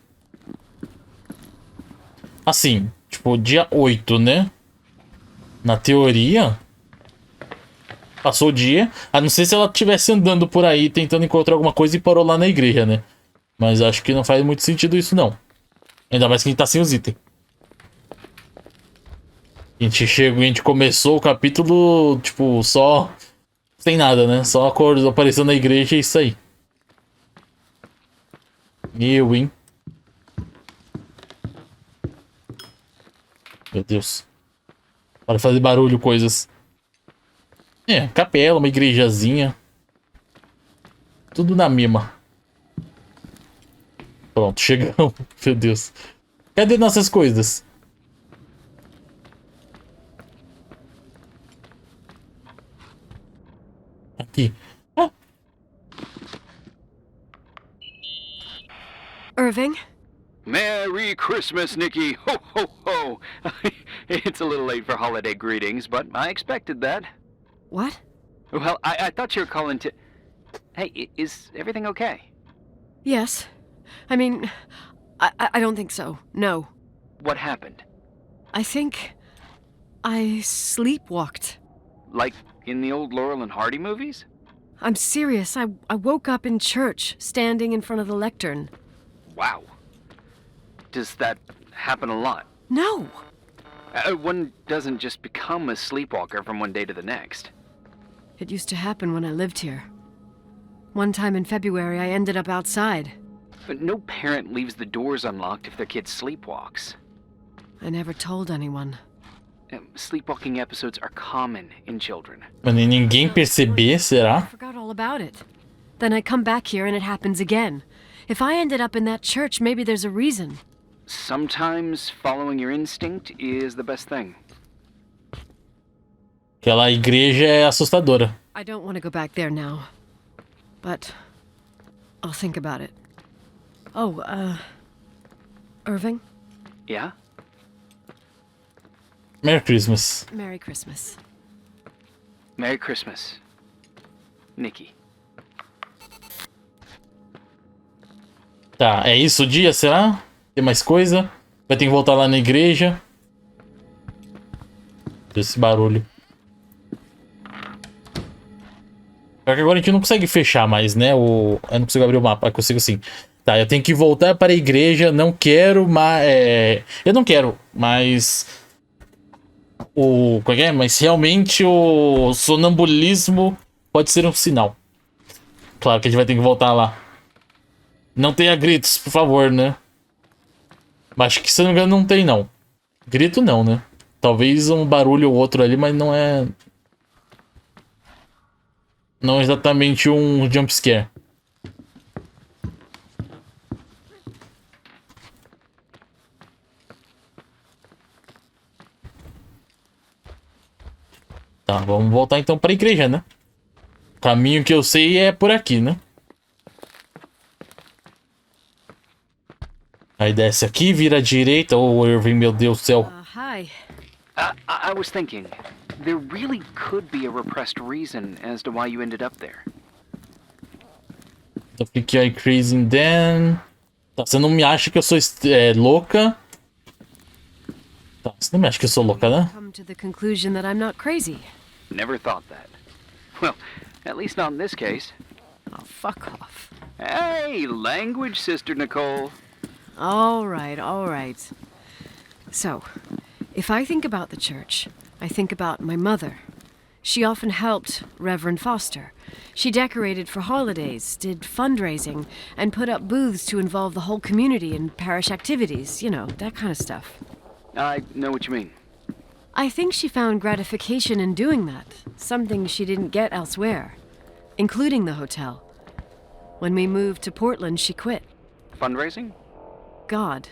Assim, tipo, dia 8, né? Na teoria... Passou o dia. A não ser se ela estivesse andando por aí, tentando encontrar alguma coisa e parou lá na igreja, né? Mas acho que não faz muito sentido isso, não. Ainda mais que a gente tá sem os itens. A gente começou o capítulo, tipo, só... Sem nada, né? Só a cor apareceu na igreja e isso aí. Hein? Meu Deus. Para fazer barulho, coisas. É, capela, uma igrejazinha. Tudo na mesma. Pronto, chegamos. Meu Deus. Cadê nossas coisas? Aqui. Ah. Irving? Merry Christmas, Nikki! Ho, ho, ho! It's a little late for holiday greetings, but I expected that. What? Well, I thought you were calling to... Hey, is everything okay? Yes. I mean, I don't think so. No. What happened? I think I sleepwalked. Like in the old Laurel and Hardy movies? I'm serious. I woke up in church, standing in front of the lectern. Wow. Does that happen a lot? No. One doesn't just become a sleepwalker from one day to the next. It used to happen when I lived here. One time in February, I ended up outside. But no parent leaves the doors unlocked if their kid sleepwalks. I never told anyone. Sleepwalking episodes are common in children. Mano, e ninguém perceber, será? I forgot all about it. Then I come back here and it happens again. If I ended up in that church, maybe there's a reason. Sometimes following your instinct is the best thing. Aquela igreja é assustadora. I don't want to go back there now. But I'll think about it. Oh, Irving? Yeah? Merry Christmas. Merry Christmas. Merry Christmas, Nikki. Tá, é isso o dia, será? Tem mais coisa? Vai ter que voltar lá na igreja. Esse barulho. Só que agora a gente não consegue fechar mais, né? Eu não consigo abrir o mapa, eu consigo sim. Tá, eu tenho que voltar para a igreja. Não quero, mas... Eu não quero, mas... Como é que é? Mas realmente o sonambulismo pode ser um sinal. Claro que a gente vai ter que voltar lá. Não tenha gritos, por favor, né? Mas acho que, se não me engano, não tem, não. Grito não, né? Talvez um barulho ou outro ali, mas não é... Não é exatamente um jumpscare. Tá, vamos voltar então pra igreja, né? O caminho que eu sei é por aqui, né? Aí desce aqui, vira à direita. Ô, Irving, meu Deus do céu. Hi. I was thinking, there really could be a repressed reason as to why you ended up there. Eu fiquei aí crazy then. Tá, você não me acha que eu sou louca? Tá, você não me acha que eu sou louca, né? Come to the conclusion that I'm not crazy. Never thought that. Well, at least not in this case. Oh, fuck off. Hey, language, Sister Nicole. All right, all right. So, if I think about the church, I think about my mother. She often helped Reverend Foster. She decorated for holidays, did fundraising, and put up booths to involve the whole community in parish activities, you know, that kind of stuff. I know what you mean. I think she found gratification in doing that, something she didn't get elsewhere, including the hotel. When we moved to Portland, she quit. Fundraising? God.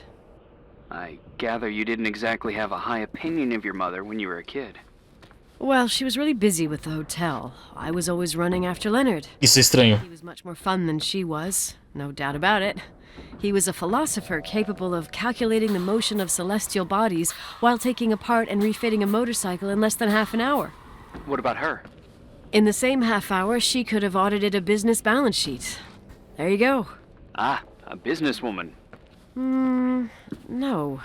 I gather you didn't exactly have a high opinion of your mother when you were a kid. Well, she was really busy with the hotel. I was always running after Leonard. Isso é estranho. He was much more fun than she was, no doubt about it. He was a philosopher capable of calculating the motion of celestial bodies while taking apart and refitting a motorcycle in less than half an hour. What about her? In the same half hour, she could have audited a business balance sheet. There you go. Ah, a businesswoman. No.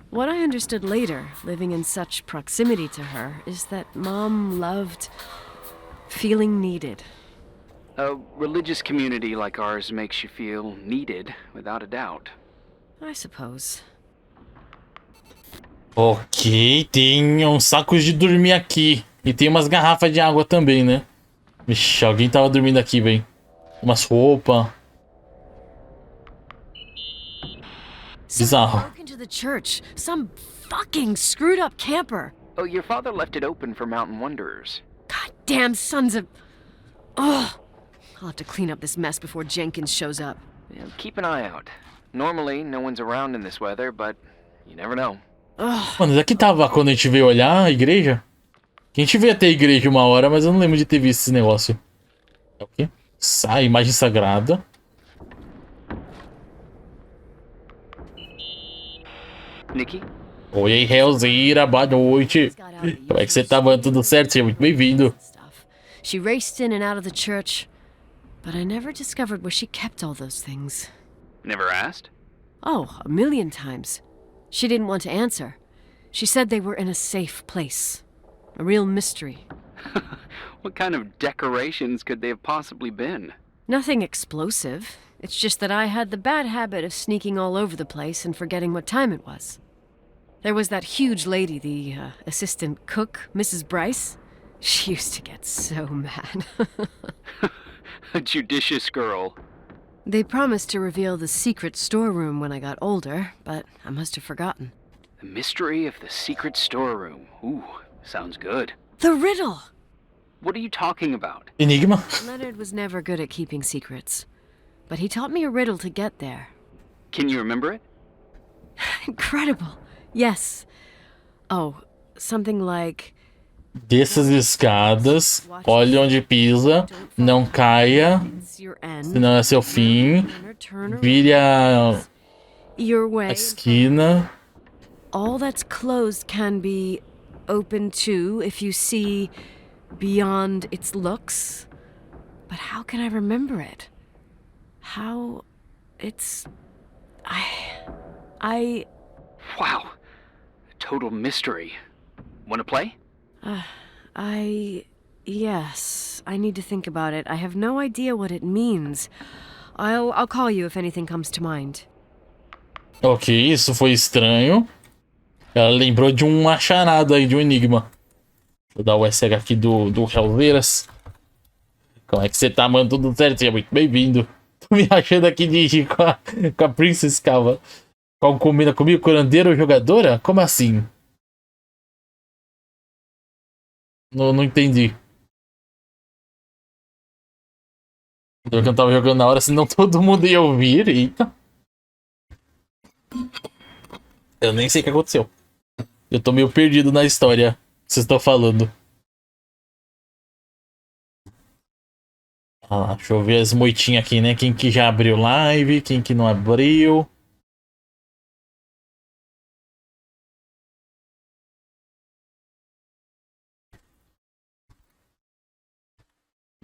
What I understood later, living in such proximity to her, is that Mom loved feeling needed. A religious community like ours makes you feel needed, without a doubt. I suppose. Ok, tem uns sacos de dormir aqui. E tem umas garrafas de água também, né? Vixe, alguém tava dormindo aqui, velho. Umas roupas. Bizarro. Broke into the church. Some fucking screwed up camper. Oh, your father left it open for mountain wanderers. Goddamn sons of... Ugh. I'll have to clean up this mess before Jenkins shows up. Yeah, keep an eye out. Normally, no one's around in this weather, but you never know. Mano, daqui tava quando a gente veio olhar a igreja. Que a gente veio até a igreja uma hora, mas eu não lembro de ter visto esse negócio. É o quê? Sai, imagem sagrada. Nikki? Oi, Hellzeira, boa noite. Como é que você tá, mano? Tudo certo? Seja muito bem-vindo. She raced in and out of the church, but I never discovered where she kept all those things. Never asked? Oh, a million times. She didn't want to answer. She said they were in a safe place. A real mystery. What kind of decorations could they have possibly been? Nothing explosive. It's just that I had the bad habit of sneaking all over the place and forgetting what time it was. There was that huge lady, the assistant cook, Mrs. Bryce. She used to get so mad. A judicious girl. They promised to reveal the secret storeroom when I got older, but I must have forgotten. The mystery of the secret storeroom. Ooh, sounds good. The riddle! What are you talking about? Enigma. Leonard was never good at keeping secrets, but he taught me a riddle to get there. Can you remember it? Incredible. Yes. Oh, something like... Desça as escadas, olhe onde pisa, não caia, senão é seu fim. Vire a esquina. All that's closed can be open too if you see beyond its looks. But how can I remember it? How it's... I... Wow. A total mystery. Want to play? Yes, I need to think about it. I have no idea what it means. I'll call you if anything comes to mind. Ok, isso foi estranho. Ela lembrou de uma charada aí, de um enigma. Vou dar o SH aqui do Hellzeiras. Como é que você tá, mano? Tudo certo? Seja muito bem-vindo. Tô me achando aqui de com a Princess Calva. Qual combina comigo? Curandeira ou jogadora? Como assim? Não entendi. Eu não tava jogando na hora, senão todo mundo ia ouvir. Eita. Eu nem sei o que aconteceu. Eu tô meio perdido na história que vocês estão falando. Ah, deixa eu ver as moitinhas aqui, né? Quem que já abriu live, quem que não abriu.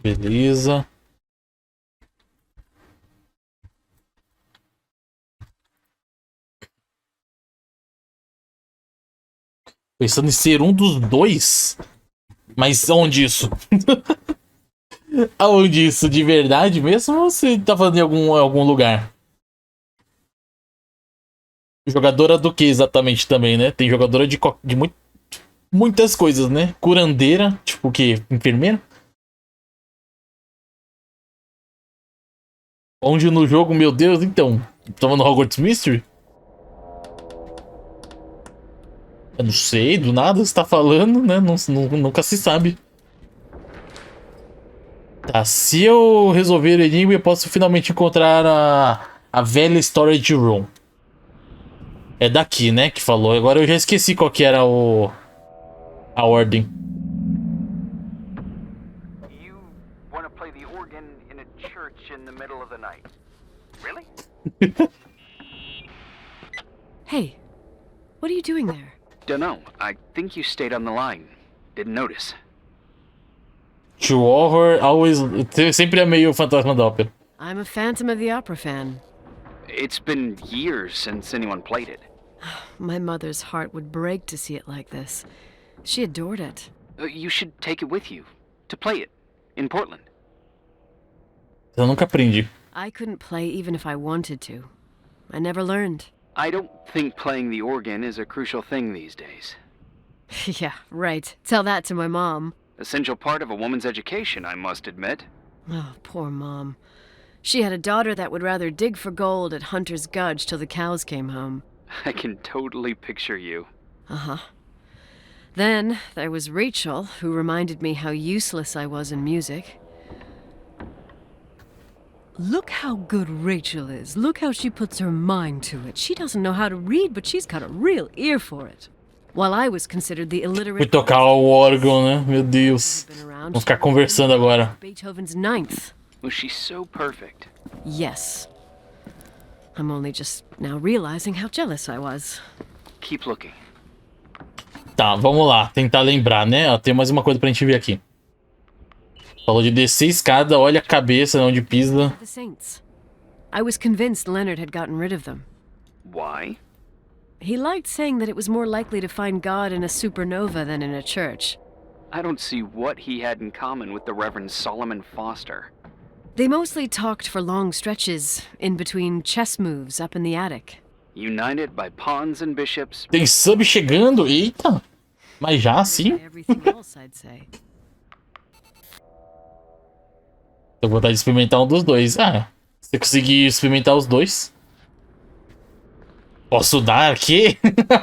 Beleza. Pensando em ser um dos dois? Mas onde isso? Aonde isso? De verdade mesmo? Ou você tá falando em algum lugar? Jogadora do que exatamente também, né? Tem jogadora de muitas coisas, né? Curandeira, tipo o quê? Enfermeira? Onde no jogo, meu Deus, então? Tava no Hogwarts Mystery? Eu não sei, do nada você tá falando, né? Nunca se sabe. Tá, se eu resolver o enigma, eu posso finalmente encontrar a velha Storage Room. É daqui, né, que falou. Agora eu já esqueci qual que era a ordem. You want to play the organ in a church in the middle of the night? Really? Hey, what are you doing there? Dunno. I think you stayed on the line. Didn't notice. To horror, always. Sempre amei o Fantasma da Ópera. I'm a Phantom of the Opera fan. It's been years since anyone played it. My mother's heart would break to see it like this. She adored it. You should take it with you to play it in Portland. Eu nunca aprendi. I couldn't play even if I wanted to. I never learned. I don't think playing the organ is a crucial thing these days. Yeah, right. Tell that to my mom. Essential part of a woman's education, I must admit. Oh, poor Mom. She had a daughter that would rather dig for gold at Hunter's Gulch till the cows came home. I can totally picture you. Uh-huh. Then there was Rachel, who reminded me how useless I was in music. Look how good Rachel is. Look how she puts her mind to it. She doesn't know how to read, but she's got a real ear for it. While I was considered the illiterate... Fui tocar o órgão, né? Meu Deus. Vamos ficar conversando agora. Beethoven's Ninth. Was she so perfect? Yes. I'm only just now realizing how jealous I was. Keep looking. Tá, vamos lá. Tentar lembrar, né? Ó, tem mais uma coisa pra gente ver aqui. Falou de descer a escada, olha a cabeça onde pisa. The Saints. I was convinced Leonard had gotten rid of them. Why? He liked saying that it was more likely to find God in a supernova than in a church. I don't see what he had in common with the Reverend Solomon Foster. They mostly talked for long stretches, in between chess moves up in the attic. United by pawns and bishops. Tem sub chegando? Eita! Mas já assim? Everything else, I'd say. Tô com vontade de experimentar um dos dois. Ah, se eu conseguir experimentar os dois. Posso dar aqui?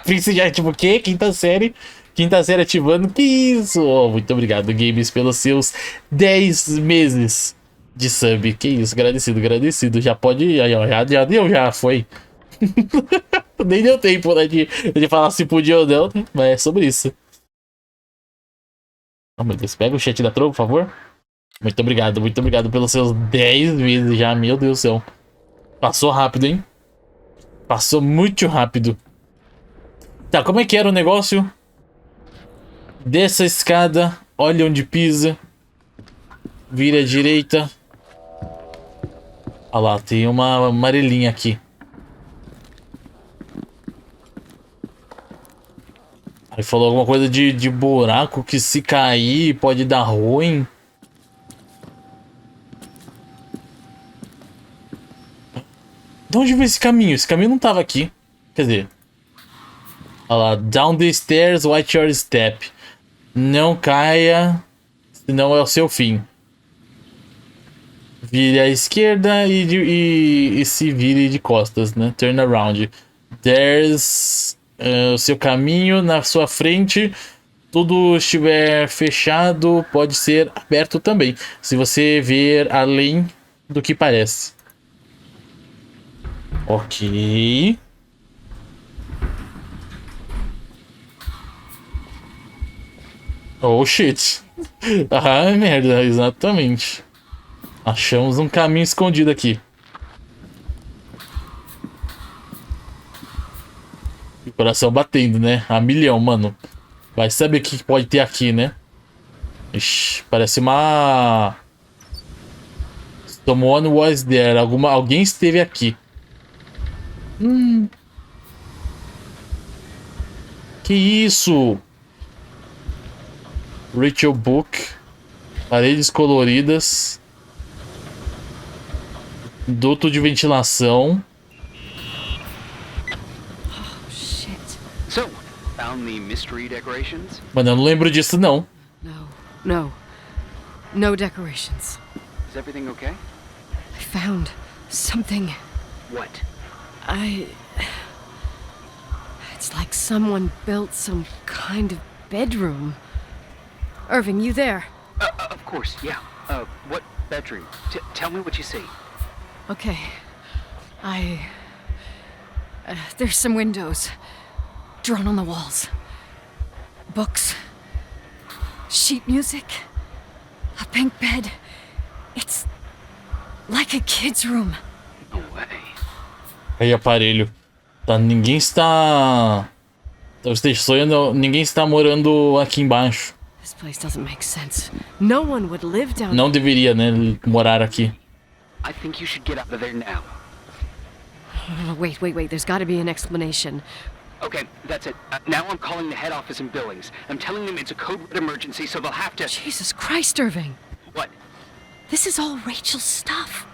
Prince já, tipo, o quê? Quinta série ativando. Que isso? Oh, muito obrigado, Games, pelos seus 10 meses de sub. Que isso, agradecido. Já pode. Aí, ó, já deu, já foi. Nem deu tempo, né, de falar se podia ou não, né? Mas é sobre isso. Oh, meu Deus, pega o chat da Trovo, por favor. Muito obrigado pelos seus 10 meses já, meu Deus do céu. Passou rápido, hein? Passou muito rápido. Tá, como é que era o negócio? Desce a escada, olha onde pisa. Vira à direita. Olha lá, tem uma amarelinha aqui. Aí falou alguma coisa de buraco que se cair pode dar ruim. De onde veio esse caminho? Esse caminho não tava aqui. Quer dizer... Olha lá. Down the stairs, watch your step. Não caia, senão é o seu fim. Vire à esquerda e se vire de costas, né? Turn around. There's... o seu caminho na sua frente. Tudo estiver fechado, pode ser aberto também. Se você ver além do que parece. Ok. Oh shit. Ah, merda, exatamente. Achamos um caminho escondido aqui. O coração batendo, né? A milhão, mano. Vai saber o que pode ter aqui, né? Ixi, parece uma... Someone was there. Alguém esteve aqui. Que isso? Rachel Book. Paredes coloridas. Duto de ventilação. Oh, shit. So, found the mystery decorations? Mano, eu não lembro disso, não. No decorations. Is everything okay? I found something. What? It's like someone built some kind of bedroom. Irving, you there? Of course, yeah. What bedroom? Tell me what you see. Okay. There's some windows drawn on the walls. Books. Sheet music. A pink bed. It's like a kid's room. No way. Aí, aparelho. Tá, ninguém está... Eu estou sonhando, ninguém está morando aqui embaixo. This place doesn't make sense. No one would live down. Não deveria, né, morar aqui. I think you should get out of there now. Wait. There's got to be an explanation. Okay, that's it. Now I'm calling the head office in Billings. I'm telling them it's a code red emergency, so they'll have to... Jesus Christ, Irving. What? This is all Rachel's stuff.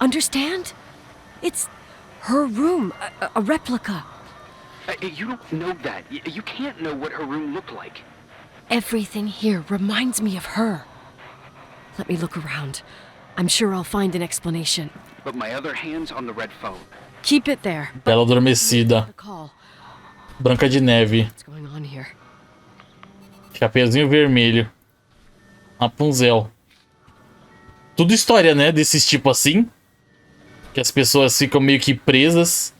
Understand? It's her room, a replica. You don't know that. You can't know what her room looked like. Everything here reminds me of her. Let me look around. I'm sure I'll find an explanation. But my other hand's on the red phone. Keep it there. Bela adormecida. The call. Branca de Neve. What's going on here? Chapeuzinho vermelho. Rapunzel. Tudo história, né? Desses tipo assim. Que as pessoas ficam meio que presas.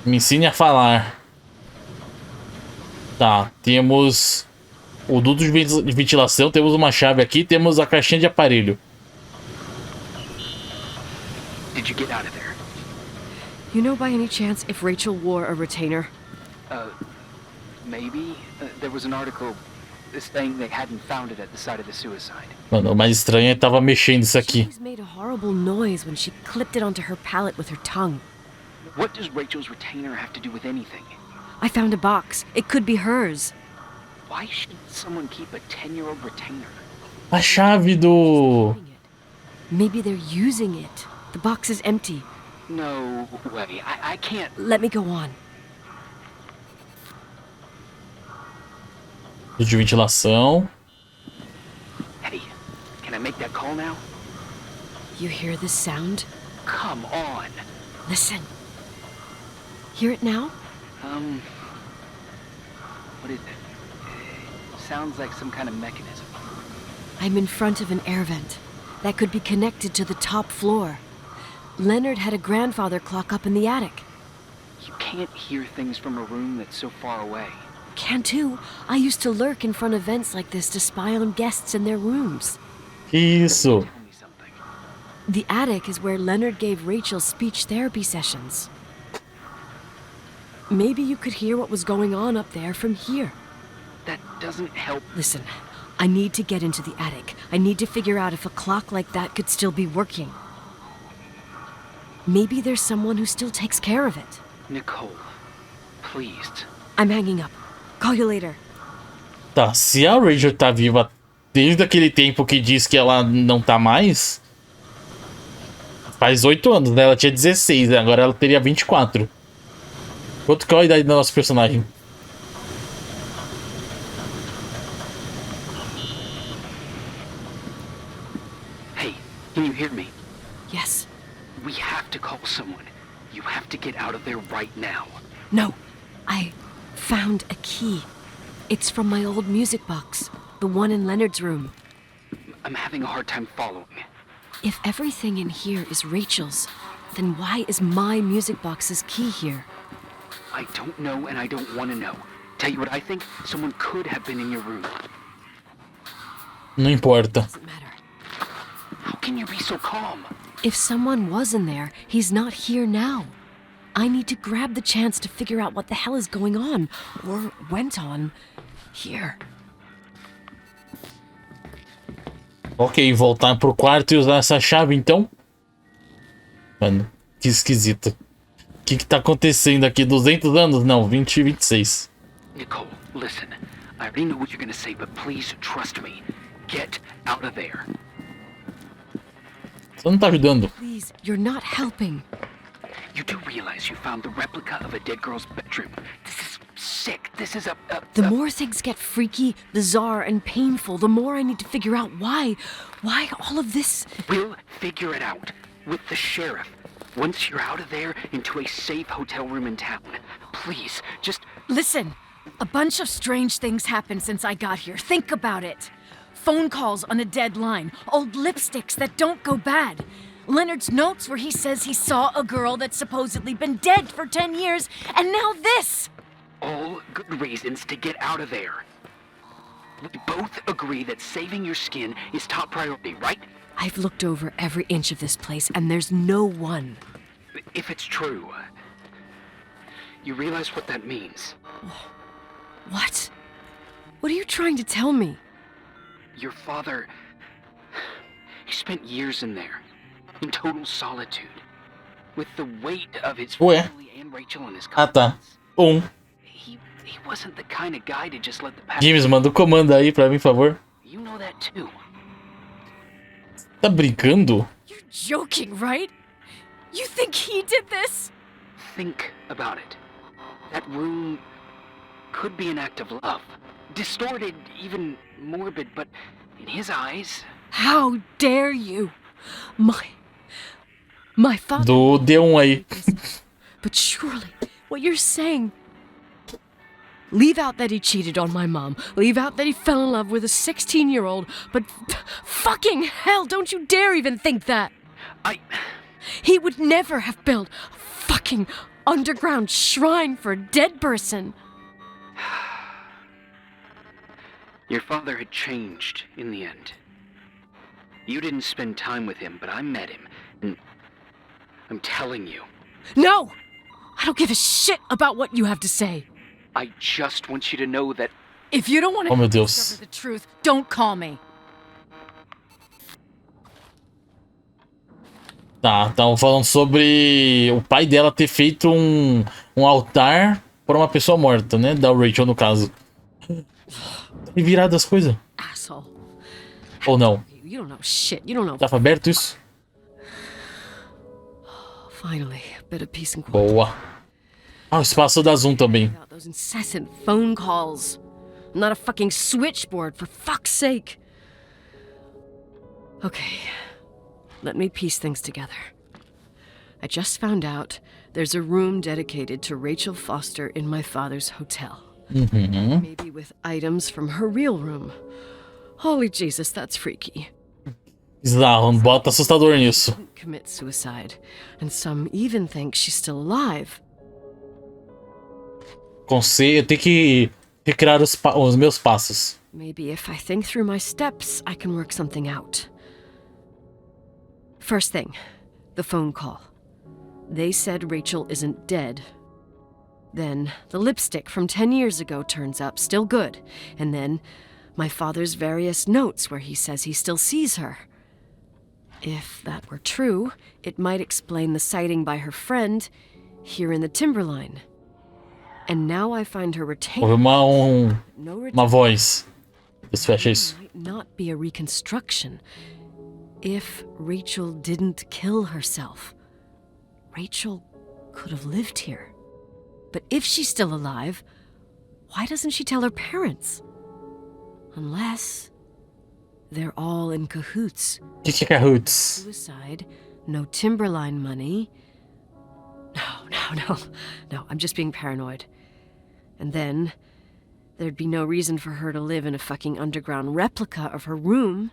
Me ensine a falar. Tá, temos o duto de ventilação, temos uma chave aqui, temos a caixinha de aparelho. Did you get out of there? You know by any chance if Rachel wore a retainer? Maybe. There was an article saying they hadn't found it at the site of the suicide. Mano, o mais estranho é que tava mexendo isso aqui. She's made a horrible noise when she clipped it onto her palate with her tongue. What does Rachel's retainer have to do with anything? I found a box. It could be hers. Why should someone keep a 10-year-old retainer? A chave do... Maybe they're using it. The box is empty. No way. I can't... Let me go on. Duto de ventilação. Hey, can I make that call now? You hear this sound? Come on. Listen. Hear it now? What is it? Sounds like some kind of mechanism. I'm in front of an air vent that could be connected to the top floor. Leonard had a grandfather clock up in the attic. You can't hear things from a room that's so far away. Can too. I used to lurk in front of vents like this to spy on guests in their rooms. Isso. Tell me something. The attic is where Leonard gave Rachel speech therapy sessions. Maybe you could hear what was going on up there from here. That doesn't help. Listen, I need to get into the attic. I need to figure out if a clock like that could still be working. Maybe there's someone who still takes care of it. Nicole, please. I'm hanging up. Call you later. Tá, se a Rachel tá viva desde aquele tempo que diz que ela não tá mais... Faz 8 anos, né? Ela tinha 16, né? Agora ela teria 24. Quanto que é a idade do nosso personagem? Hey, can you hear me? Yes. We have to call someone. You have to get out of there right now. No. I found a key. It's from my old music box. The one in Leonard's room. I'm having a hard time following. If everything in here is Rachel's, then why is my music box's key here? I don't know and I don't want to know. Tell you what I think? Someone could have been in your room. Não importa. Doesn't matter. How can you be so calm? If someone was in there, he's not here now. I need to grab the chance to figure out what the hell is going on, or went on, here. Ok, voltar pro quarto e usar essa chave, então. Mano, que esquisito. O que tá acontecendo aqui? 200 anos? Não, 26. Nicole, listen. I already know what you're gonna say, but please trust me. Get out of there. Você não tá ajudando. Please, you're not helping. You do realize you found the replica of a dead girl's bedroom. This is sick. This is The more things get freaky, bizarre, and painful, the more I need to figure out why. Why all of this? We'll figure it out. With the sheriff. Once you're out of there, into a safe hotel room in town. Please, just... Listen, a bunch of strange things happened since I got here. Think about it. Phone calls on a dead line, old lipsticks that don't go bad. Leonard's notes where he says he saw a girl that's supposedly been dead for 10 years, and now this! All good reasons to get out of there. We both agree that saving your skin is top priority, right? I've looked over every inch of this place, and there's no one. If it's true, you realize what that means. What? What are you trying to tell me? Your father... He spent years in there. In total solitude. With the weight of his family and Rachel on his tá. He wasn't the kind of guy to just let the past... James, manda o comando aí pra mim, por favor. You know that too. Tá brincando? You're joking, right? You think he did this? Think about it. That room could be an act of love. Distorted, even morbid, but in his eyes... How dare you? My father... Do D1 aí. But surely, what you're saying... Leave out that he cheated on my mom. Leave out that he fell in love with a 16-year-old. But fucking hell, don't you dare even think that. He would never have built a fucking underground shrine for a dead person. Your father had changed in the end. You didn't spend time with him, but I met him, and I'm telling you. No! I don't give a shit about what you have to say. I just want you to know that... If you don't want to discover the truth, don't call me. Tá, estavam falando sobre o pai dela ter feito um altar para uma pessoa morta, né? Da Rachel, no caso. E virado as coisas. Asshole. Ou não? You don't know shit. You don't know. Tava aberto isso? Finally, a bit of peace and quiet. Boa. Ah, o espaço da Zoom também. Those incessant phone calls. I'm not a fucking switchboard, for fuck's sake. Okay, let me piece things together. I just found out there's a room dedicated to Rachel Foster in my father's hotel. Maybe with items from her real room. Holy Jesus, that's freaky. Bizarro, bota assustador nisso. Commit suicide, and some even think she's still alive. Eu tenho que recriar os meus passos. Maybe if I think through my steps, I can work something out. First thing, the phone call. They said Rachel isn't dead. Then the lipstick from 10 years ago turns up, still good. And then my father's various notes where he says he still sees her. If that were true, it might explain the sighting by her friend here in the timberline. And now I find her retained. Uma voz. Fecha isso. Might not be a reconstruction. If Rachel didn't kill herself, Rachel could have lived here. But if she's still alive, why doesn't she tell her parents? Unless they're all in cahoots. Que é cahoots? Suicide, no timberline money. No, I'm just being paranoid. And then, there'd be no reason for her to live in a fucking underground replica of her room.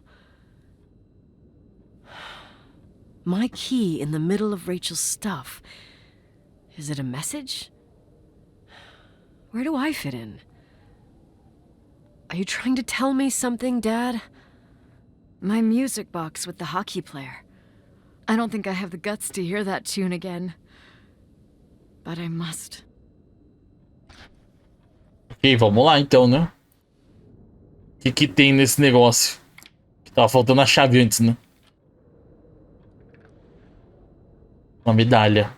My key in the middle of Rachel's stuff. Is it a message? Where do I fit in? Are you trying to tell me something, Dad? My music box with the hockey player. I don't think I have the guts to hear that tune again. But I must. Ok, vamos lá então, né? O que tem nesse negócio? Que tava faltando a chave antes, né? Uma medalha.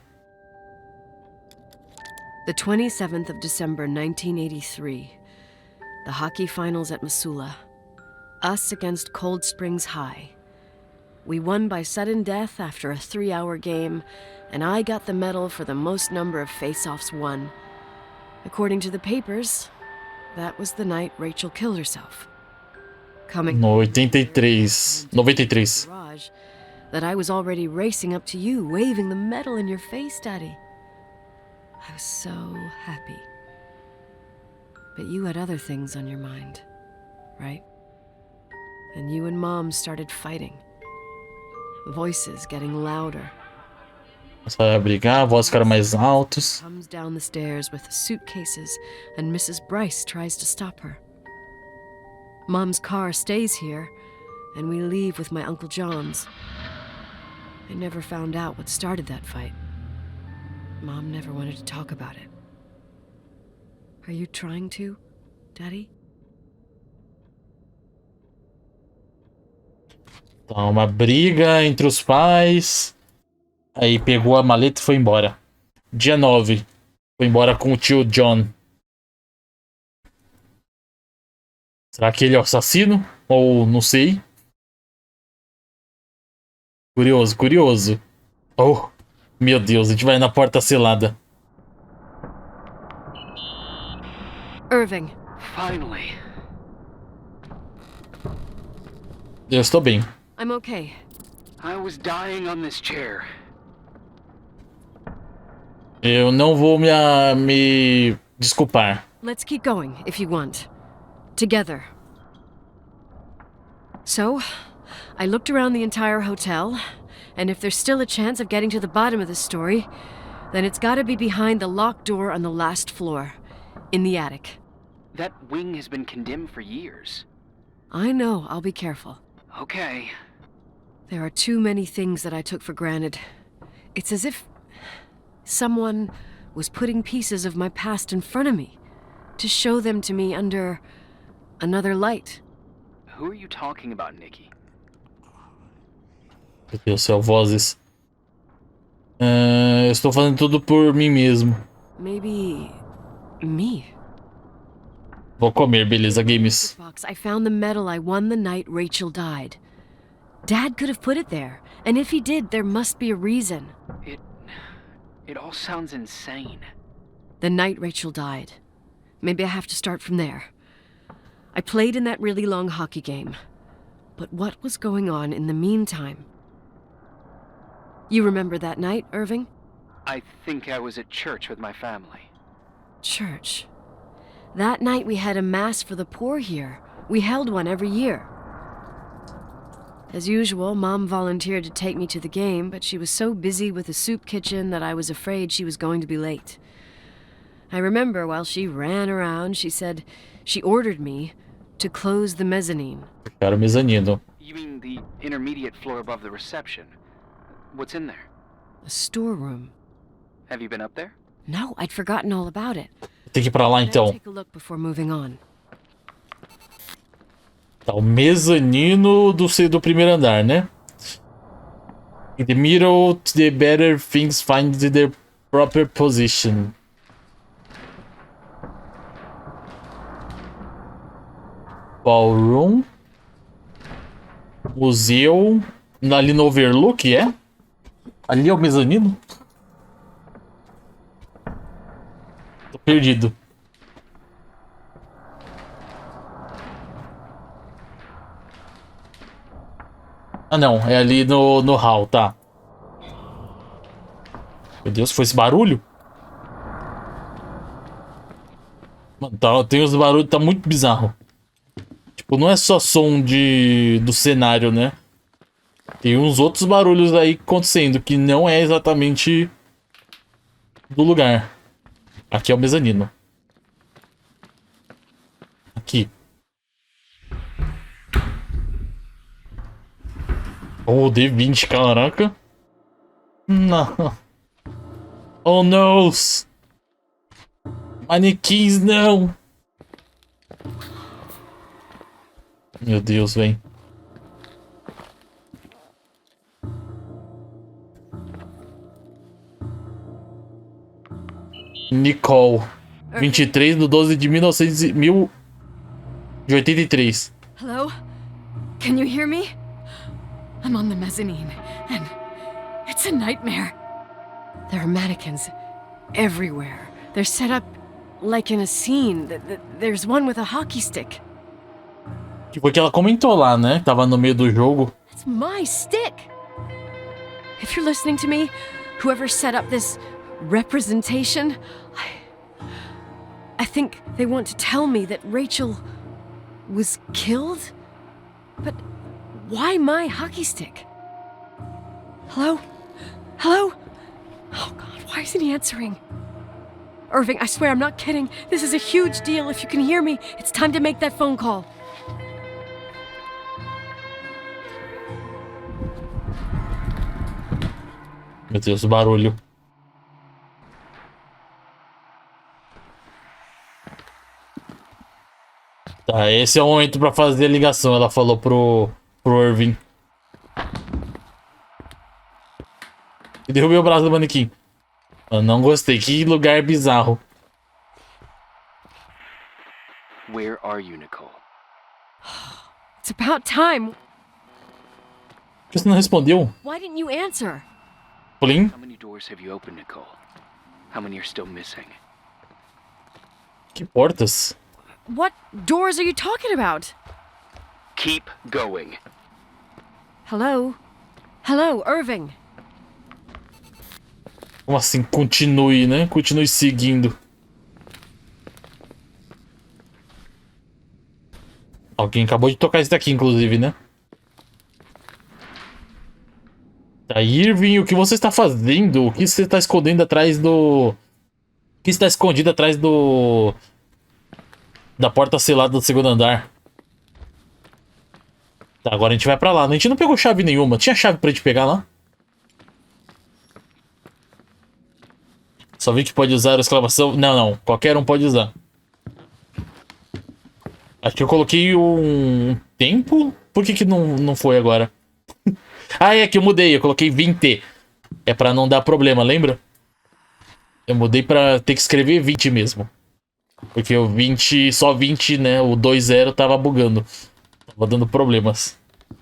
The 27th of December, 1983. The hockey finals at Missoula. Us against Cold Springs High. We won by sudden death after a 3-hour game, and I got the medal for the most number of face-offs won. According to the papers, that was the night Rachel killed herself. Coming No 83. 93. garage, that I was already racing up to you, waving the medal in your face, Daddy. I was so happy. But you had other things on your mind, right? And you and Mom started fighting. Voices getting louder. Começaram a brigar, vozes ficaram mais altos. Comes down the stairs with suitcases, and Mrs. Bryce tries to stop her. Mom's car stays here, and we leave with my Uncle John's. I never found out what started that fight. Mom never wanted to talk about it. Are you trying to, Daddy? Tá, uma briga entre os pais. Aí pegou a maleta e foi embora. Dia 9. Foi embora com o tio John. Será que ele é o assassino? Ou não sei. Curioso, curioso. Oh, meu Deus, a gente vai na porta selada. Irving. Finally. Eu estou bem. I'm okay. I was dying on this chair. Eu não vou me desculpar. Let's keep going, if you want. Together. So, I looked around the entire hotel, and if there's still a chance of getting to the bottom of this story, then it's gotta be behind the locked door on the last floor, in the attic. That wing has been condemned for years. I know, I'll be careful. Okay. There are too many things that I took for granted. It's as if someone was putting pieces of my past in front of me to show them to me under another light. Who are you talking about, Nikki? Meu Deus do céu, vozes. Eu estou fazendo tudo por mim mesmo. Maybe me. Vou comer, beleza, games. Box, I found the medal I won the night Rachel died. Dad could have put it there, and if he did, there must be a reason. It all sounds insane. The night Rachel died. Maybe I have to start from there. I played in that really long hockey game. But what was going on in the meantime? You remember that night, Irving? I think I was at church with my family. Church. That night we had a mass for the poor here. We held one every year. As usual, Mom volunteered to take me to the game, but she was so busy with the soup kitchen that I was afraid she was going to be late. I remember while she ran around, she said she ordered me to close the mezzanine. Cara, mezanino. You mean the intermediate floor above the reception? What's in there? A storeroom. Have you been up there? No, I'd forgotten all about it. Tem que ir pra lá então. Take a look before moving on. Tá, o mezanino do primeiro andar, né? In the middle, the better things find their proper position. Ballroom. Museu. Ali no Overlook, é? Ali é o mezanino? Tô perdido. Ah não, é ali no hall, tá. Meu Deus, foi esse barulho? Mano, tem os barulhos, tá muito bizarro. Tipo, não é só som do cenário, né? Tem uns outros barulhos aí acontecendo que não é exatamente do lugar. Aqui é o mezanino. Oh, D20, caraca. Não. Oh, não. Manequins, não. Meu Deus, vem. Nicole. 23 de 12 de 1083. Hello? Can you hear me? I'm on the mezzanine, and it's a nightmare. There are mannequins everywhere. They're set up like in a scene. There's one with a hockey stick. Que foi que ela comentou lá, né? Tava no meio do jogo. It's my stick. If you're listening to me, whoever set up this representation, I think they want to tell me that Rachel was killed? But why my hockey stick? Hello? Hello? Oh God, why isn't he answering? Irving, I swear I'm not kidding. This is a huge deal. If you can hear me, it's time to make that phone call. Meu Deus, o barulho. Tá, esse é o momento pra fazer a ligação, ela falou pro Irving. E derrubei o braço do manequim. Eu não gostei, que lugar bizarro. Where are you, Nicole? It's about time. Por que você não respondeu? Why didn't you answer? Plim? How many doors have you opened, Nicole? How many are still missing? Que portas? What doors are you talking about? Keep going. Hello? Hello, Irving. Como assim? Continue, né? Continue seguindo. Alguém acabou de tocar isso daqui, inclusive, né? Tá, Irving, o que você está fazendo? O que você está escondendo atrás do... O que está escondido atrás do... Da porta selada do segundo andar? Tá, agora a gente vai pra lá. A gente não pegou chave nenhuma. Tinha chave pra gente pegar lá? Só vi que pode usar a exclamação... Não, não. Qualquer um pode usar. Acho que eu coloquei um tempo. Por que não foi agora? Ah, é que eu mudei. Eu coloquei 20. É pra não dar problema, lembra? Eu mudei pra ter que escrever 20 mesmo. Porque o 20... Só 20, né? O 20 tava bugando. Tava dando problemas.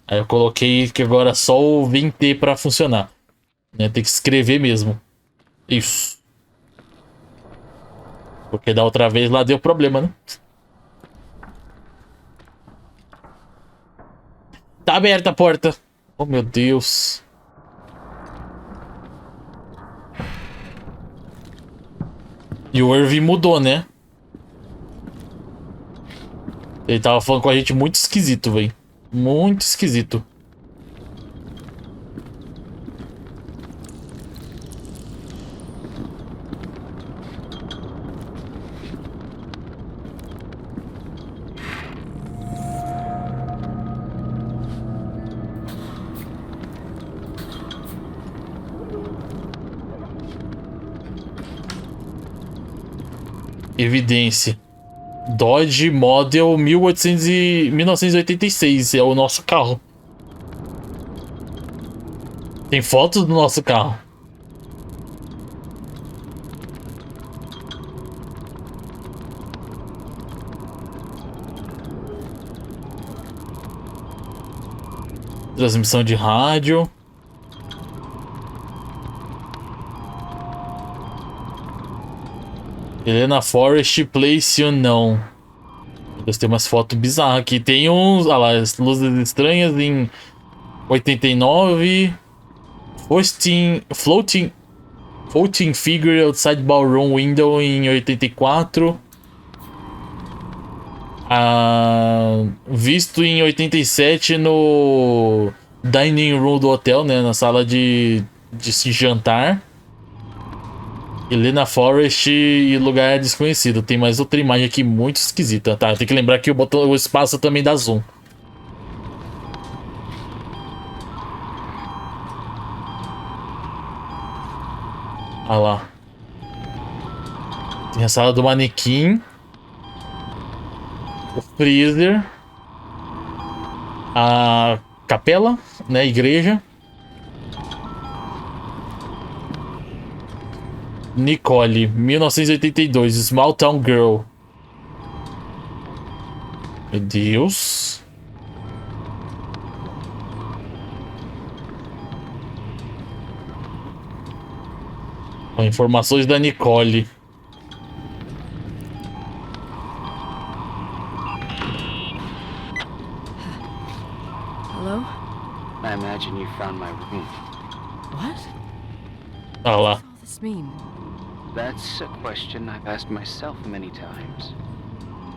Aí eu coloquei que agora só o 20 pra funcionar. Né? Tem que escrever mesmo. Isso. Porque da outra vez lá deu problema, né? Tá aberta a porta. Oh, meu Deus. E o Irving mudou, né? Ele tava falando com a gente muito esquisito, velho. Muito esquisito. Evidência. Dodge Model 1986 é o nosso carro. Tem fotos do nosso carro. Transmissão de rádio. Helena Forest Place Unknown. Tem umas fotos bizarras aqui. Tem uns... Olha lá, as luzes estranhas em 89. Floating Figure Outside Ballroom Window em 84. Visto em 87 no Dining Room do hotel, né? Na sala de jantar. Helena Forest e lugar desconhecido. Tem mais outra imagem aqui muito esquisita. Tá, tem que lembrar que o espaço também dá zoom. Ah lá. Tem a sala do manequim. O freezer. A capela, né? Igreja. Nicole, 1982, Small Town Girl. Meu Deus. Ó, informações da Nicole. Hello? I imagine you found my room. What? Ah lá. What does all this mean? That's a question I've asked myself many times.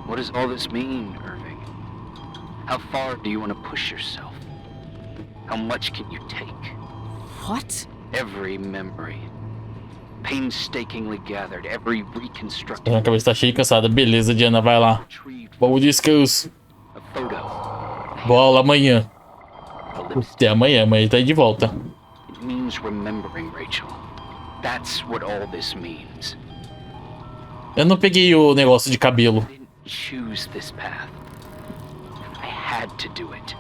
What does all this mean, Irving? How far do you want to push yourself? How much can you take? What? Every memory. Painstakingly gathered, every reconstructed. A cabeça tá cheia e cansada. Beleza, Diana, vai lá. Bom descanso. A photo. Boa aula amanhã. Até amanhã, amanhã tá aí de volta. It means remembering, Rachel. That's what all this means. Eu não peguei o negócio de cabelo. I didn't choose this path. I had to do it.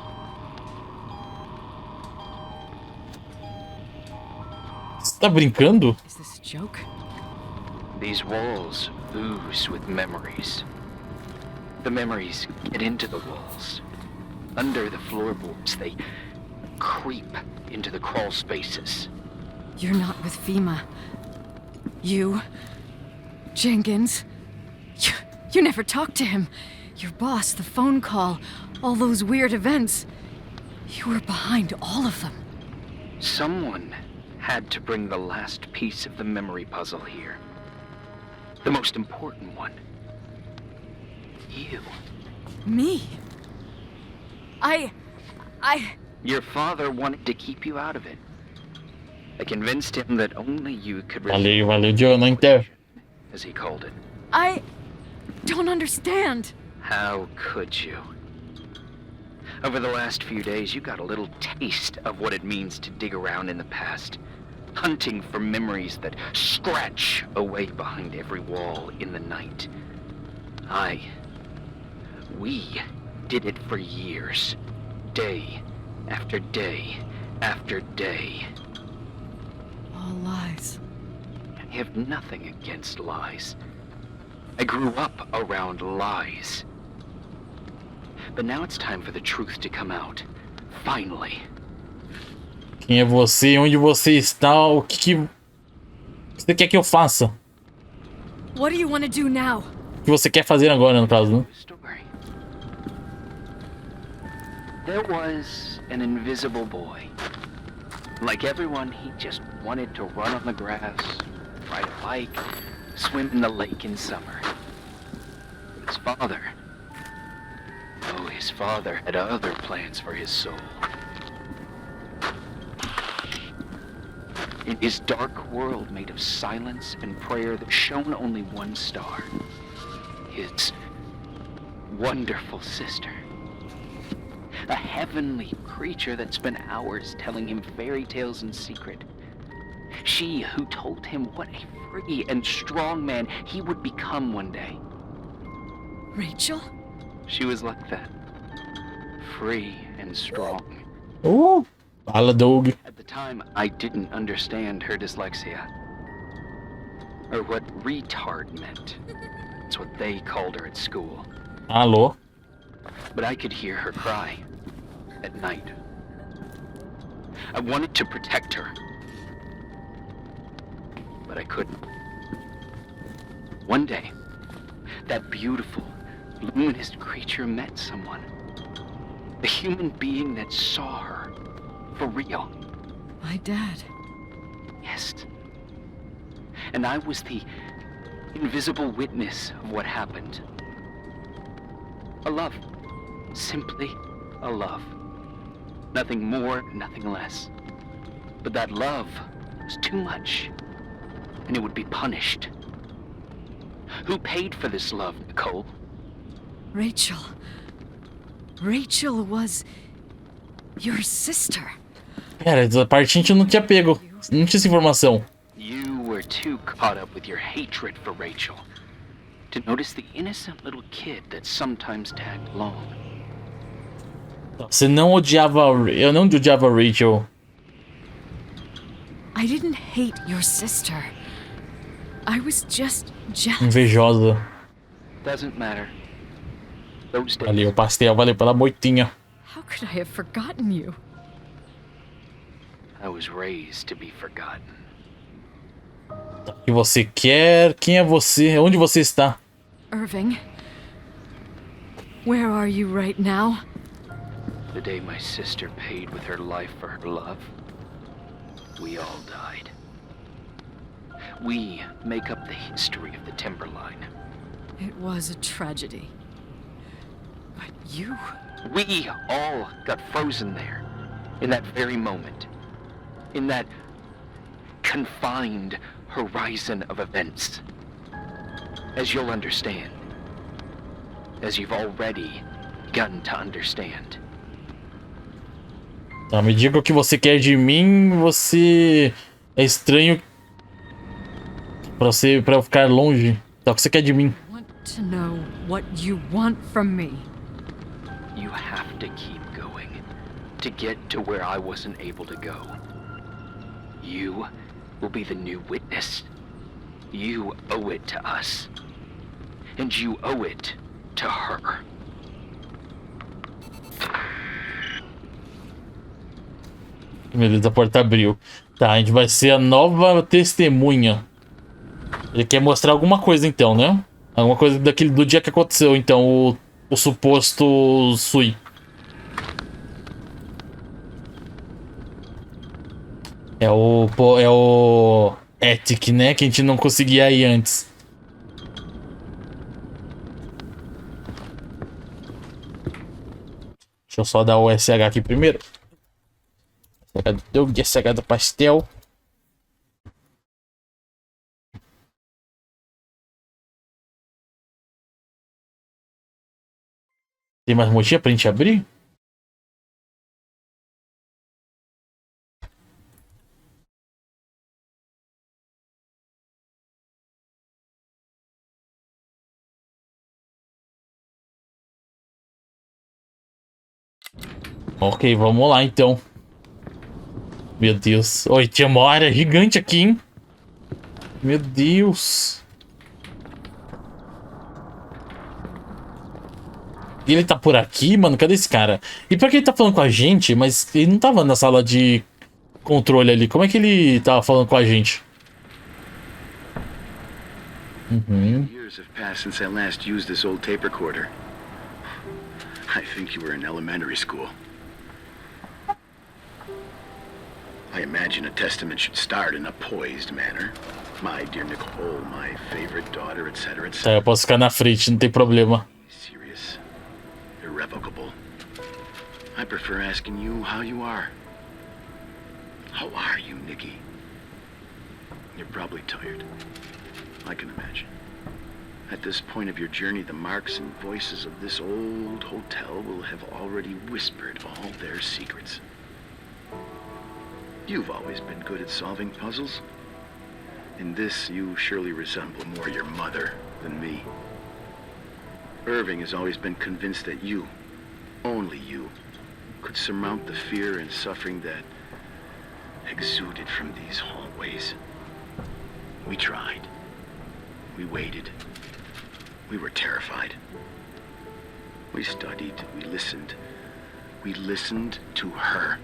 Você tá brincando? Is this a joke? These walls ooze with memories. The memories get into the walls. Under the floorboards, they creep into the crawl spaces. You're not with FEMA. You... Jenkins... You never talked to him. Your boss, the phone call, all those weird events. You were behind all of them. Someone had to bring the last piece of the memory puzzle here. The most important one. You. Me? Your father wanted to keep you out of it. I convinced him that only you could Valeu, Diana, então. as he called it. I don't understand. How could you? Over the last few days, you got a little taste of what it means to dig around in the past, hunting for memories that scratch away behind every wall in the night. We did it for years, day after day after day. All lies. I have nothing against lies. I grew up around lies. But now it's time for the truth to come out. Finally. Quem é você? Onde você está? O que você quer que eu faça? What do you want to do now? O que você quer fazer agora, no caso, né? Story. There was an invisible boy. Like everyone, he just wanted to run on the grass, ride a bike, swim in the lake in summer. His father had other plans for his soul. In his dark world made of silence and prayer that shone only one star, his wonderful sister. A heavenly creature that spent hours telling him fairy tales in secret. She who told him what a free and strong man he would become one day. Rachel? She was like that. Free and strong. Fala, Doug. At the time, I didn't understand her dyslexia. Or what retard meant. That's what they called her at school. Alô? But I could hear her cry. At night. I wanted to protect her. But I couldn't. One day, that beautiful, luminous creature met someone. A human being that saw her. For real. My dad. Yes. And I was the invisible witness of what happened. A love. Simply a love. Nothing more, nothing less. But that love was too much. And it would be punished. Who paid for this love, Nicole? Rachel. Rachel was your sister. Cara, essa parte a gente não tinha pego. Não tinha essa informação. You were too caught up with your hatred for Rachel to notice the innocent little kid that sometimes tagged along. Você não odiava... Eu não odiava Rachel. I didn't hate your sister. I was just jealous. Invejosa. Doesn't matter. Those days. Valeu, pastel. Valeu pela moitinha. How could I have forgotten you? I was raised to be forgotten. O que você quer? Quem é você? Onde você está? Irving, where are you right now? The day my sister paid with her life for her love, we all died. We make up the history of the Timberline. It was a tragedy. But you... We all got frozen there, in that very moment. In that confined horizon of events. As you'll understand. As you've already gotten to understand. Tá, me diga o que você quer de mim. Você é estranho pra eu ficar longe. Tá, o que você quer de mim? I want to know what you want from me. You have to keep going to get to where I wasn't able to go. You will be the new witness. You owe it to us. And you owe it to her. Beleza, a porta abriu. Tá, a gente vai ser a nova testemunha. Ele quer mostrar alguma coisa então, né? Alguma coisa do dia que aconteceu, então, o suposto Sui. É o Ethic, né? Que a gente não conseguia ir antes. Deixa eu só dar o SH aqui primeiro. SH do pastel. Tem mais motinha pra gente abrir? Ok, vamos lá então. Meu Deus. Oi, tinha uma área gigante aqui, hein? Meu Deus. Ele tá por aqui, mano? Cadê esse cara? E pra que ele tá falando com a gente? Mas ele não tava na sala de controle ali. Como é que ele tava falando com a gente? Years have passed since I last used this old tape recorder. I think you were in elementary school. I imagine a testament should start in a poised manner. My dear Nicole, my favorite daughter, etc., etc. Tá, eu posso ficar na frente, não tem problema. Serious, irrevocable. I prefer asking you how you are. How are you, Nikki? You're probably tired. I can imagine. At this point of your journey, the marks and voices of this old hotel will have already whispered all their secrets. You've always been good at solving puzzles. In this, you surely resemble more your mother than me. Irving has always been convinced that you, only you, could surmount the fear and suffering that exuded from these hallways. We tried. We waited. We were terrified. We studied. We listened. We listened to her.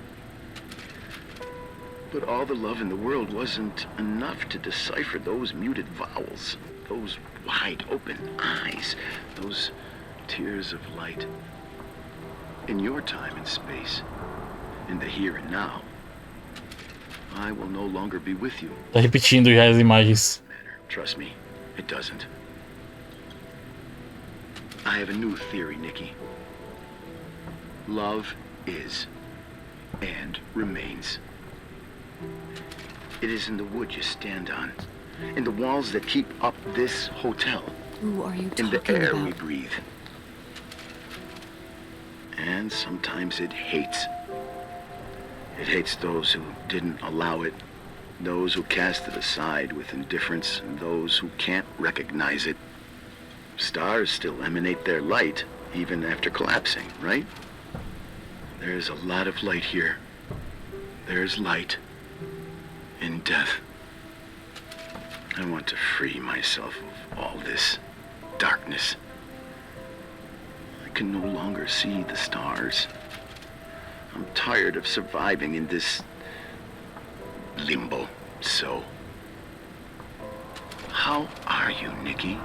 But all the love in the world wasn't enough to decipher those muted vowels, those wide open eyes, those tears of light. In your time and space, in the here and now, I will no longer be with you. Tá repetindo já as imagens. Trust me, it doesn't. I have a new theory, Nikki. Love is and remains. It is in the wood you stand on, in the walls that keep up this hotel, Who are you talking in the air about? we breathe. And sometimes it hates. It hates those who didn't allow it Those who cast it aside with indifference and those who can't recognize it. Stars still emanate their light even after collapsing, right? There's a lot of light here. There's light in death. I want to free myself of all this darkness. I can no longer see the stars. I'm tired of surviving in this limbo. So, how are you, Nikki?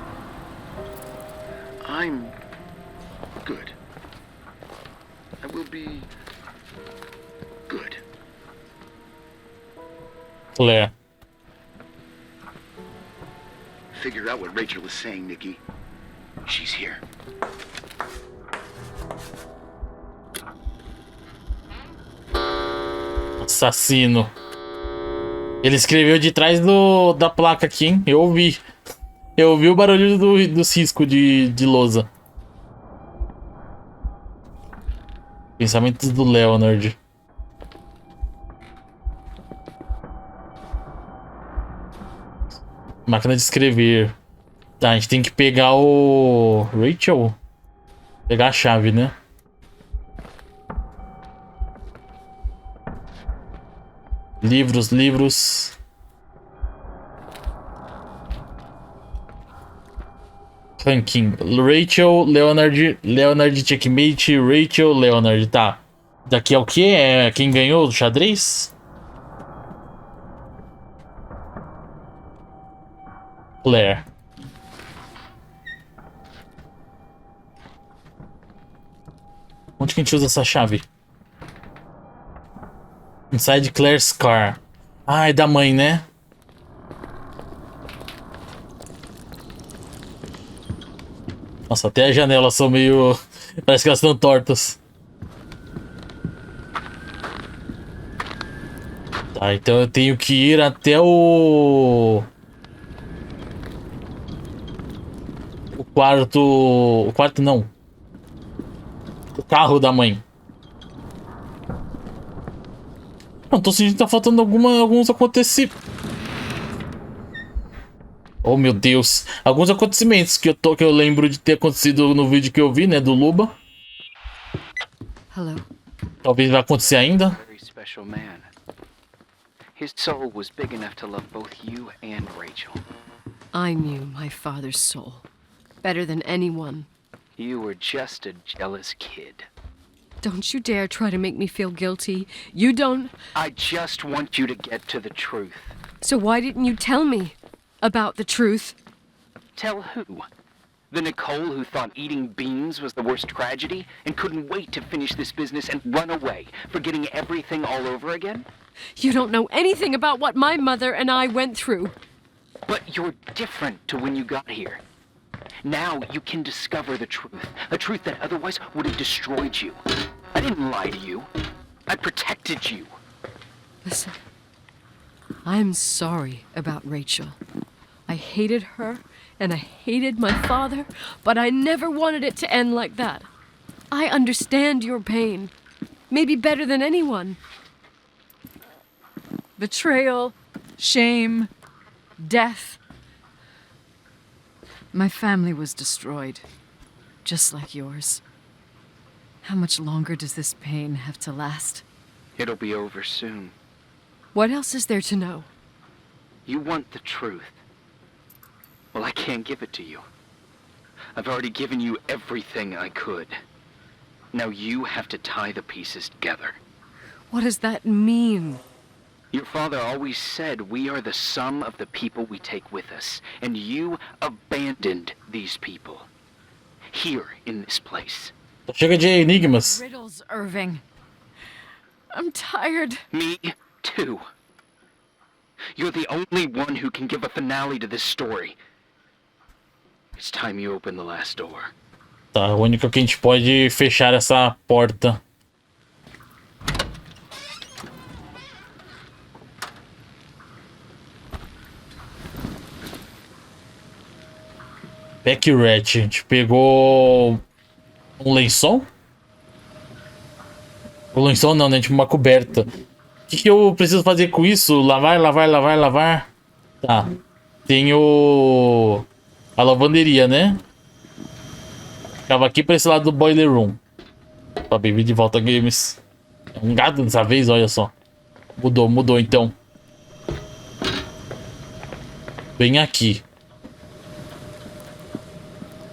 I'm good. I will be good. Claire. Figure out what Rachel is saying, Nikki. She's here. Assassino. Ele escreveu de trás da placa aqui, hein? Eu ouvi. Eu ouvi o barulho do cisco de lousa. Pensamentos do Leonard. Máquina de escrever. Tá, a gente tem que pegar o... Rachel? Pegar a chave, né? Livros. Ranking. Rachel, Leonard, checkmate, Rachel, Leonard. Tá. Daqui é o quê? É quem ganhou o xadrez? Claire. Onde que a gente usa essa chave? Inside Claire's car. Ah, é da mãe, né? Nossa, até as janelas são meio... Parece que elas estão tortas. Tá, então eu tenho que ir até o quarto... O quarto não. O carro da mãe. Não, tô sentindo que tá faltando alguns acontecimentos. Oh, meu Deus. Alguns acontecimentos que eu lembro de ter acontecido no vídeo que eu vi, né, do Luba. Hello. Talvez vai acontecer ainda. Very special man. His soul was big enough to love both you and Rachel. I knew my father's soul better than anyone. You were just a jealous kid. Don't you dare try to make me feel guilty. You don't... I just want you to get to the truth. So why didn't you tell me about the truth? Tell who? The Nicole who thought eating beans was the worst tragedy and couldn't wait to finish this business and run away, forgetting everything all over again? You don't know anything about what my mother and I went through. But you're different to when you got here. Now you can discover the truth, a truth that otherwise would have destroyed you. I didn't lie to you. I protected you. Listen, I'm sorry about Rachel. I hated her, and I hated my father, but I never wanted it to end like that. I understand your pain, maybe better than anyone. Betrayal, shame, death. My family was destroyed, just like yours. How much longer does this pain have to last? It'll be over soon. What else is there to know? You want the truth. Well, I can't give it to you. I've already given you everything I could. Now you have to tie the pieces together. What does that mean? Your father always said we are the sum of the people we take with us, and you abandoned these people. Here, in this place. Chega de enigmas. Riddles, Irving. I'm tired. Me, too. You're the only one who can give a finale to this story. It's time you open the last door. Tá, o único que a gente pode fechar essa porta. Backrack, a gente pegou um lençol? O lençol não, né? Tipo uma coberta. que eu preciso fazer com isso? Lavar, lavar, lavar, lavar. Tá. Tem a lavanderia, né? Ficava aqui pra esse lado do boiler room. Tá, bem-vindo de volta, games. É um gato dessa vez, olha só. Mudou então. Bem aqui.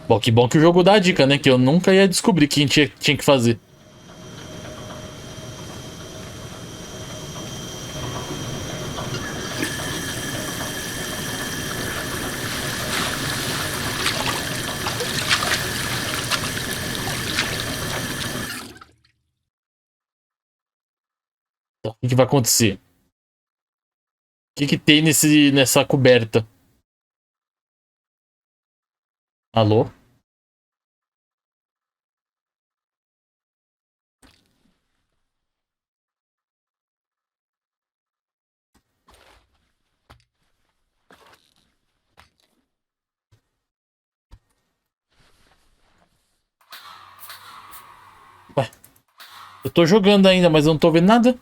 Bom, que bom que o jogo dá a dica, né? Que eu nunca ia descobrir quem tinha que fazer. Então, o que vai acontecer? O que tem nessa coberta? Alô? Ué, eu tô jogando ainda, mas eu não tô vendo nada.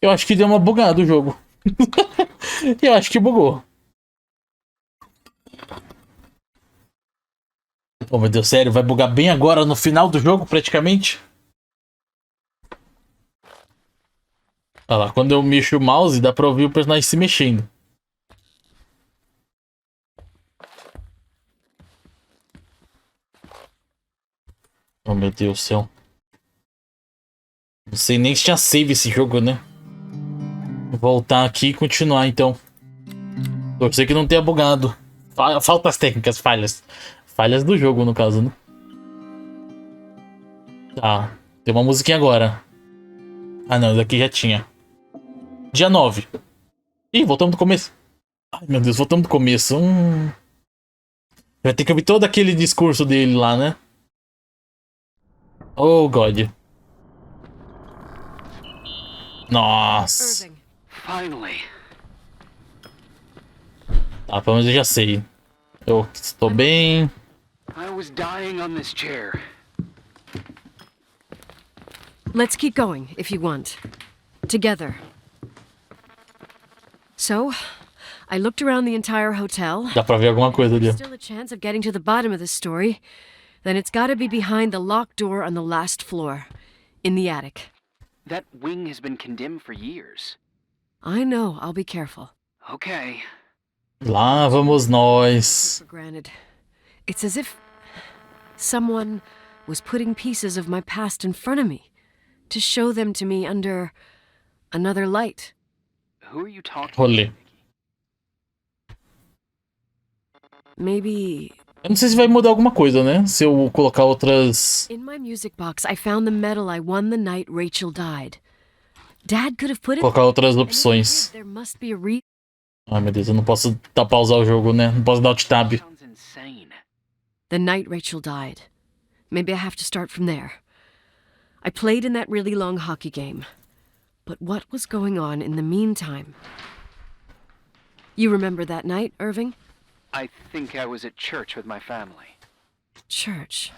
Eu acho que deu uma bugada o jogo. Eu acho que bugou. Oh, meu Deus, sério, vai bugar bem agora no final do jogo, praticamente? Olha lá, quando eu mexo o mouse, dá pra ouvir o personagem se mexendo. Oh, meu Deus do céu. Não sei nem se tinha save esse jogo, né? Vou voltar aqui e continuar, então. Torcer que não tenha bugado. Faltas técnicas, falhas. Falhas do jogo, no caso, né? Tá. Tem uma musiquinha agora. Ah, não. Isso aqui já tinha. Dia 9. Ih, voltamos do começo. Ai, meu Deus. Voltamos do começo. Vai ter que ouvir todo aquele discurso dele lá, né? Oh, God. Nossa. Irving. Finally. Tá, pelo menos eu já sei. Eu estou bem. I was dying on this chair. Let's keep going, if you want. Together. So, I looked around the entire hotel. Dá pra ver alguma coisa ali. There's still a chance of getting to the bottom of this story. Then it's gotta be behind the locked door on the last floor. In the attic. That wing has been condemned for years. I know, I'll be careful. Okay. Lá vamos nós. For granted. It's as if someone was putting pieces of my past in front of me to show them to me under another light. Who are you talking Rolê. Maybe... Eu não sei se vai mudar alguma coisa, né? Se eu colocar outras... In my music box, I found the medal I won the night Rachel died. Dad could have put it... Colocar outras opções. There must be a reason. Ai, meu Deus, eu não posso pausar o jogo, né? Não posso dar alt tab. Sounds insane. The night Rachel died. Maybe I have to start from there. I played in that really long hockey game. But what was going on in the meantime? You remember that night, Irving? I think I was at church with my family. Church.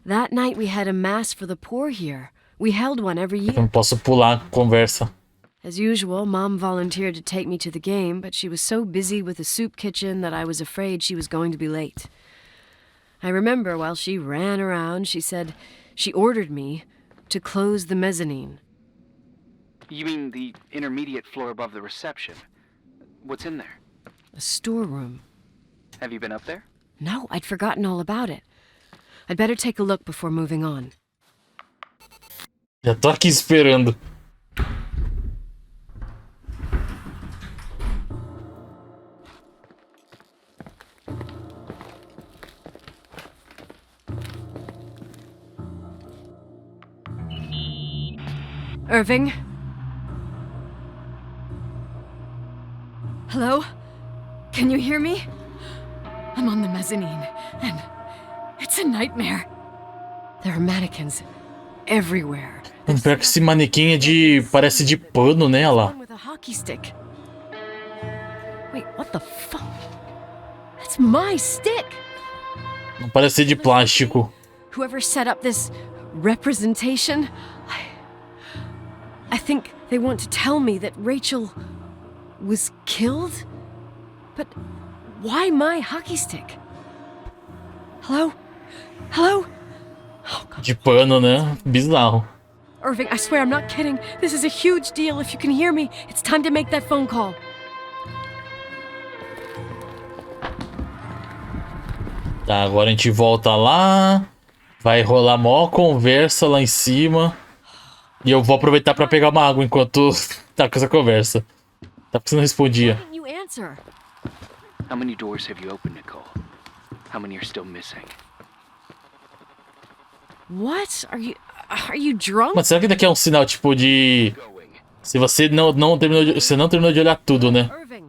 That night we had a mass for the poor here. We held one every Eu year. não posso pular a conversa. As usual, Mom volunteered to take me to the game, but she was so busy with the soup kitchen that I was afraid she was going to be late. I remember while she ran around, she said she ordered me to close the mezzanine. You mean the intermediate floor above the reception? What's in there? A storeroom. Have you been up there? No, I'd forgotten all about it. I'd better take a look before moving on. Já tô aqui esperando. Irving? Hello? Can you hear me? I'm on the mezzanine, and it's a nightmare. There are mannequins everywhere. Pior que esse manequim é de... parece de pano, né, olha lá. With a hockey stick. Wait, what the fuck? That's my stick. Não parece ser de plástico. Whoever set up this representation, I think they want to tell me that Rachel was killed? But why my hockey stick? Hello? Hello? Oh, God. De pano, né? Bizarro. Irving, I swear I'm not kidding. This is a huge deal. If you can hear me, it's time to make that phone call. Tá, agora a gente volta lá. Vai rolar maior conversa lá em cima. E eu vou aproveitar pra pegar uma água enquanto tá com essa conversa. Tá porque você não respondia. Why didn't you answer? How many doors have you opened, Nicole? How many are still missing? What? Are you drunk? Mas será que daqui é um sinal tipo de... Se você não terminou de olhar tudo, né? Irving.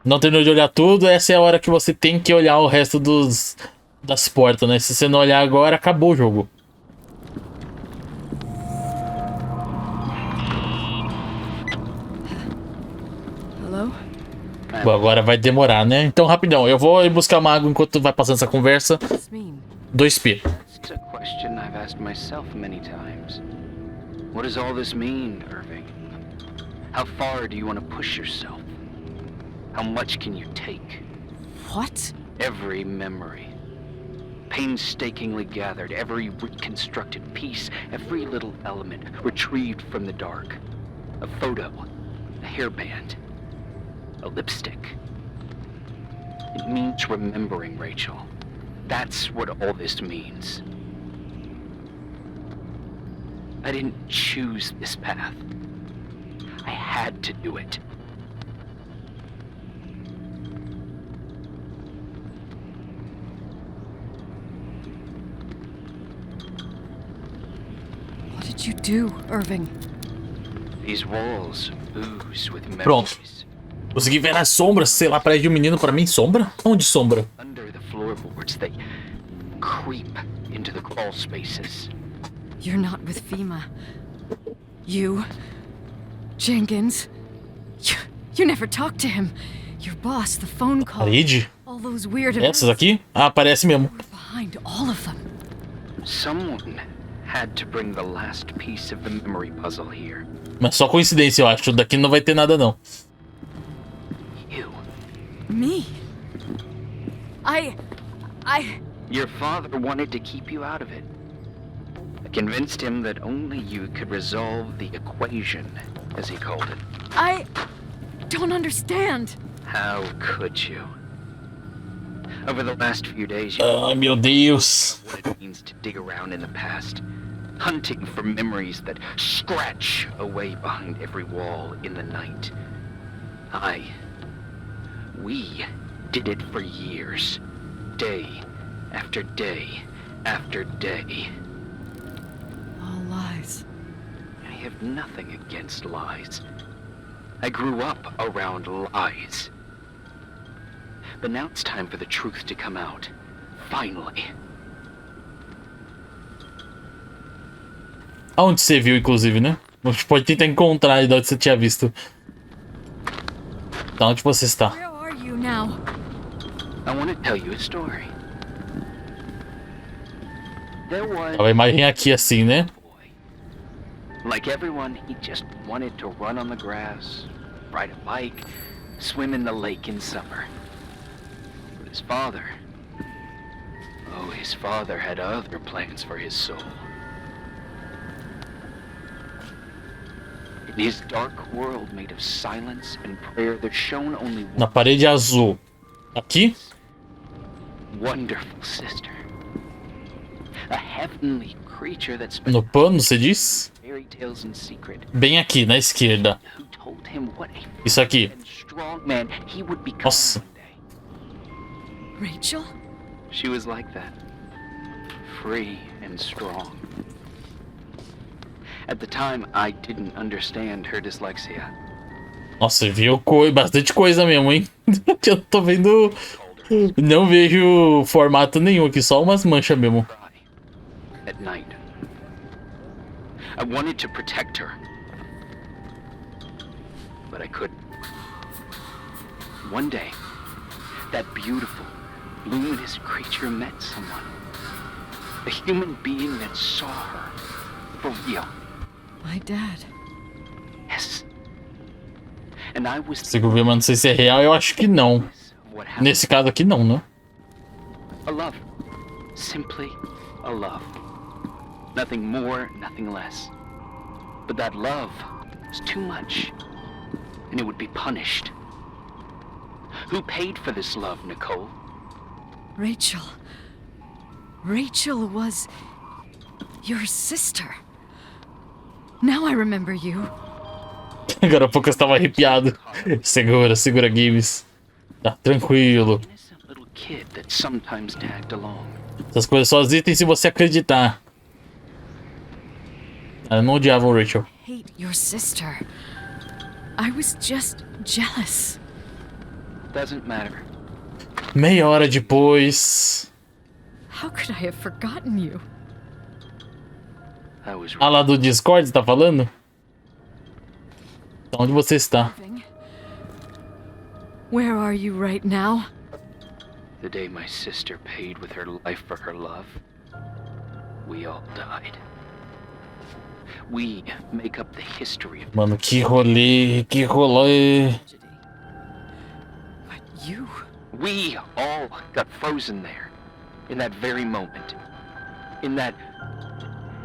Não terminou de olhar tudo, essa é a hora que você tem que olhar o resto das portas, né? Se você não olhar agora, acabou o jogo. Hello? Bom, agora vai demorar, né? Então, rapidão, eu vou ir buscar uma água enquanto vai passando essa conversa. 2p. It's a question I've asked myself many times. What does all this mean, Irving? How far do you want to push yourself? How much can you take? What? Every memory. Painstakingly gathered, every reconstructed piece, every little element retrieved from the dark. A photo, a hairband, a lipstick. It means remembering, Rachel. That's what all this means. I didn't choose this path. I had to do it. What did you do, Irving? These walls ooze with Pronto. memories. Consegui ver as sombras, sei lá, parece de um menino pra mim. Sombra? Onde sombra? Under the floorboards, they creep into the crawl spaces. You're not with FEMA. You, Jenkins, you never talked to him. Your boss, the phone call. Parede? All those weird Essas aqui? Ah, parece mesmo. behind all of them. Someone had to bring the last piece of the memory puzzle here. Mas só coincidência, eu acho. Daqui não vai ter nada, não. You. Me? I... Your father wanted to keep you out of it. I convinced him that only you could resolve the equation, as he called it. I don't understand. How could you? Over the last few days, you Ai, meu Deus. what it means to dig around in the past, hunting for memories that scratch away behind every wall in the night. We did it for years, day after day after day. All lies. I have nothing against lies. I grew up around lies. But now it's time for the truth to come out. Finally. Aonde você viu, inclusive, né? A gente pode tentar encontrar aí de onde você tinha visto. Da onde você está? Where are you now? I want to tell you a story. There was A imagem aqui assim, né? a boy. Like everyone, he just wanted to run on the grass, ride a bike, swim in the lake in summer. But his father... Oh, his father had other plans for his soul. In his dark world made of silence and prayer, there shone only Na one parede azul. Aqui? wonderful sister. A heavenly creature that spent No pano, você diz? fairy tales in secret. Bem aqui, na esquerda. Who told him what a Isso aqui. and strong man he would become Nossa. one day. Rachel? She was like that. Free and strong. At the time, I didn't understand her dyslexia. Nossa, viu bastante coisa mesmo, hein? Eu tô vendo... Não vejo formato nenhum aqui, só umas manchas mesmo. At night, I wanted to protect her. But I couldn't. One day, that beautiful, luminous creature met someone. A human being that saw her for real. My dad. Yes. And I was Esse governo, não sei se é real, eu acho que não. Nesse caso aqui não, né? a love. Simply a love. Nothing more, nothing less. But that love was too much, and it would be punished. Who paid for this love, Nicole? Rachel. Rachel was your sister. Now I remember you. Agora há pouco eu estava arrepiado. Segura, segura, Games. Tá tranquilo. Innocent little kid that sometimes tagged along. Essas coisas só existem se você acreditar. Eu não odiava o Rachel. Hate your sister. I was just jealous. Doesn't matter. Meia hora depois. How could I have forgotten you? I was Ah, lá do Discord, você tá falando? Onde você está? Where are you right now? the day my sister paid with her life for her love. We all died. We make up the history of Mano, que rolê. But you... We all got frozen there, in that very moment, in that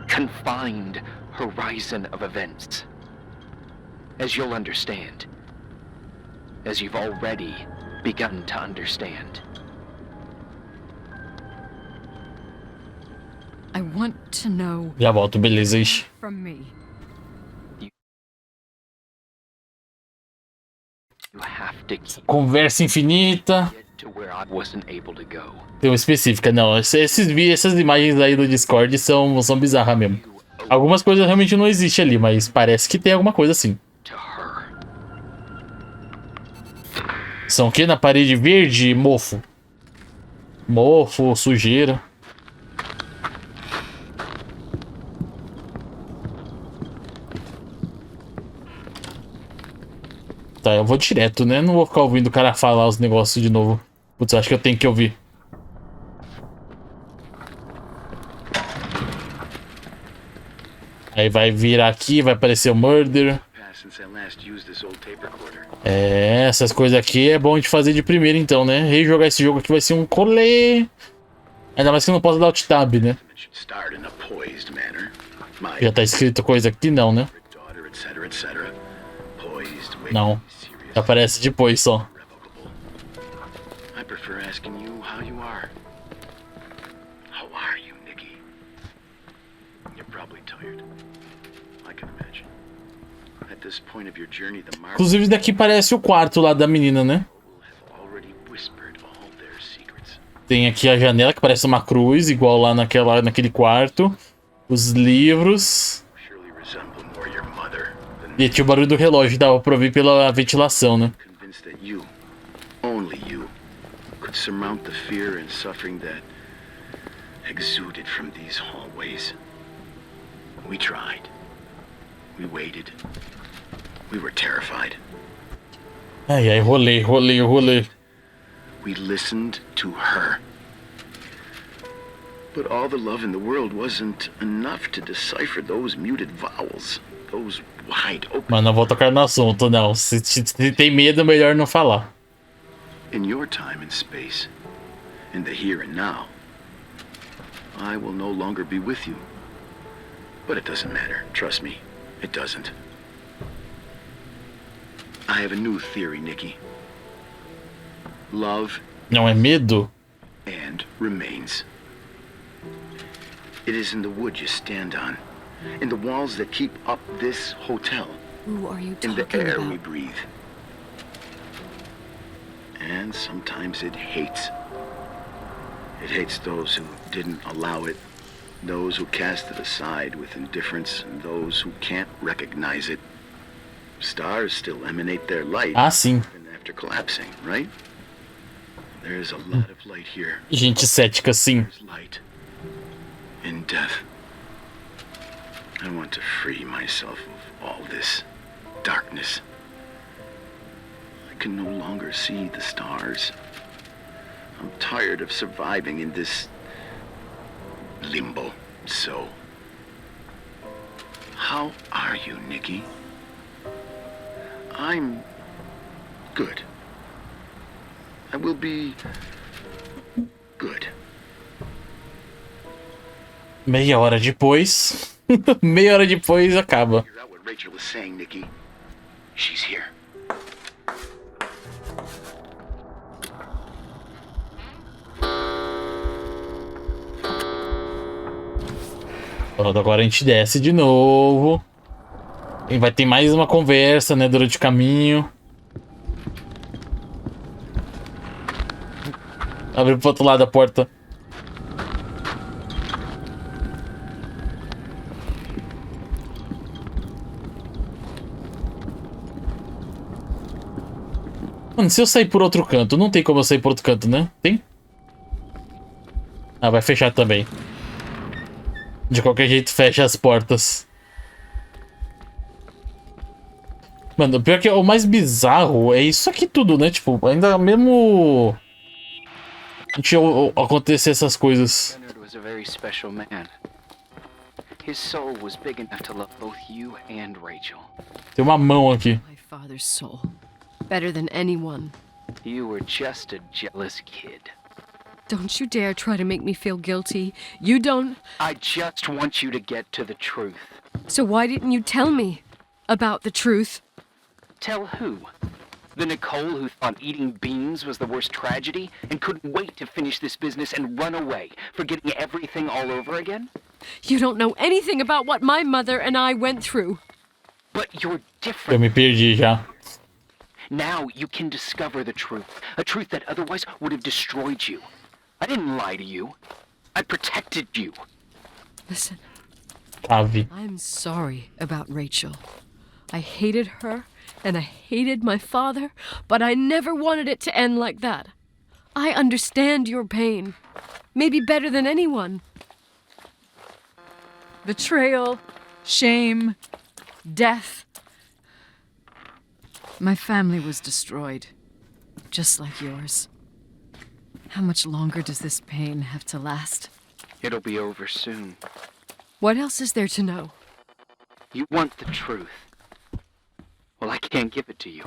confined horizon of events. As you'll understand, as you've already begun to understand. I want to know Já volto, beleza, ixi. from me. You have to keep Conversa infinita. to where I wasn't able to go. Tem uma específica, não. Essas imagens aí do Discord são bizarras mesmo. Algumas coisas realmente não existem ali, mas parece que tem alguma coisa assim. To her. São o que na parede verde? Mofo. Mofo, sujeira. Tá, eu vou direto, né? Não vou ficar ouvindo o cara falar os negócios de novo. Putz, eu acho que eu tenho que ouvir. Aí vai virar aqui, vai aparecer o Murder. É, essas coisas aqui é bom de fazer de primeira então, né? Rejogar esse jogo aqui vai ser um colê. Ainda mais que eu não posso dar alt tab, né? Já tá escrito coisa aqui, não, né? Não. Aparece depois só. I prefer asking you how you are. How are you, Nikki? You're probably tired. I can imagine. At this point of your journey, the marvel Inclusive daqui parece o quarto lá da menina, né? have already whispered all their secrets. Tem aqui a janela que parece uma cruz, igual lá naquele quarto. Os livros. Surely resemble more your mother than E tinha o barulho do relógio, dava pra ouvir pela ventilação, né? convinced that you, only you, could surmount the fear and suffering that exuded from these hallways. We tried. We waited. We were terrified. Ai, ai, rolê. We listened to her. But all the love in the world wasn't enough to decipher those muted vowels, those wide open. Mas não vou tocar no assunto, não. Se tem medo, melhor não falar. In your time and space, in the here and now, I will no longer be with you. But it doesn't matter, trust me, it doesn't. I have a new theory, Nikki. Love Não é medo? and remains. It is in the wood you stand on, in the walls that keep up this hotel, Who are you in the talking air we about? breathe. And sometimes it hates. It hates those who didn't allow it, those who cast it aside with indifference, and those who can't recognize it. Stars still emanate their light Ah, sim. even after collapsing, right? There's a lot of light here. Gente cética, sim. There's light in death. I want to free myself of all this darkness. I can no longer see the stars. I'm tired of surviving in this limbo. So, how are you, Nikki? I'm good. I will be good. Meia hora depois. Meia hora depois acaba. Figure out what Rachel was saying, Nikki. She's here. Pronto, agora a gente desce de novo. E vai ter mais uma conversa, né, durante o caminho. Abre pro outro lado da porta. Mano, se eu sair por outro canto, não tem como eu sair por outro canto, né? Tem? Ah, vai fechar também. De qualquer jeito, fecha as portas. Mano, o pior que o mais bizarro é isso aqui tudo, né? Tipo, ainda mesmo... Tinha acontecer essas coisas. Leonard was a very special man. His soul was big enough to love both you and Rachel. Tem uma mão aqui. My father's soul. Better than anyone. You were just a jealous kid. Don't you dare try to make me feel guilty. You don't... I just want you to get to the truth. So why didn't you tell me about the truth? Tell who? The Nicole who thought eating beans was the worst tragedy and couldn't wait to finish this business and run away, forgetting everything all over again? You don't know anything about what my mother and I went through. But you're Eu different. me perdi já. Now you can discover the truth, a truth that otherwise would have destroyed you. I didn't lie to you. I protected you. Listen, Ave. I'm sorry about Rachel. I hated her and I hated my father, but I never wanted it to end like that. I understand your pain, maybe better than anyone. Betrayal, shame, death. My family was destroyed, just like yours. How much longer does this pain have to last? It'll be over soon. What else is there to know? You want the truth. Well, I can't give it to you.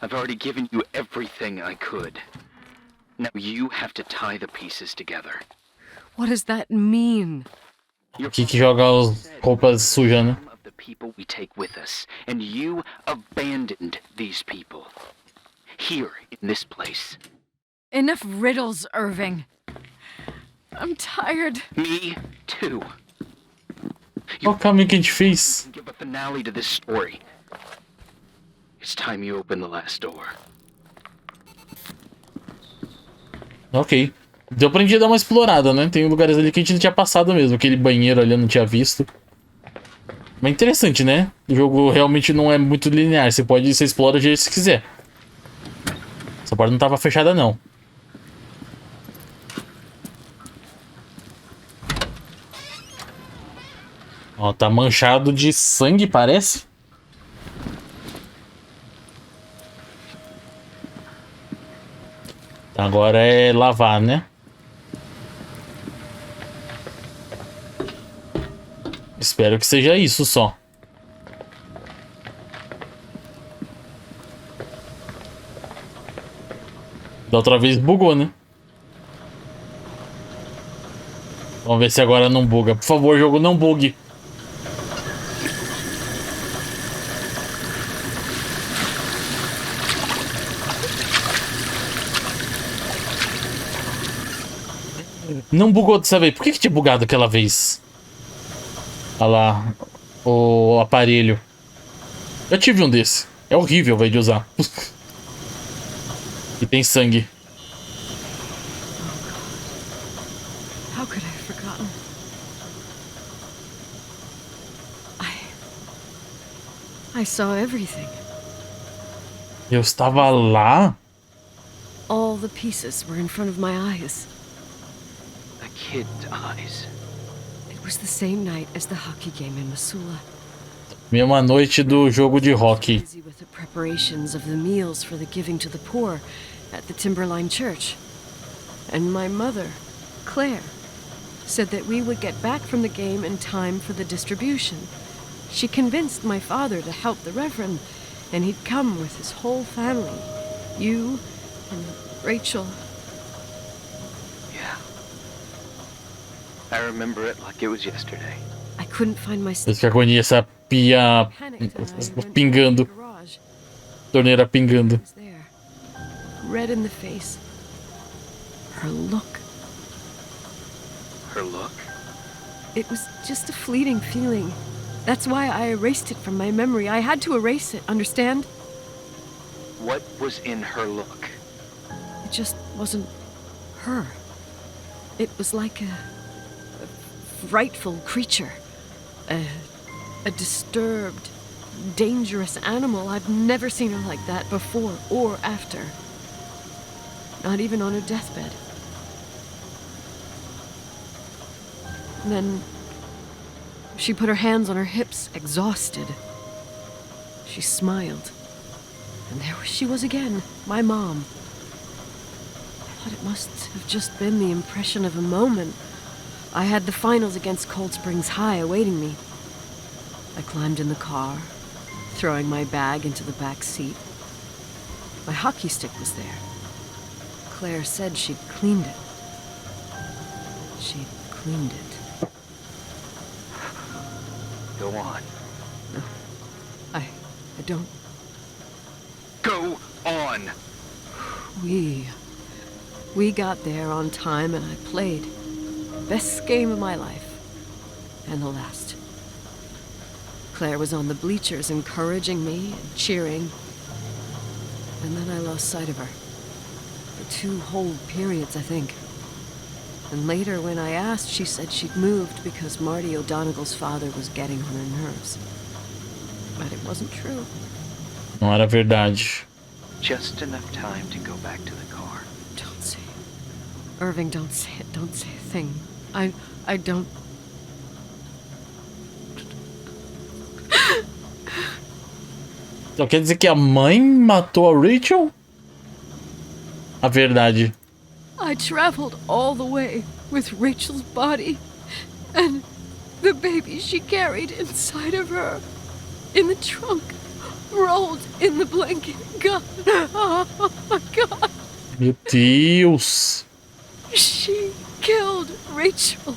I've already given you everything I could. Now you have to tie the pieces together. What does that mean? Aqui que joga as roupas sujas, né? Of the people we take with us, and you abandoned these people. Here, in this place. Enough riddles, Irving. I'm tired. Me, too. Olha o caminho que a gente fez. Give a finale to this story. It's time you open the last door. Ok. Deu pra gente dar uma explorada, né? Tem lugares ali que a gente não tinha passado mesmo. Aquele banheiro ali eu não tinha visto. Mas interessante, né? O jogo realmente não é muito linear. Você explora do jeito que você quiser. Essa porta não tava fechada, não. Ó, tá manchado de sangue, parece. Agora é lavar, né? Espero que seja isso só. Da outra vez bugou, né? Vamos ver se agora não buga. Por favor, jogo, não bugue. Não bugou dessa vez. Por que tinha bugado aquela vez? Olha lá. O aparelho. Eu tive um desse. É horrível, velho, de usar. E tem sangue. How could I have forgotten? I saw everything. Eu estava lá? All the pieces were in front of my eyes. A kid's eyes. It was the same night as the hockey game in Missoula. Mesma noite do jogo de hockey. Busy with the preparations of the meals for the giving to the poor at the Timberline Church. And my mother, Claire, said that we would get back from the game in time for the distribution. She convinced my father to help the Reverend, and he'd come with his whole family. You and Rachel. Yeah. I remember it like it was yesterday. I couldn't find my Você fica com essa pia pingando. Torneira pingando. Red in the face. Her look. Her look? It was just a fleeting feeling. That's why I erased it from my memory. I had to erase it, understand? What was in her look? It just wasn't her. It was like a frightful creature. A disturbed, dangerous animal. I've never seen her like that before or after. Not even on her deathbed. And then she put her hands on her hips, exhausted. She smiled. And there she was again, my mom. I thought it must have just been the impression of a moment. I had the finals against Cold Springs High awaiting me. I climbed in the car, throwing my bag into the back seat. My hockey stick was there. Claire said she'd cleaned it. She'd cleaned it. Go on. No, I don't. Go on! We got there on time and I played. Best game of my life. And the last. Claire was on the bleachers encouraging me and cheering. And then I lost sight of her. For 2 whole periods, I think. And later, when I asked, she said she'd moved because Marty O'Donegal's father was getting on her nerves. But it wasn't true. Não era verdade. Just enough time to go back to the car. Don't say it. Irving, don't say it. Don't say a thing. I don't... Então quer dizer que a mãe matou a Rachel? A verdade. I traveled all the way with Rachel's body and the baby she carried inside of her in the trunk, rolled in the blanket. God, oh my God. Meu Deus. She killed Rachel.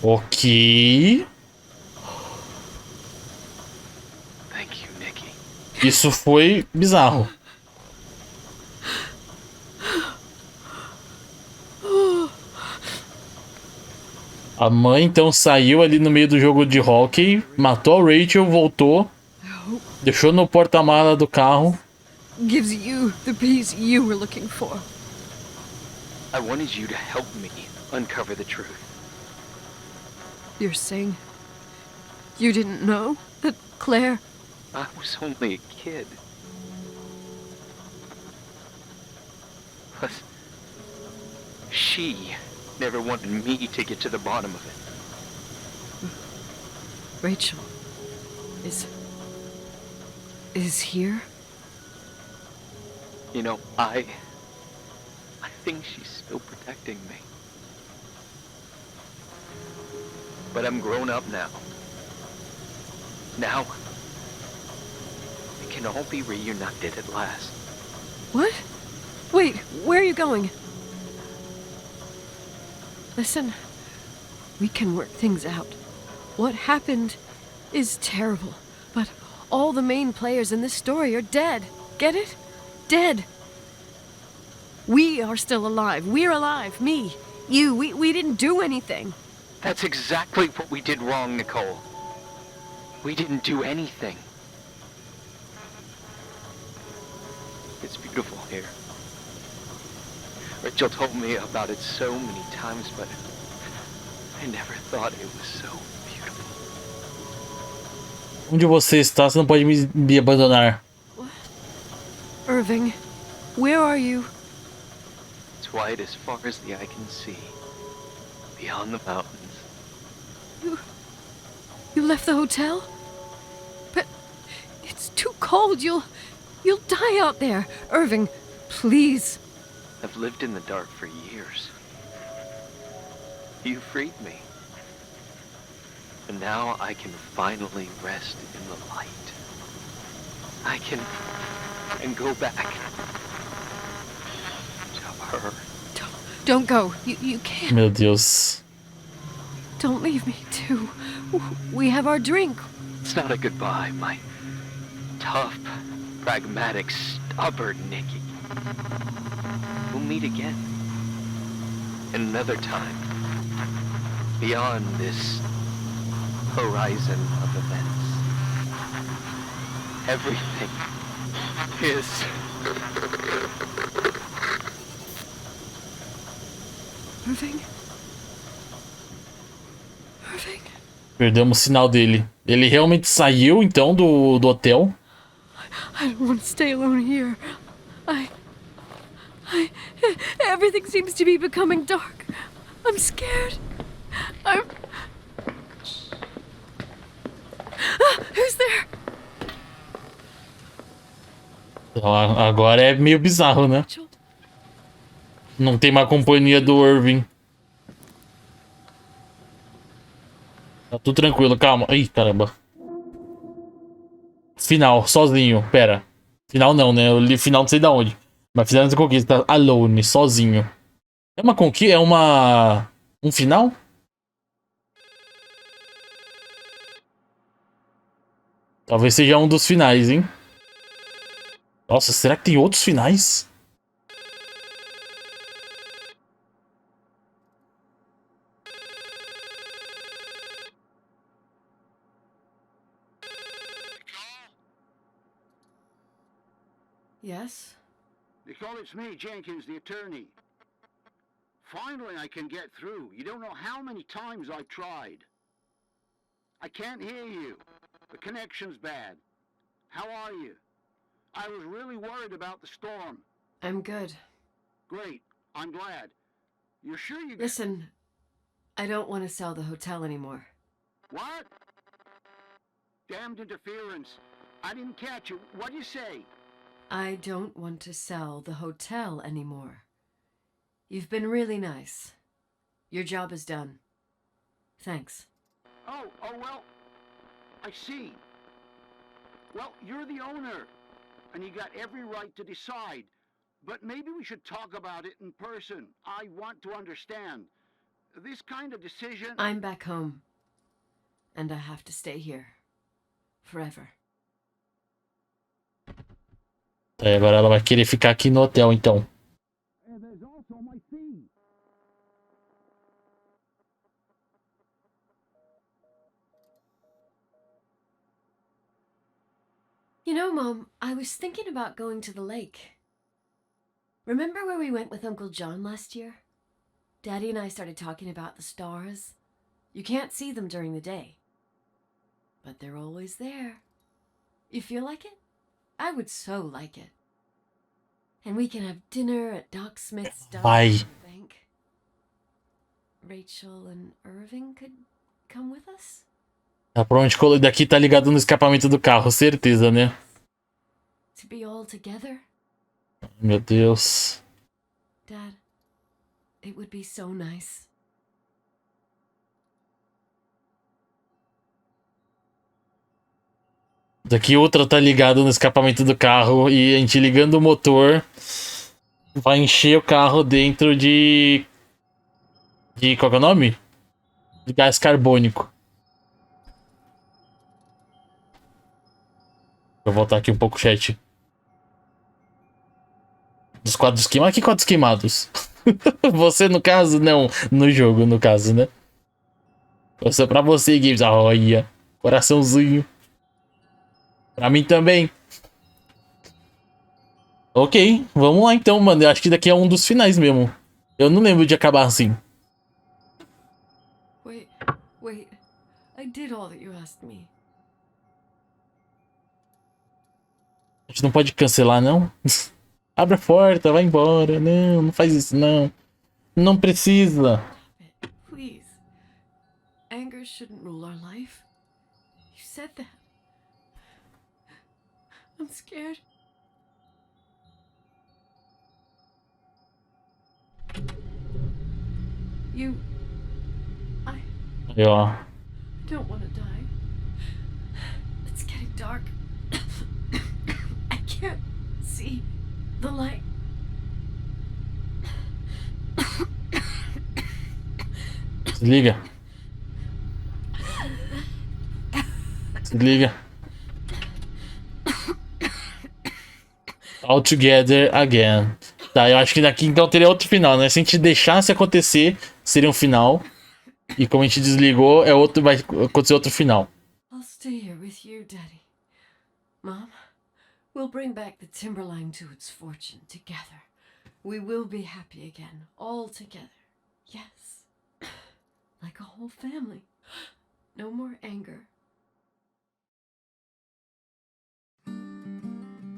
Ok. Thank you, Nikki. Isso foi bizarro. A mãe então saiu ali no meio do jogo de hockey, matou a Rachel, voltou, deixou no porta-mala do carro. Gives you the peace you were looking for. I wanted you to help me uncover the truth. You're saying you didn't know that Claire... I was only a kid. Plus, she never wanted me to get to the bottom of it. Rachel is here? You know, I think she's still protecting me. But I'm grown up now. Now, we can all be reunited at last. What? Wait, where are you going? Listen, we can work things out. What happened is terrible, but all the main players in this story are dead. Get it? Dead. We are still alive. We're alive. Me, you, we didn't do anything. That's exactly what we did wrong, Nicole. We didn't do anything. It's beautiful here. Rachel told me about it so many times, but I never thought it was so beautiful. Onde você está? Você não pode me abandonar. Irving, where are you? It's white as far as the eye can see, beyond the mountains. You left the hotel? But it's too cold. You'll die out there. Irving, please. I've lived in the dark for years. You freed me. And now I can finally rest in the light. I can go back to her. Don't go. You can't. Meu Deus. Don't leave me, too. We have our drink. It's not a goodbye, my tough, pragmatic, stubborn Nikki. We'll meet again. Another time. Beyond this horizon of events. Everything is... Irving? Irving? Perdemos o sinal dele. Ele realmente saiu, então, do hotel. I don't want to stay alone here. Everything seems to be becoming dark. I'm scared. Who's there? Agora é meio bizarro, né? Não tem mais companhia do Irving. Tá tudo tranquilo, calma. Ih, caramba. Final, sozinho. Pera. Final não, né? Eu li final não sei da onde. Mas final da conquista. Alone, sozinho. É uma conquista? É uma... um final? Talvez seja um dos finais, hein? Nossa, será que tem outros finais? Yes? Nicole, it's me, Jenkins, the attorney. Finally, I can get through. You don't know how many times I've tried. I can't hear you. The connection's bad. How are you? I was really worried about the storm. I'm good. Great. I'm glad. You're sure you... Listen, I don't want to sell the hotel anymore. What? Damned interference. I didn't catch you. What'd you say? I don't want to sell the hotel anymore. You've been really nice. Your job is done. Thanks. Oh, well, I see. Well, you're the owner, and you got every right to decide. But maybe we should talk about it in person. I want to understand. This kind of decision... I'm back home, and I have to stay here. Forever. É, agora ela vai querer ficar aqui no hotel, então. You know, Mom, I was thinking about going to the lake. Remember where we went with Uncle John last year? Daddy and I started talking about the stars. You can't see them during the day, but they're always there. You feel like it? I would so like it. And we can have dinner at Doc Smith's dock on the bank. Rachel and Irving could come with us? Tá pronto, daqui tá ligado no escapamento do carro, certeza, né? To be all together? Meu Deus. Dad, it would be so nice. Daqui outra tá ligado no escapamento do carro e a gente ligando o motor vai encher o carro dentro de qual que é o nome? De gás carbônico. Vou voltar aqui um pouco o chat. Dos quadros queimados? Que quadros queimados? Você no caso? Não, no jogo no caso, né? Isso é pra você, Games. Olha, coraçãozinho. Pra mim também. Ok, vamos lá então, mano. Eu acho que daqui é um dos finais mesmo. Eu não lembro de acabar assim. Wait. I did all that you asked me. A gente não pode cancelar, não? Abre a porta, vai embora. Não, não faz isso, não. Não precisa. Please. Anger fear shouldn't rule our life. You said that. I'm scared. Aí, ó. Don't want to die. It's getting dark. I can't see the light. Desliga. Desliga. All together again. Tá, eu acho que daqui então teria outro final, né? Se a gente deixasse acontecer, seria um final. E como a gente desligou, vai acontecer outro final. I'll stay here with you, Daddy. Mom, we'll bring back the Timberline to its fortune together. We will be happy again, all together. Yes. Like a whole family. No more anger.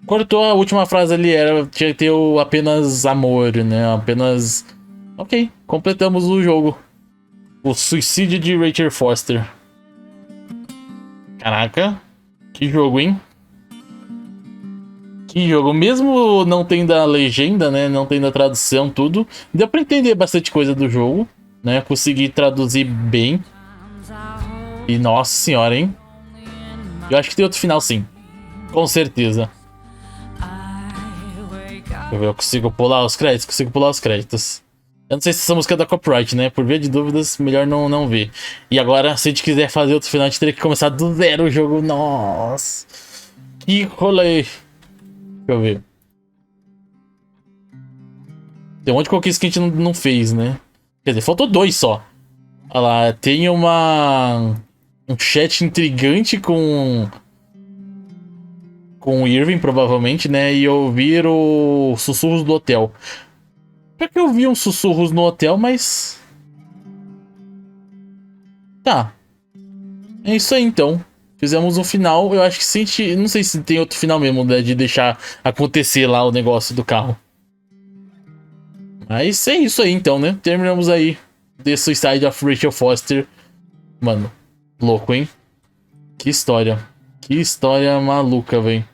Cortou a última frase ali, tinha que ter apenas amor, né? Apenas... Ok, completamos o jogo. O suicídio de Rachel Foster. Caraca, que jogo, hein? Que jogo. Mesmo não tendo a legenda, né? Não tendo a tradução, tudo. Deu pra entender bastante coisa do jogo, né? Consegui traduzir bem. E nossa senhora, hein? Eu acho que tem outro final, sim. Com certeza. Deixa eu ver, eu consigo pular os créditos? Consigo pular os créditos. Eu não sei se essa música é da copyright, né? Por via de dúvidas, melhor não ver. E agora, se a gente quiser fazer outro final, a gente teria que começar do zero o jogo. Nossa! Que rolê! Deixa eu ver. Tem um monte de conquista que a gente não fez, né? Quer dizer, faltou 2 só. Olha lá, tem um chat intrigante com o Irving, provavelmente, né? E ouvir os sussurros do hotel. Pior que eu vi uns sussurros no hotel, mas... Tá. É isso aí, então. Fizemos um final. Eu acho que se a gente... Não sei se tem outro final mesmo, né? De deixar acontecer lá o negócio do carro. Mas é isso aí, então, né? Terminamos aí. The Suicide of Rachel Foster. Mano, louco, hein? Que história. Que história maluca, velho.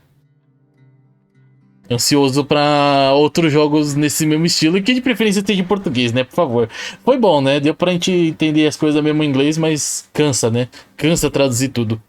Ansioso pra outros jogos nesse mesmo estilo. E que de preferência esteja em português, né? Por favor. Foi bom, né? Deu pra gente entender as coisas mesmo em inglês, mas cansa, né? Cansa traduzir tudo.